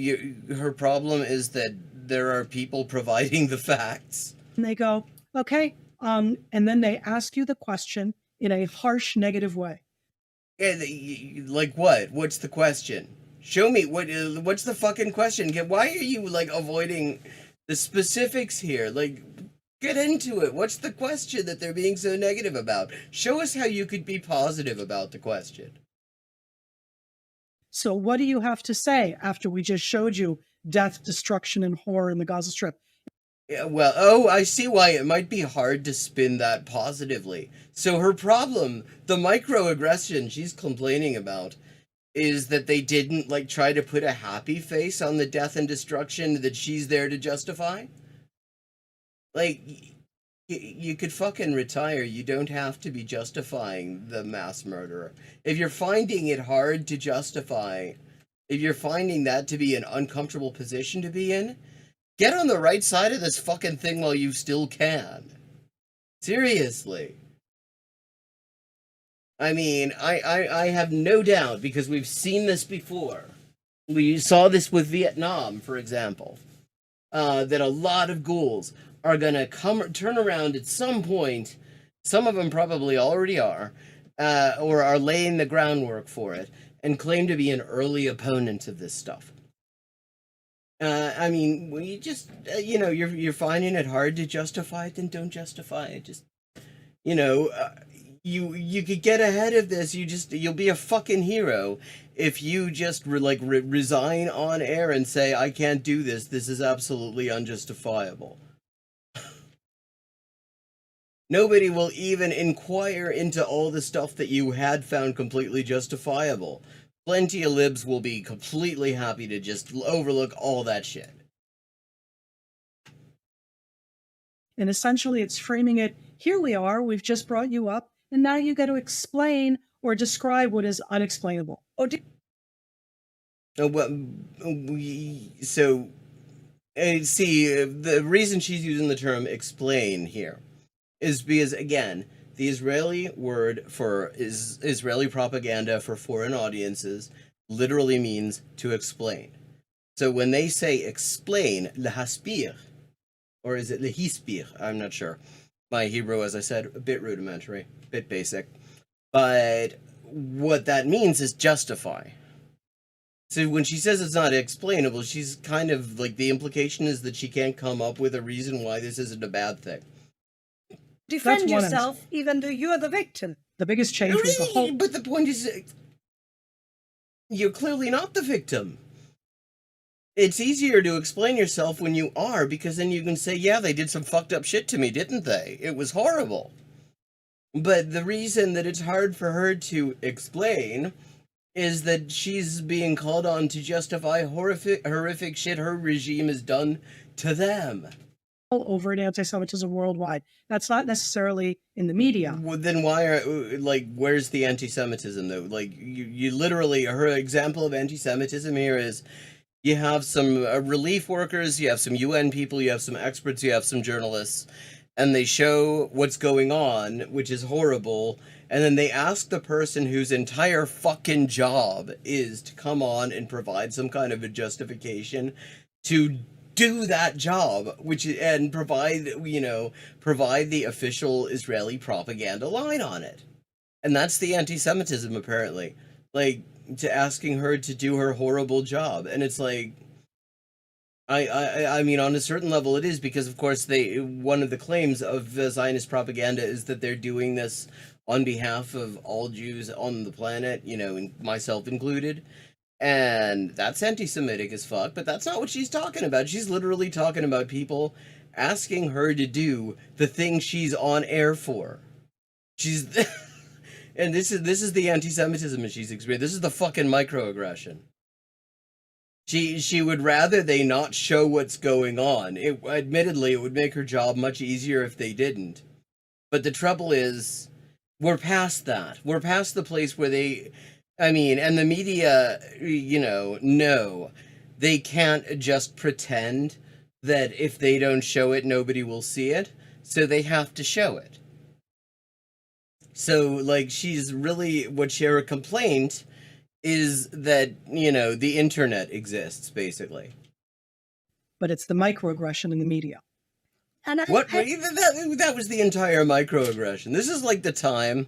her problem is that there are people providing the facts. And they go, okay. And then they ask you the question in a harsh, negative way. Like what? What's the question? Show me what's the fucking question? Why are you, like, avoiding the specifics here? Like, get into it. What's the question that they're being so negative about? Show us how you could be positive about the question. So what do you have to say after we just showed you death, destruction, and horror in the Gaza Strip? Yeah, well, I see why it might be hard to spin that positively. So her problem, the microaggression she's complaining about, is that they didn't, like, try to put a happy face on the death and destruction that she's there to justify. Like, You could fucking retire. You don't have to be justifying the mass murderer. If you're finding it hard to justify, if you're finding that to be an uncomfortable position to be in, get on the right side of this fucking thing while you still can. Seriously. I mean, I have no doubt, because we've seen this before. We saw this with Vietnam, for example, that a lot of ghouls are gonna turn around at some point. Some of them probably already are, or are laying the groundwork for it, and claim to be an early opponent of this stuff. I mean, we just, you're finding it hard to justify it, then don't justify it. Just, you could get ahead of this. You'll be a fucking hero if you just resign on air and say, I can't do this. This is absolutely unjustifiable. Nobody will even inquire into all the stuff that you had found completely justifiable. Plenty of libs will be completely happy to just overlook all that shit. And essentially, it's framing it, here we are, we've just brought you up, and now you got to explain or describe what is unexplainable. See, the reason she's using the term explain here is because, again, the Israeli word for Israeli propaganda for foreign audiences literally means to explain. So when they say explain, lehaspir, or is it lehispir? I'm not sure. My Hebrew, as I said, a bit rudimentary, a bit basic. But what that means is justify. So when she says it's not explainable, she's kind of like, the implication is that she can't come up with a reason why this isn't a bad thing. Defend one yourself, even though you're the victim. The biggest change was the whole... But the point is, you're clearly not the victim. It's easier to explain yourself when you are, because then you can say, yeah, they did some fucked up shit to me, didn't they? It was horrible. But the reason that it's hard for her to explain is that she's being called on to justify horrific shit her regime has done to them. Overt anti-Semitism worldwide. That's not necessarily in the media. Well, then why where's the anti-Semitism, though? Like, you literally, her example of anti-Semitism here is, you have some relief workers, you have some UN people, you have some experts, you have some journalists, and they show what's going on, which is horrible, and then they ask the person whose entire fucking job is to come on and provide some kind of a justification to do that job, and provide the official Israeli propaganda line on it. And that's the anti-Semitism, apparently. Like, to asking her to do her horrible job. And it's like, I mean, on a certain level it is, because of course one of the claims of Zionist propaganda is that they're doing this on behalf of all Jews on the planet, myself included. And that's anti-Semitic as fuck, but that's not what she's talking about. She's literally talking about people asking her to do the thing she's on air for. She's... And this is the anti-Semitism that she's experiencing. This is the fucking microaggression. She would rather they not show what's going on. Admittedly, it would make her job much easier if they didn't. But the trouble is, we're past that. We're past the place where and the media, no. They can't just pretend that if they don't show it, nobody will see it. So they have to show it. So, like, she's really, her complaint is that, the internet exists, basically. But it's the microaggression in the media. And that was the entire microaggression. This is like the time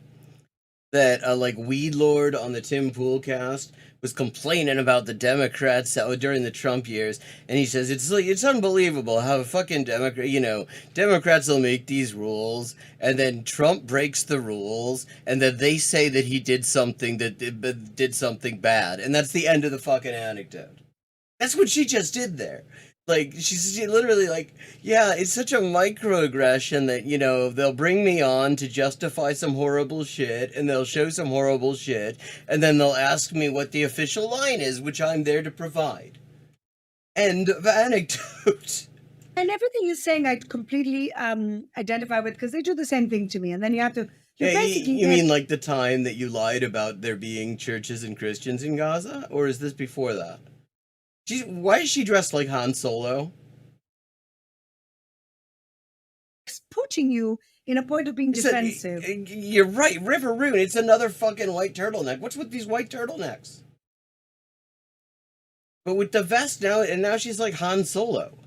that, Weed Lord on the Tim Pool cast was complaining about the Democrats during the Trump years, and he says it's unbelievable how fucking Democrats will make these rules, and then Trump breaks the rules, and then they say that he did something bad, and that's the end of the fucking anecdote. That's what she just did there. Like, she literally, yeah, it's such a microaggression that, they'll bring me on to justify some horrible shit, and they'll show some horrible shit, and then they'll ask me what the official line is, which I'm there to provide. End of anecdote. And everything you're saying, I completely identify with because they do the same thing to me. And then you have to, you're basically, You mean like the time that you lied about there being churches and Christians in Gaza? Or is this before that? Why is she dressed like Han Solo? putting you in a point of being defensive. You're right, River Rune. It's another fucking white turtleneck. What's with these white turtlenecks? But with the vest now, and now she's like Han Solo.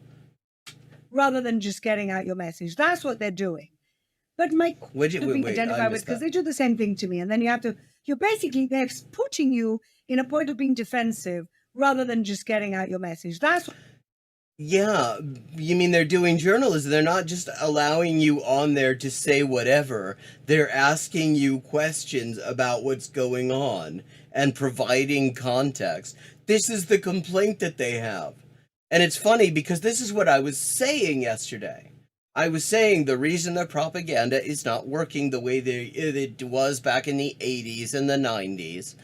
Rather than just getting out your message. That's what they're doing. But my Wait, identify with because they do the same thing to me. And then you have to, you're basically, they're putting you in a point of being defensive rather than just getting out your message. That's what. Yeah, you mean they're doing journalism. They're not just allowing you on there to say whatever. They're asking you questions about what's going on and providing context. This is the complaint that they have. And it's funny because this is what I was saying yesterday. I was saying the reason the propaganda is not working the way it was back in the 80s and the 90s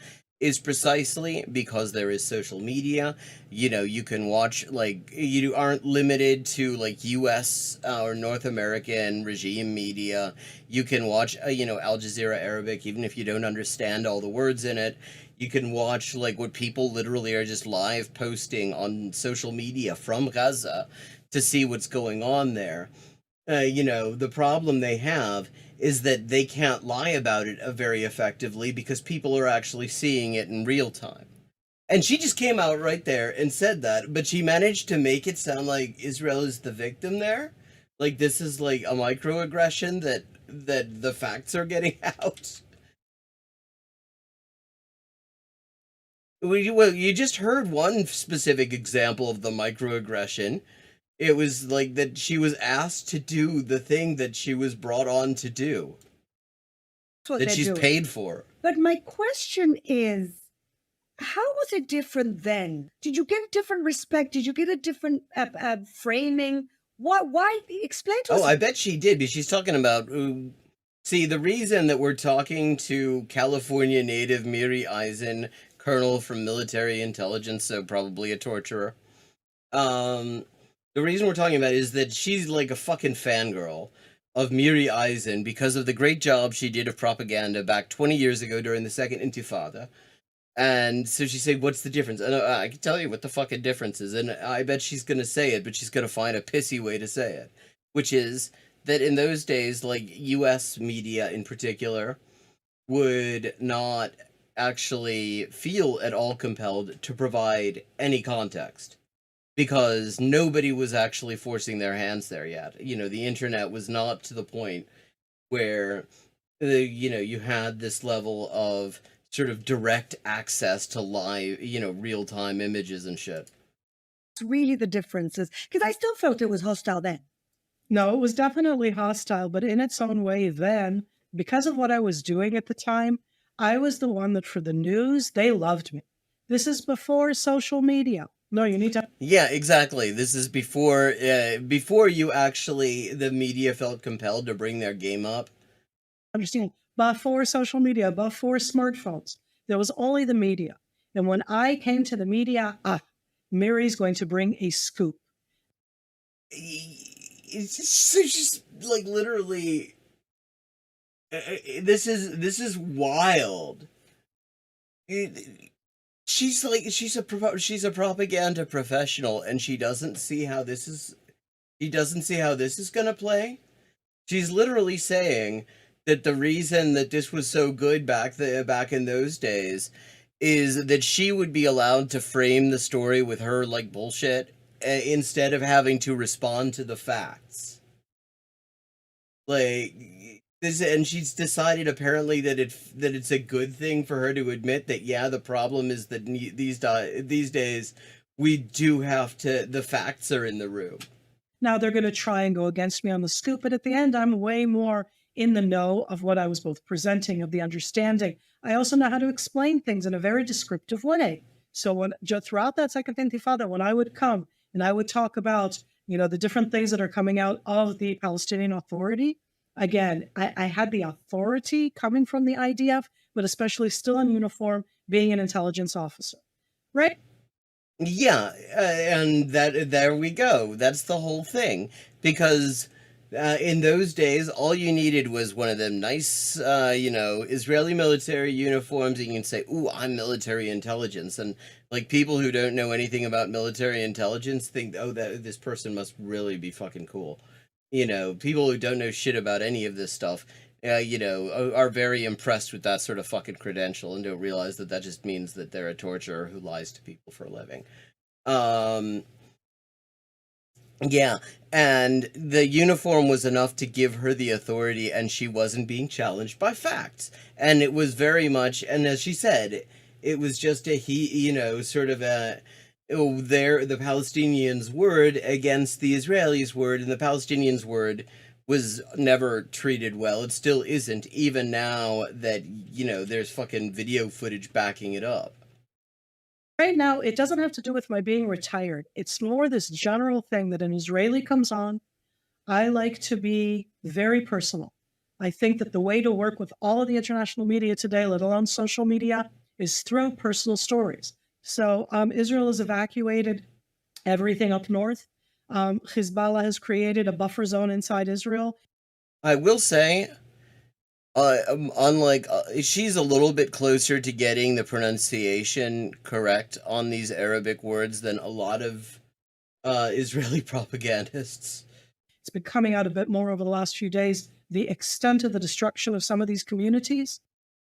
is precisely because there is social media. You know, you can watch, like, you aren't limited to, like, US or North American regime media. You can watch, Al Jazeera Arabic, even if you don't understand all the words in it. You can watch, like, what people literally are just live posting on social media from Gaza to see what's going on there. The problem they have is that they can't lie about it very effectively because people are actually seeing it in real time. And she just came out right there and said that, but she managed to make it sound like Israel is the victim there. Like this is like a microaggression that the facts are getting out. Well, you just heard one specific example of the microaggression. It was like that she was asked to do the thing that she was brought on to do. That she's paid for. But my question is, how was it different then? Did you get a different respect? Did you get a different framing? Why? Explain to us. Oh, I bet she did, because she's talking about... see, the reason that we're talking to California native Miri Eisen, colonel from military intelligence, so probably a torturer, the reason we're talking about it is that she's like a fucking fangirl of Miri Eisen because of the great job she did of propaganda back 20 years ago during the Second Intifada. And so she said, what's the difference? And I can tell you what the fucking difference is. And I bet she's going to say it, but she's going to find a pissy way to say it. Which is that in those days, like US media in particular, would not actually feel at all compelled to provide any context. Because nobody was actually forcing their hands there yet. The internet was not to the point where, you had this level of sort of direct access to live, real-time images and shit. It's really the differences. Because I still felt it was hostile then. No, it was definitely hostile, but in its own way then, because of what I was doing at the time, I was the one that for the news, they loved me. This is before social media. No, you need to... Yeah, exactly. This is before you actually, the media felt compelled to bring their game up. Understand, before social media, before smartphones, there was only the media. And when I came to the media, Mary's going to bring a scoop. It's just like literally, this is wild. She's a propaganda professional, and she doesn't see how this is gonna play. She's literally saying that the reason that this was so good back in those days is that she would be allowed to frame the story with her like bullshit instead of having to respond to the facts. Like this, and she's decided apparently that it's a good thing for her to admit that, yeah, the problem is that these days we do have to, the facts are in the room. Now they're going to try and go against me on the scoop, but at the end, I'm way more in the know of what I was both presenting, of the understanding. I also know how to explain things in a very descriptive way. So throughout that Second Intifada, when I would come and I would talk about, the different things that are coming out of the Palestinian Authority, again, I had the authority coming from the IDF, but especially still in uniform, being an intelligence officer, right? Yeah, and there we go. That's the whole thing. Because in those days, all you needed was one of them nice, Israeli military uniforms, and you can say, "Ooh, I'm military intelligence." And like people who don't know anything about military intelligence think, "Oh, that this person must really be fucking cool." People who don't know shit about any of this stuff, are very impressed with that sort of fucking credential and don't realize that that just means that they're a torturer who lies to people for a living. Um, yeah, and the uniform was enough to give her the authority, and she wasn't being challenged by facts. And it was very much, and as she said, it was just sort of the Palestinians' word against the Israelis' word, and the Palestinians' word was never treated well. It still isn't, even now that, there's fucking video footage backing it up. Right now, it doesn't have to do with my being retired. It's more this general thing that an Israeli comes on. I like to be very personal. I think that the way to work with all of the international media today, let alone social media, is through personal stories. So Israel has evacuated everything up north. Hezbollah has created a buffer zone inside Israel. I will say, unlike she's a little bit closer to getting the pronunciation correct on these Arabic words than a lot of Israeli propagandists. It's been coming out a bit more over the last few days, the extent of the destruction of some of these communities.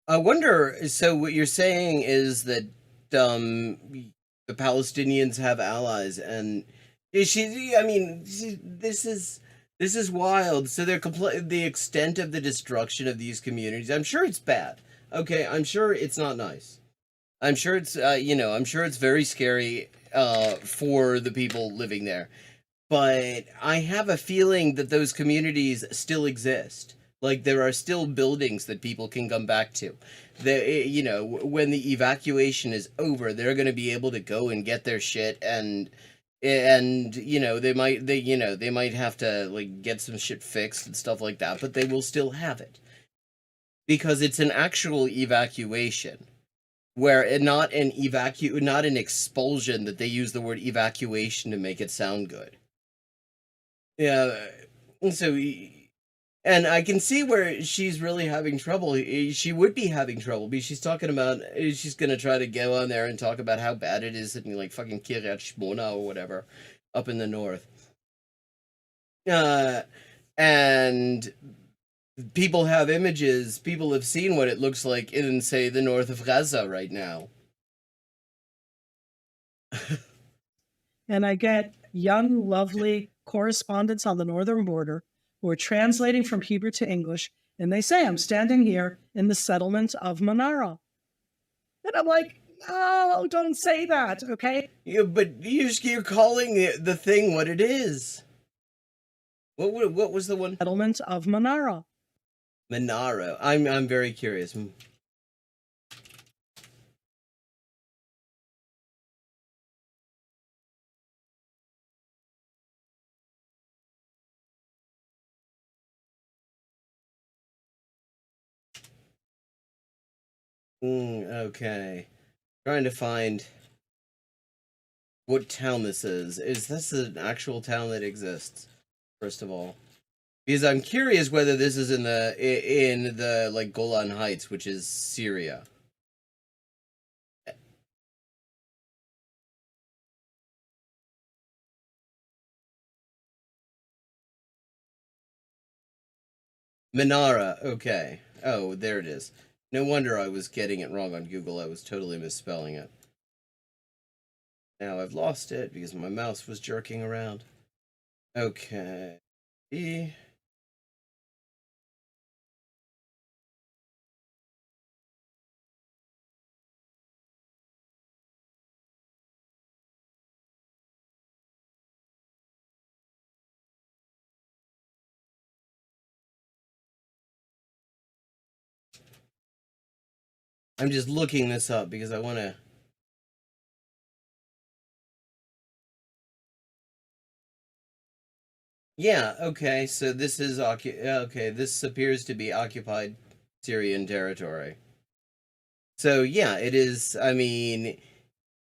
I wonder, so what you're saying is that the Palestinians have allies, and this is wild. So the extent of the destruction of these communities. I'm sure it's bad. Okay, I'm sure it's not nice. I'm sure it's I'm sure it's very scary for the people living there. But I have a feeling that those communities still exist. Like there are still buildings that people can come back to. When the evacuation is over, they're going to be able to go and get their shit, and they might have to like get some shit fixed and stuff like that, but they will still have it because it's an actual evacuation, where not an expulsion, that they use the word evacuation to make it sound good. Yeah, so and I can see where she's really having trouble. She would be having trouble because she's talking about she's gonna try to go on there and talk about how bad it is in like fucking Kiryat Shmona or whatever up in the north. And people have images. People have seen what it looks like in, say, the north of Gaza right now. And I get young, lovely correspondents on the northern border who are translating from Hebrew to English, and they say, I'm standing here in the settlement of Manara. And I'm like, no, don't say that, okay? Yeah, but you're calling the thing what it is. What was the one? Settlement of Manara. Monaro. I'm very curious. Okay. Trying to find what town this is. Is this an actual town that exists? First of all, because I'm curious whether this is in the like Golan Heights, which is Syria. Manara. Okay. Oh, there it is. No wonder I was getting it wrong on Google. I was totally misspelling it. Now I've lost it because my mouse was jerking around. Okay. I'm just looking this up because I want to. Yeah, okay, so this is okay, this appears to be occupied Syrian territory. So yeah, it is, I mean,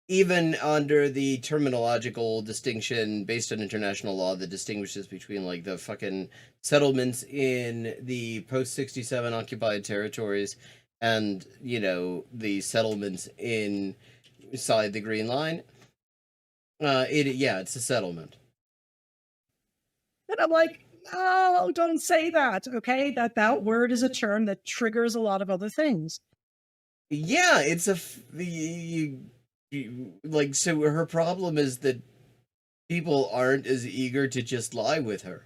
even under the terminological distinction based on international law that distinguishes between like the fucking settlements in the post 67 occupied territories and, you know, the settlements inside the Green Line. It's a settlement. And I'm like, no, don't say that. Okay, that word is a term that triggers a lot of other things. Yeah, it's like, so her problem is that people aren't as eager to just lie with her.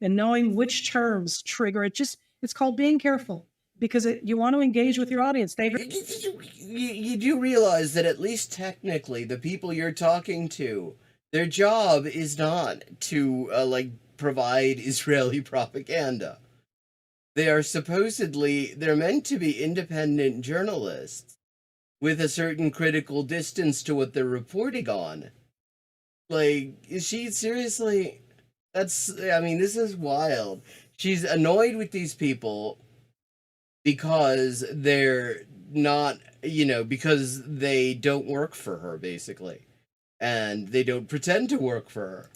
And knowing which terms trigger it, it's called being careful, because you want to engage with your audience. You do realize that at least technically the people you're talking to, their job is not to like provide Israeli propaganda. They're meant to be independent journalists with a certain critical distance to what they're reporting on. Like, is she seriously? This is wild. She's annoyed with these people because they're not, because they don't work for her, basically. And they don't pretend to work for her.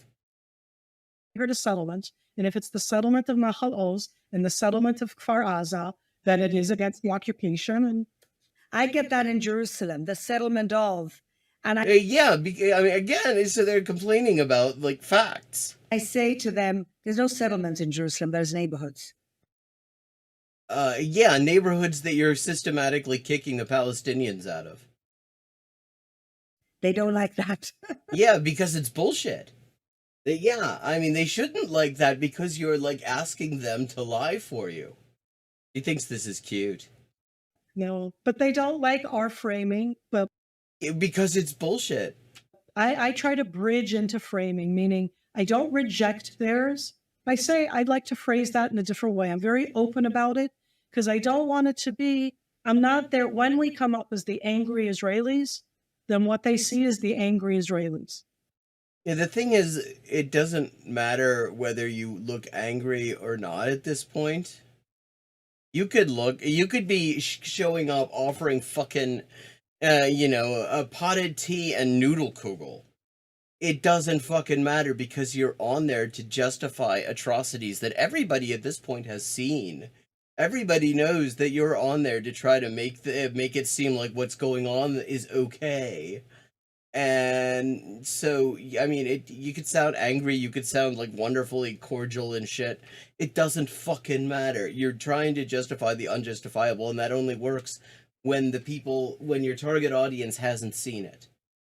Heard a settlement, and if it's the settlement of Nahal Oz and the settlement of Kfar Aza, then it is against the occupation. And I get that in Jerusalem, the settlement of. And Again, so they're complaining about, like, facts. I say to them, there's no settlements in Jerusalem, there's neighborhoods. Neighborhoods that you're systematically kicking the Palestinians out of. They don't like that. Yeah, because it's bullshit. They shouldn't like that because you're, like, asking them to lie for you. He thinks this is cute. No, but they don't like our framing, but because it's bullshit. I try to bridge into framing, meaning I don't reject theirs. I say I'd like to phrase that in a different way. I'm very open about it because I don't want it to be, I'm not there. When we come up as the angry Israelis, then what they see is the angry Israelis. Yeah, the thing is, it doesn't matter whether you look angry or not at this point. You could be showing up offering fucking, a potted tea and noodle kugel. It doesn't fucking matter because you're on there to justify atrocities that everybody at this point has seen. Everybody knows that you're on there to try to make it seem like what's going on is okay. And so, you could sound angry, you could sound like wonderfully cordial and shit. It doesn't fucking matter. You're trying to justify the unjustifiable, and that only works when your target audience hasn't seen it.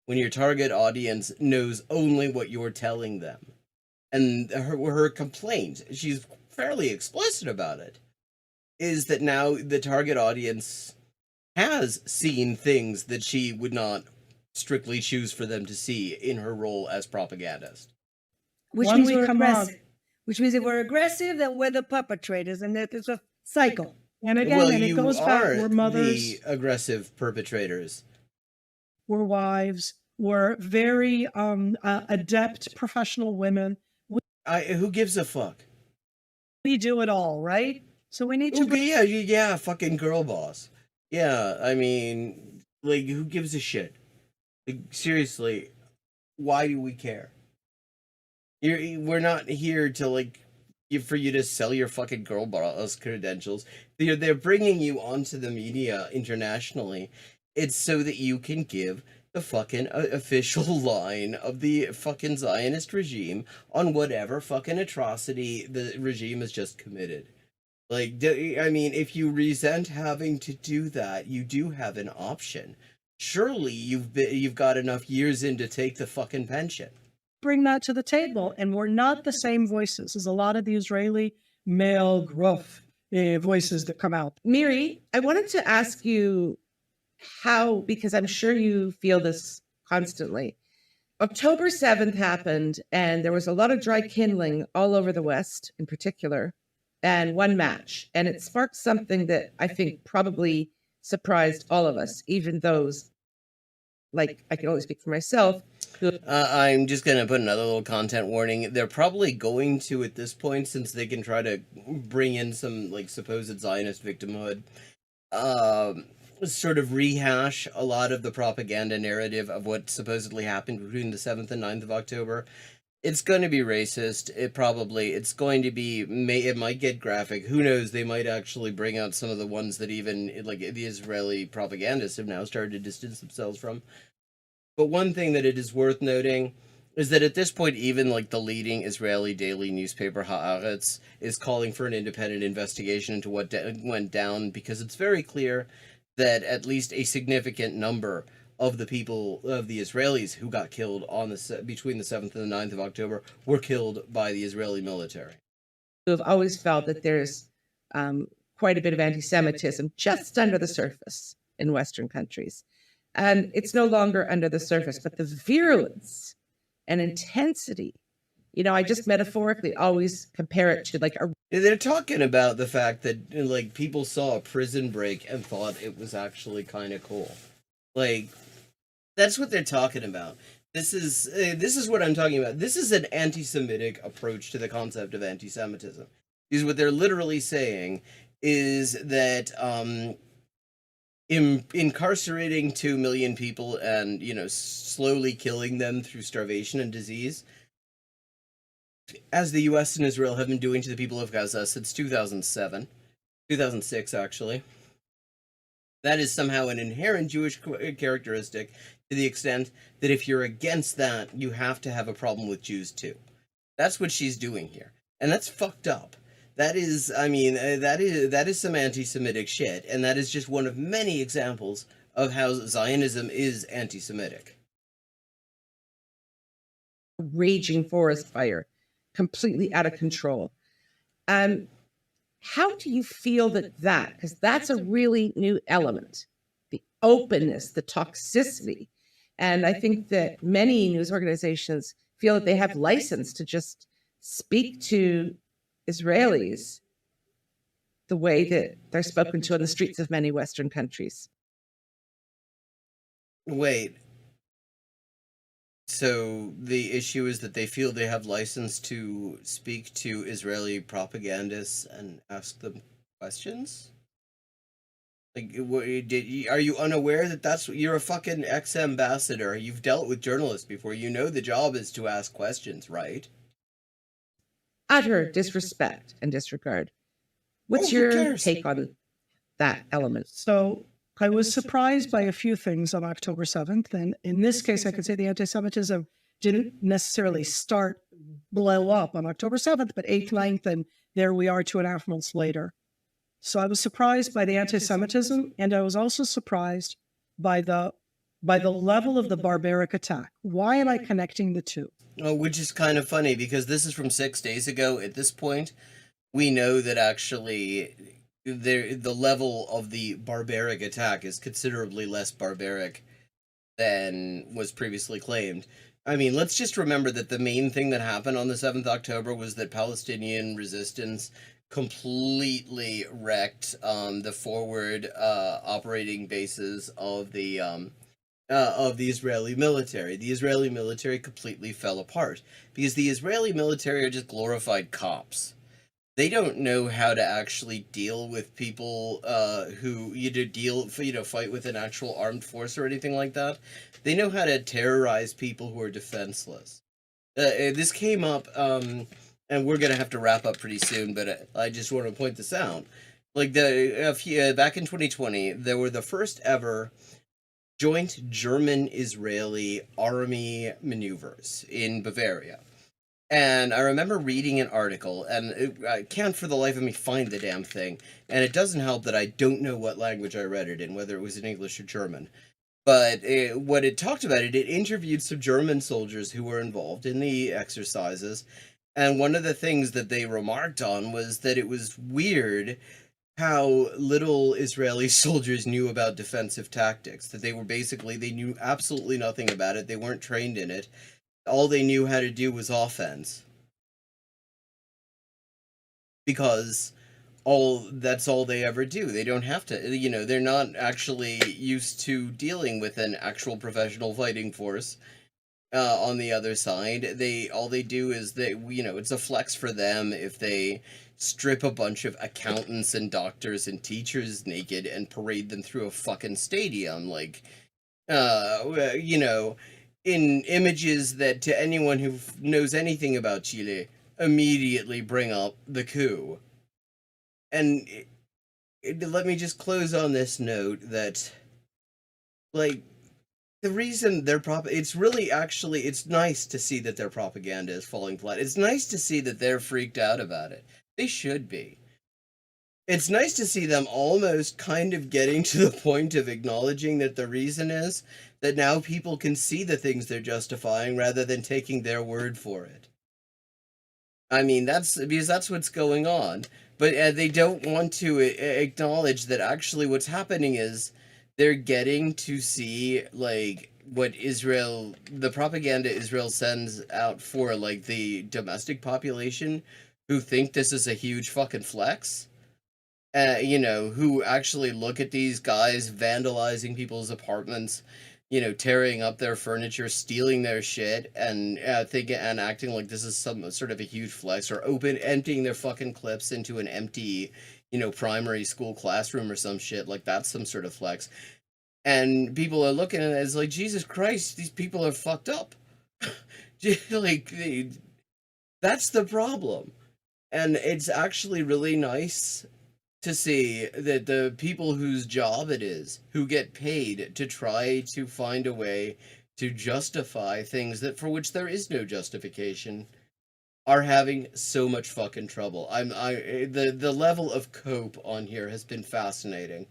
When your target audience knows only what you're telling them. And her complaint, she's fairly explicit about it, is that now the target audience has seen things that she would not strictly choose for them to see in her role as propagandist. Which means we're aggressive. Which means if we're aggressive, then we're the perpetrators, and it's a cycle. And again, it goes back, we're mothers. The aggressive perpetrators. We're wives. We're very adept professional women. Who gives a fuck? We do it all, right? So we need to... Yeah, fucking girl boss. Yeah, who gives a shit? Like, seriously, why do we care? We're not here to, for you to sell your fucking girl boss credentials. They're bringing you onto the media internationally. It's so that you can give the fucking official line of the fucking Zionist regime on whatever fucking atrocity the regime has just committed. If you resent having to do that, you do have an option. Surely you've got enough years in to take the fucking pension. Bring that to the table, and we're not the same voices as a lot of the Israeli male gruff voices that come out. Miri, I wanted to ask you how, because I'm sure you feel this constantly. October 7th happened, and there was a lot of dry kindling all over the West in particular, and one match. And it sparked something that I think probably surprised all of us, even those, I can only speak for myself. I'm just going to put another little content warning. They're probably going to, at this point, since they can try to bring in some, supposed Zionist victimhood, sort of rehash a lot of the propaganda narrative of what supposedly happened between the 7th and 9th of October. It's going to be racist. It's going to be, it might get graphic. Who knows? They might actually bring out some of the ones that even, like, the Israeli propagandists have now started to distance themselves from. But one thing that it is worth noting is that at this point, even, like, the leading Israeli daily newspaper, Haaretz, is calling for an independent investigation into what went down, because it's very clear that at least a significant number of the people, of the Israelis who got killed on between the 7th and the 9th of October were killed by the Israeli military. Who have always felt that there's quite a bit of anti-Semitism just under the surface in Western countries. And it's no longer under the surface, but the virulence and intensity, I just metaphorically always compare it to like a... They're talking about the fact that, like, people saw a prison break and thought it was actually kind of cool. Like, that's what they're talking about. This is what I'm talking about. This is an anti-Semitic approach to the concept of anti-Semitism. Because what they're literally saying is that incarcerating 2 million people and, slowly killing them through starvation and disease, as the US and Israel have been doing to the people of Gaza since 2006 actually, that is somehow an inherent Jewish characteristic, to the extent that if you're against that, you have to have a problem with Jews too. That's what she's doing here. And that's fucked up. That is, that is some anti-Semitic shit, and that is just one of many examples of how Zionism is anti-Semitic. Raging forest fire, completely out of control. How do you feel that, because that's a really new element, the openness, the toxicity. And I think that many news organizations feel that they have license to just speak to Israelis the way that they're spoken to on the streets of many Western countries. Wait. So the issue is that they feel they have license to speak to Israeli propagandists and ask them questions? Like, are you unaware that you're a fucking ex-ambassador? You've dealt with journalists before. You know the job is to ask questions, right? Utter disrespect and disregard. What's your take on that element? So I was surprised by a few things on October 7th. And in this case, I could say the anti-Semitism didn't necessarily blow up on October 7th, but 8th, 9th, and there we are 2.5 months later. So I was surprised by the anti-Semitism, and I was also surprised by the level of the barbaric attack. Why am I connecting the two? Oh, which is kind of funny, because this is from 6 days ago. At this point, we know that actually the level of the barbaric attack is considerably less barbaric than was previously claimed. I mean, let's just remember that the main thing that happened on the 7th October was that Palestinian resistance completely wrecked the forward operating bases of the Israeli military. The Israeli military completely fell apart because the Israeli military are just glorified cops. They don't know how to actually deal with people who fight with an actual armed force or anything like that. They know how to terrorize people who are defenseless. This came up, and we're gonna have to wrap up pretty soon, but I just want to point this out. Like back in 2020, there were the first ever joint German-Israeli army maneuvers in Bavaria. And I remember reading an article, and I can't for the life of me find the damn thing, and it doesn't help that I don't know what language I read it in, whether it was in English or German. But what it talked about, it interviewed some German soldiers who were involved in the exercises, and one of the things that they remarked on was that it was weird how little Israeli soldiers knew about defensive tactics, that they knew absolutely nothing about it, they weren't trained in it. All they knew how to do was offense. Because that's all they ever do. They don't have to, they're not actually used to dealing with an actual professional fighting force on the other side. All they do is it's a flex for them if they strip a bunch of accountants and doctors and teachers naked and parade them through a fucking stadium, like, you know, in images that to anyone who knows anything about Chile immediately bring up the coup. And let me just close on this note that, like, the reason it's really actually, it's nice to see that their propaganda is falling flat. It's nice to see that they're freaked out about it. They should be. It's nice to see them almost kind of getting to the point of acknowledging that the reason is that now people can see the things they're justifying rather than taking their word for it. I mean, that's because that's what's going on. But they don't want to acknowledge that actually what's happening is they're getting to see, like, what the propaganda Israel sends out for, like, the domestic population who think this is a huge fucking flex. You know, who actually look at these guys vandalizing people's apartments, you know, tearing up their furniture, stealing their shit, and thinking and acting like this is some sort of a huge flex, or emptying their fucking clips into an empty, you know, primary school classroom or some shit, like that's some sort of flex. And people are looking at it as like, Jesus Christ, these people are fucked up. Like, that's the problem. And it's actually really nice to see that the people whose job it is, who get paid to try to find a way to justify things that for which there is no justification, are having so much fucking trouble. The level of cope on here has been fascinating.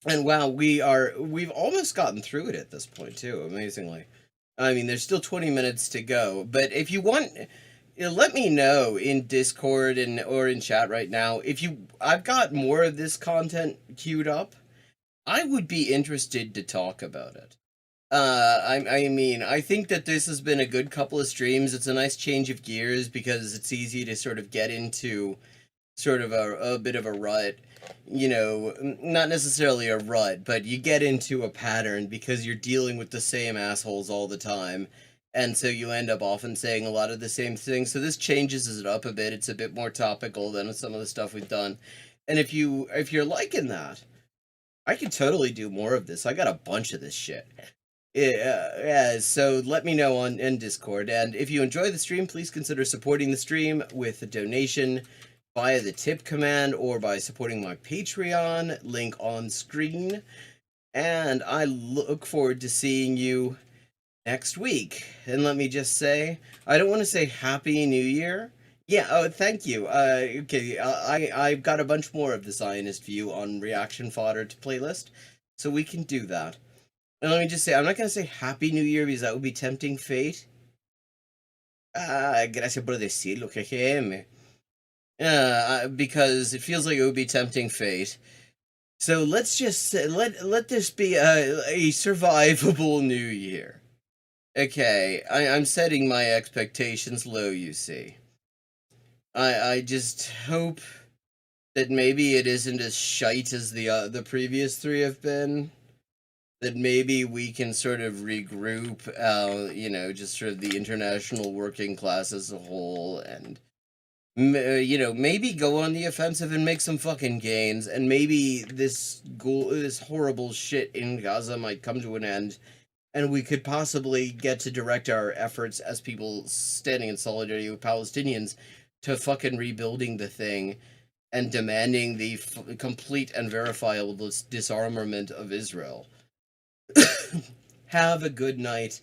And wow, we've almost gotten through it at this point too, amazingly. I mean, there's still 20 minutes to go, but if you want, let me know in Discord or in chat right now I've got more of this content queued up. I would be interested to talk about it. I mean, I think that this has been a good couple of streams. It's a nice change of gears because it's easy to sort of get into sort of a bit of a rut. You know, not necessarily a rut, but you get into a pattern because you're dealing with the same assholes all the time. And so you end up often saying a lot of the same things. So this changes it up a bit. It's a bit more topical than some of the stuff we've done. And if you're liking that, I could totally do more of this. I got a bunch of this shit. Yeah, so let me know in Discord. And if you enjoy the stream, please consider supporting the stream with a donation via the tip command or by supporting my Patreon, link on screen. And I look forward to seeing you next week. And let me just say, I don't want to say Happy New Year. Yeah, oh, thank you. Okay, I've got a bunch more of the Zionist View on Reaction Fodder to playlist, so we can do that. And let me just say, I'm not going to say Happy New Year because that would be tempting fate. Gracias por decirlo, GGM. Because it feels like it would be tempting fate. So let's just say, let this be a survivable New Year. Okay, I'm setting my expectations low, you see. I just hope that maybe it isn't as shite as the previous three have been. That maybe we can sort of regroup, you know, just sort of the international working class as a whole, and you know, maybe go on the offensive and make some fucking gains, and maybe this horrible shit in Gaza might come to an end. And we could possibly get to direct our efforts as people standing in solidarity with Palestinians to fucking rebuilding the thing and demanding the complete and verifiable disarmament of Israel. Have a good night.